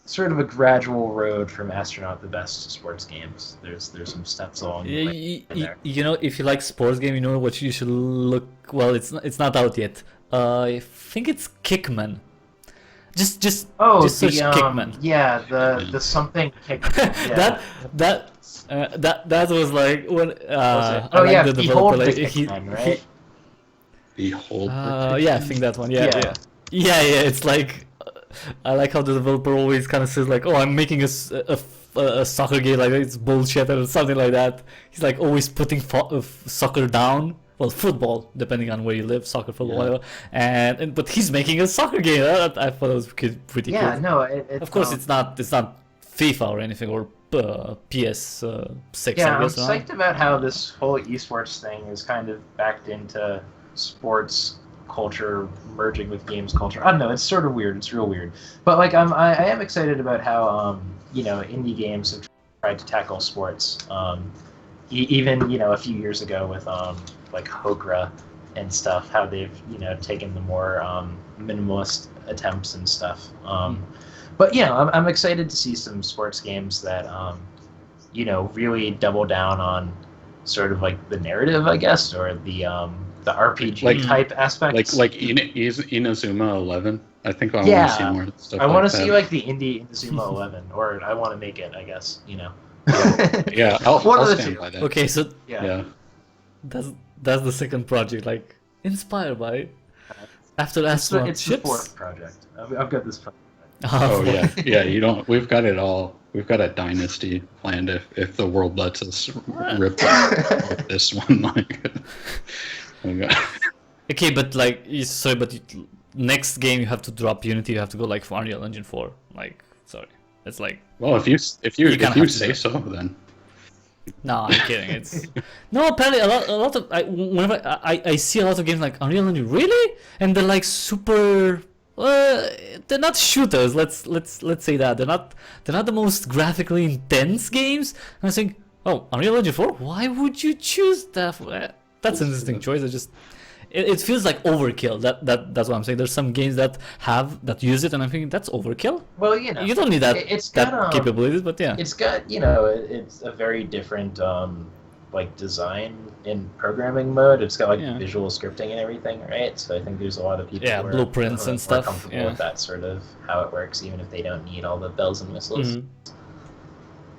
sort of a gradual road from Astronaut the best sports games. There's some steps along the way there. If you like sports game, you know what you should look. Well, it's not out yet. I think it's Kickman. Just search Kickman. Yeah, the something Kickman. Yeah. That was like when I Oh like yeah, the Behold developer, the like, Kickman, right? behold. yeah, I think that one. Yeah, Yeah. yeah. It's like I like how the developer always kind of says like, "Oh, I'm making a soccer game, like it's bullshit," or something like that. He's like always putting soccer down. Well, football, depending on where you live, soccer, football, Yeah. whatever. But he's making a soccer game. I thought it was pretty Yeah, cool. no, Of course, it's not FIFA or anything or PS6. Yeah, I I'm guess. psyched about how this whole esports thing is kind of backed into sports culture merging with games culture. I don't know, it's sort of weird. It's real weird. But like I am excited about how indie games have tried to tackle sports. Even a few years ago with like Hokra and stuff, how they've taken the more minimalist attempts and stuff. But I'm excited to see some sports games that really double down on sort of like the narrative, I guess, or the RPG type aspects. Like Inazuma 11. I think I want Yeah. to see more stuff. I want to that. see like the indie Inazuma 11, or I want to make it, I guess. Yeah, I'll One of the stand two. by that. Okay, so Yeah. that's the second project, like inspired by it. After Astronaut It's the ships. fourth project. I've got this. Oh yeah, yeah. You don't. We've got it all. We've got a dynasty planned if the world lets us rip this one. Like, we got- Okay, but like, next game you have to drop Unity. You have to go like for Unreal Engine 4. Like, sorry, it's like well, if you kinda have to say do so, then no, I'm kidding. It's no. Apparently, a lot of whenever I see a lot of games like Unreal Engine, really, and they're like super. They're not shooters. Let's say that they're not the most graphically intense games. And I think, oh, Unreal Engine 4. Why would you choose that? That's an interesting choice. It feels like overkill. That's what I'm saying. There's some games that use it, and I'm thinking that's overkill. Well, You don't need that it's that got, capabilities, but yeah. It's got it's a very different like design in programming mode. It's got like Yeah. visual scripting and everything, right? So I think there's a lot of people Yeah, who are, blueprints who are and more stuff, comfortable yeah. with that sort of how it works, even if they don't need all the bells and whistles. Mhm.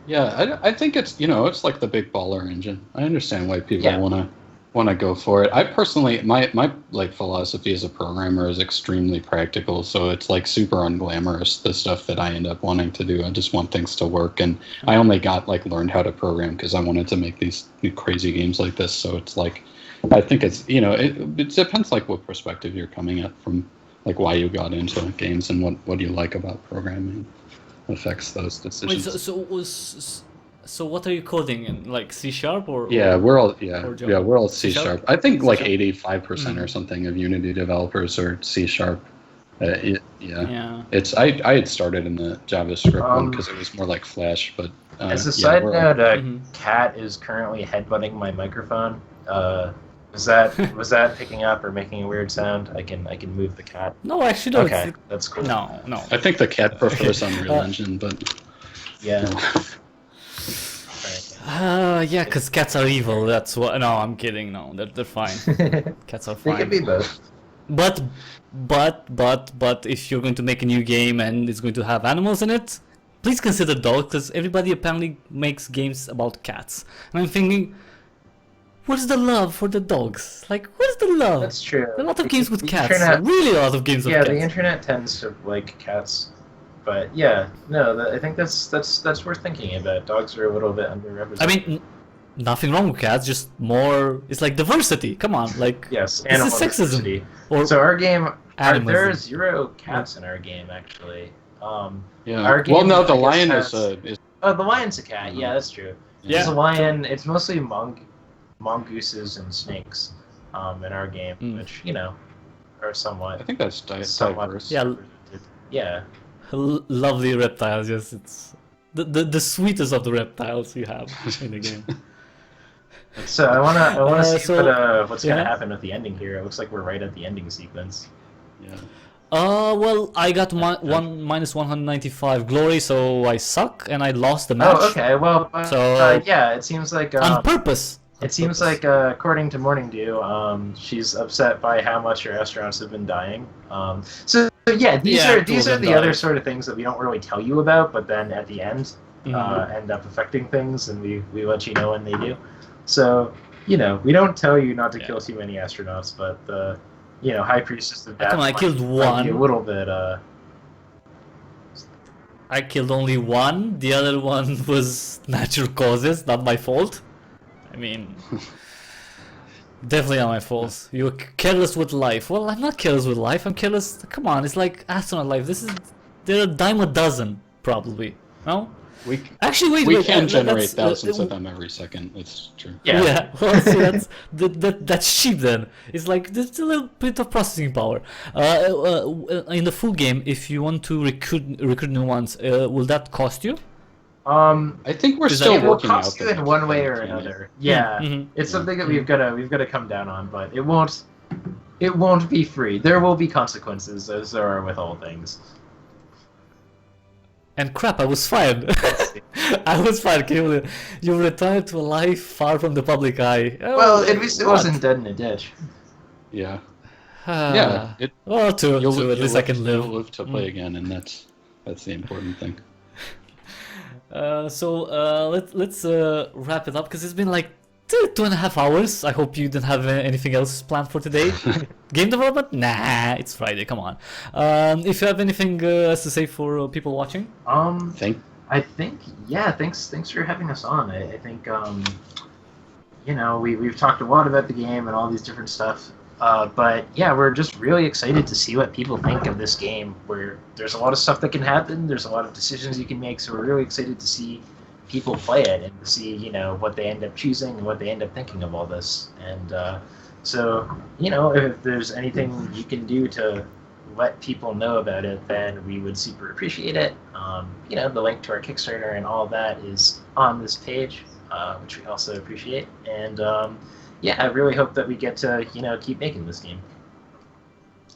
yeah, I think it's it's like the big baller engine. I understand why people Yeah. want to go for it. I personally, my like philosophy as a programmer is extremely practical, so it's like super unglamorous, the stuff that I end up wanting to do. I just want things to work, and I only learned how to program because I wanted to make these crazy games like this. So it's like, I think it's it depends like what perspective you're coming at from, like why you got into games and what you like about programming affects those Wait, decisions. so what are you coding in, like C# or? Yeah, we're all or Java? we're all C C#? sharp. I think like C#? 85% or something of Unity developers are C sharp. Yeah, Yeah. it's I had started in the JavaScript one Um, because it was more like Flash, but As a yeah, side we're all- note, Mhm. Kat is currently headbutting my microphone. Was that picking up or making a weird sound? I can move the cat. No, actually, no. Okay, that's cool. No, no. I think the cat prefers Unreal Engine, but Yeah. no. Yeah, because cats are evil. That's what. No, I'm kidding. No, they're fine. Cats are They fine. can be both. But if you're going to make a new game and it's going to have animals in it, please consider dogs, because everybody apparently makes games about cats. And I'm thinking, where's the love for the dogs? Like, where's the love? That's true. There are a lot of games with The cats. internet- Really a lot of games with Yeah, cats. the internet tends to like cats, but yeah, no, I think that's worth thinking about. Dogs are a little bit underrepresented. I mean, nothing wrong with cats, just more. It's like diversity. Come on, like. yes, This animal is sexism. diversity. Or So our game, animism. there are 0 cats in our game actually. Yeah. Our Well, game, no, the I guess, lion has- is Oh, the lion's a cat. Yeah, that's true. Yeah. It's a lion. It's mostly mongooses and snakes in our game, which are I somewhat think that's diverse. Yeah. represented. Yeah. Lovely reptiles. Yes, it's the sweetest of the reptiles you have in the game. So I wanna see so- what's yeah. gonna happen with the ending here. It looks like we're right at the ending sequence. Yeah. Well, I got minus 195 glory, so I suck and I lost the match. Oh, okay. Well, So- yeah, it seems like On purpose. it seems like according to Morning Dew, she's upset by how much her astronauts have been dying. So yeah, these Yeah, are two of them the other died. sort of things that we don't really tell you about, but then at the end Mhm. end up affecting things, and we let you know when they do. So we don't tell you not to Yeah. kill too many astronauts, but the High Priestess of Death Come on, I might- killed might be a one. little bit. I killed only one. The other one was natural causes, not my fault. I mean, definitely not my fault. You're careless with life. Well, I'm not careless with life. I'm careless. Come on, it's like astronaut life. There are a dime a dozen, probably. No? We Actually, wait. we can let's- generate let's- thousands of them every second. It's true. Yeah. Well, see, that's cheap then. It's like there's a little bit of processing power. In the full game, if you want to recruit new ones, will that cost you? I think we're Is that- still It will working out cost you the in one way or mechanic. another. Yeah, Mhm. it's Yeah. something that we've got to come down on, but it won't be free. There will be consequences, as there are with all things. And crap, I was fired. I was fired. You retired to a life far from the public eye. Oh, Well, at least it what? wasn't dead in a ditch. Yeah. Ah, Yeah. Well, to at You'll least I can live. You'll live to play again, and that's the important thing. Let's wrap it up because it's been like 2.5 hours. I hope you didn't have anything else planned for today. Game development? Nah, it's Friday. Come on. If you have anything else to say for people watching, I think thanks for having us on. I think we've talked a lot about the game and all these different stuff. But yeah, we're just really excited to see what people think of this game. Where there's a lot of stuff that can happen. There's a lot of decisions you can make. So we're really excited to see people play it and to see what they end up choosing and what they end up thinking of all this. And so if there's anything you can do to let people know about it, then we would super appreciate it. The link to our Kickstarter and all that is on this page, which we also appreciate. And I really hope that we get to keep making this game.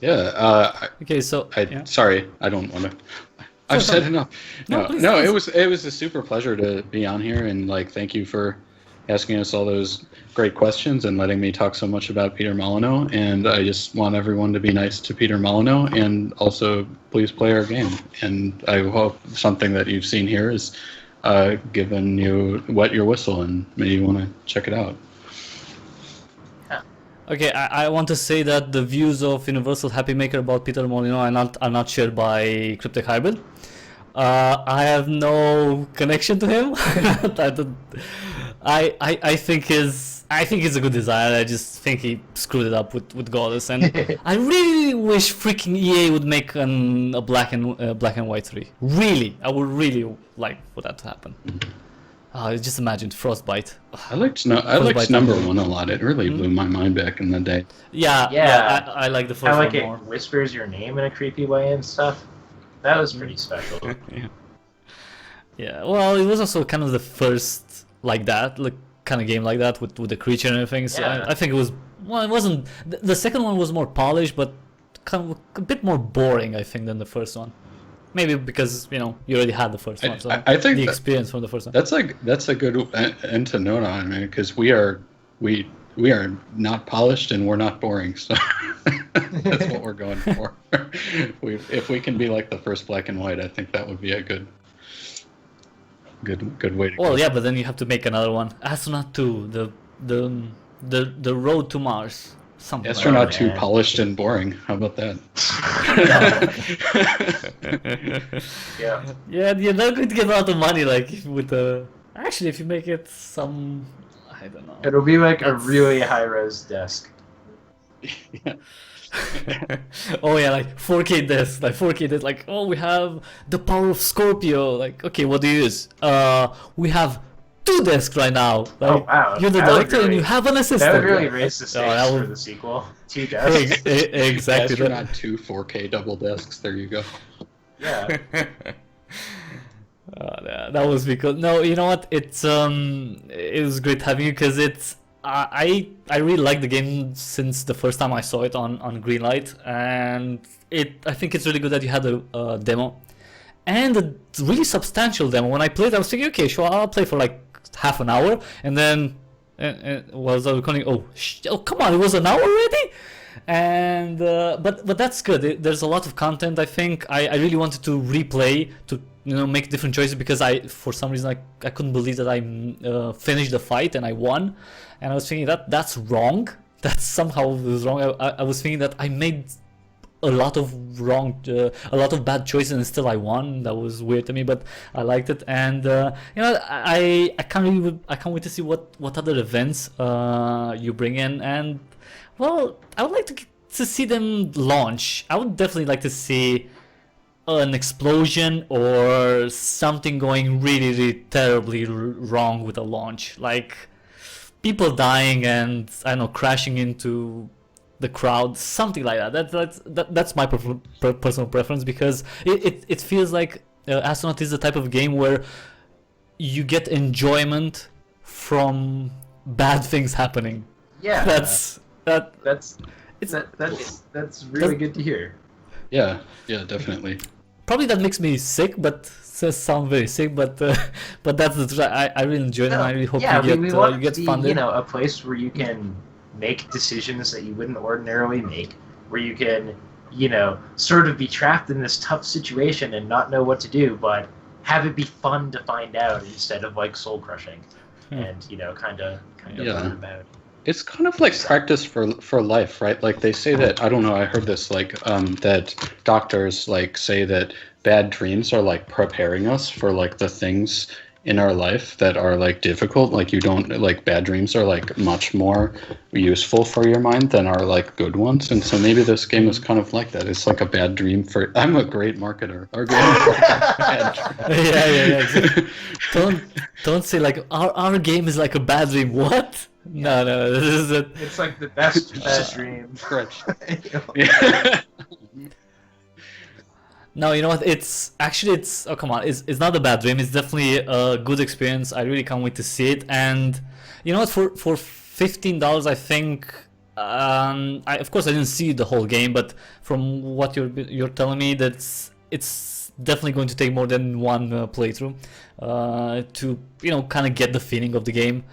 Yeah. okay. So yeah. Sorry, I don't want to. I've said enough. No, No, please, no, please. it was a super pleasure to be on here, and thank you for asking us all those great questions and letting me talk so much about Peter Molyneux. And I just want everyone to be nice to Peter Molyneux, and also please play our game. And I hope something that you've seen here is given you wet your whistle, and maybe you want to check it out. Okay, I want to say that the views of Universal Happymaker about Peter Molyneux are not shared by Cryptic Hybrid. I have no connection to him. I think he's a good designer. I just think he screwed it up with Goddess, and I really wish freaking EA would make a black and white 3. Really, I would really like for that to happen. Just imagine Frostbite. I liked number 1 a lot. It really blew my mind back in the day. Yeah, I like the first I like one it more. whispers your name in a creepy way and stuff. That was pretty special. Yeah, well, it was also kind of the first kind of game like that with the creature and everything. So Yeah. I think it was Well, it wasn't. The second one was more polished, but kind of a bit more boring, I think, than the first one. Maybe because you already had the first one, so I think the experience from the first one. that's a good end to note on, man, because we are not polished and we're not boring, so that's what we're going for. If we can be like the first Black and White, I think that would be a good way to go. Well, yeah, but then you have to make another one. Astronaut 2, the Road to Mars. Something Astronaut like 2 polished and boring. How about that? Yeah. Yeah, you're not going to get a lot of money like with the. Actually, if you make it some, I don't know. It'll be like a really high-res desk. Yeah. Oh yeah, like 4K discs, like oh, we have the power of Scorpio. Like, okay, what do you use? We have 2 discs right now. Like, Oh, wow. You're the That would director and really- you have an assistant. That would really raise the stakes that for would- the sequel. 2 desks. Exactly. Astronaut 2 4K double discs. There you go. Yeah. Yeah, that was because you know what? It was great having you because it's I really like the game since the first time I saw it on Greenlight, and I think it's really good that you had a demo and a really substantial demo. When I played, I was thinking, okay, sure, I'll play for like half an hour, and then was I recording? Oh, come on, it was an hour already. And but that's good. There's a lot of content. I think I really wanted to replay to make different choices because for some reason I couldn't believe that I finished the fight and I won, and I was thinking that's wrong. That somehow was wrong. I was thinking that I made a lot of bad choices and still I won. That was weird to me, but I liked it. And I can't wait to see what other events you bring in. And well, I would like to see them launch. I would definitely like to see an explosion or something going really, really terribly wrong with a launch, like people dying and I don't know, crashing into the crowd, something like that. That's my personal preference, because it feels like Astronaut is the type of game where you get enjoyment from bad things happening. Yeah. That's really good to hear. Yeah, definitely. Probably that makes me sick, but sound very sick. But that's the truth. I really enjoy it, and I really hope you get funded. A place where you can make decisions that you wouldn't ordinarily make, where you can, sort of be trapped in this tough situation and not know what to do, but have it be fun to find out instead of like soul crushing, and kind of learn about. It's kind of like practice for life, right? Like they say that, I don't know, I heard this, like that doctors like say that bad dreams are like preparing us for like the things in our life that are like difficult. Like bad dreams are like much more useful for your mind than are like good ones. And so maybe this game is kind of like that. It's like a bad dream for. I'm a great marketer. Our game is like a bad dream. Yeah. Exactly. Don't say like our game is like a bad dream. What? No, this is it. It's like the best bad dream. Correct. No, you know what? It's oh come on, it's not a bad dream. It's definitely a good experience. I really can't wait to see it. And you know what? For $15, I think. Of course I didn't see the whole game, but from what you're telling me, it's definitely going to take more than one playthrough to kind of get the feeling of the game.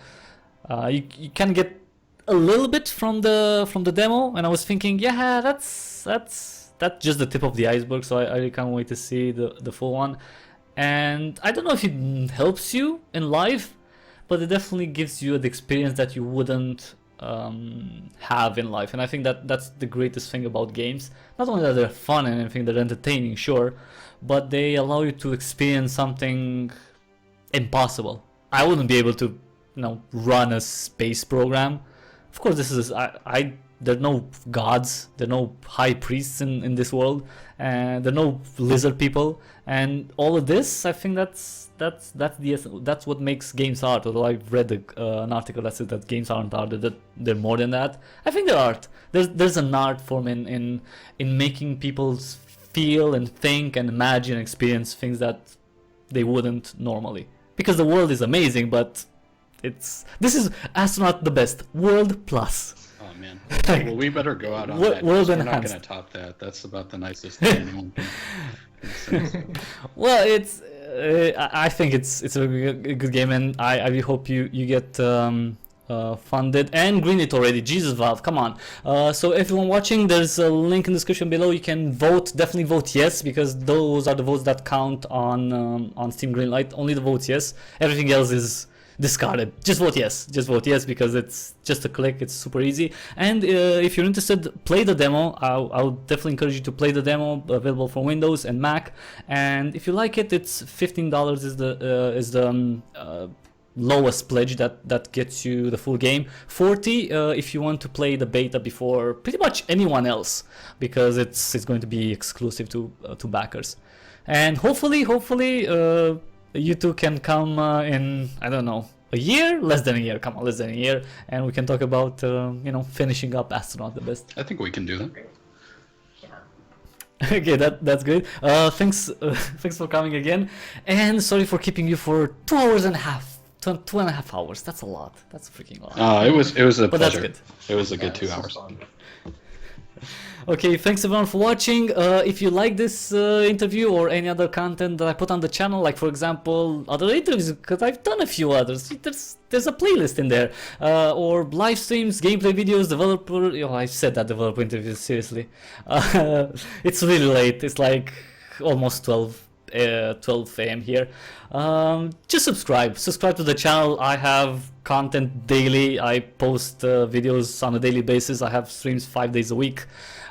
You can get a little bit from the demo, and I was thinking, yeah, that's just the tip of the iceberg. So I really can't wait to see the full one. And I don't know if it helps you in life, but it definitely gives you the experience that you wouldn't have in life. And I think that's the greatest thing about games. Not only that they're fun and everything, they're entertaining, sure, but they allow you to experience something impossible. I wouldn't be able to run a space program. Of course, this is there are no gods, there are no high priests in this world, and there are no lizard people, and all of this. I think that's what makes games art. Although I've read an article that says that games aren't art, that they're more than that. I think they're art. There's an art form in making people feel and think and imagine and experience things that they wouldn't normally. Because the world is amazing, but this is Astronaut the best, world plus. Oh man. Well, we better go out on that. World We're not enhanced. going to top that. That's about the nicest thing anyone can say. So. Well, it's I think it's a good game, and I really hope you get funded and green it already. Jesus, Valve, come on. So everyone watching, there's a link in the description below. You can vote. Definitely vote yes, because those are the votes that count on Steam Greenlight. Only the votes yes. Everything else is discarded. Just vote yes. Just vote yes, because it's just a click. It's super easy. And if you're interested, play the demo. I would definitely encourage you to play the demo, available for Windows and Mac. And if you like it, it's $15 is the lowest pledge that gets you the full game. 40 if you want to play the beta before pretty much anyone else, because it's going to be exclusive to backers. And hopefully you two can come in, I don't know, a year, less than a year. Come on, less than a year, and we can talk about finishing up Astronaut the best. I think we can do that. Yeah. Okay, that's good. Thanks for coming again, and sorry for keeping you for 2 hours and a half. 2.5 hours. That's a lot. That's a freaking lot. It was a But that's pleasure. good. It was a good Yeah, 2 this was hours. fun. Okay, thanks everyone for watching. If you like this interview or any other content that I put on the channel, like for example other interviews, because I've done a few others, there's a playlist in there, or live streams, gameplay videos, developer, I said that, developer interviews, seriously. It's really late, it's like almost 12 a.m. here. Just subscribe to the channel. I have content daily. I post videos on a daily basis. I have streams 5 days a week.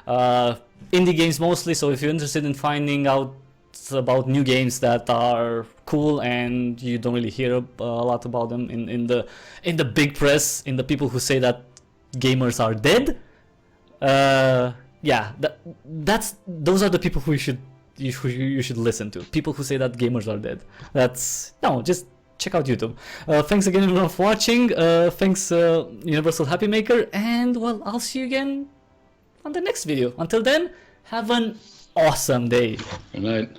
Indie games mostly, so if you're interested in finding out about new games that are cool and you don't really hear a lot about them in the big press, in the people who say that gamers are dead, yeah, those are the people who you should listen to. People who say that gamers are dead. Just check out YouTube. Thanks again everyone for watching. Thanks Universal Happymaker, and well, I'll see you again on the next video. Until then, have an awesome day. Good night.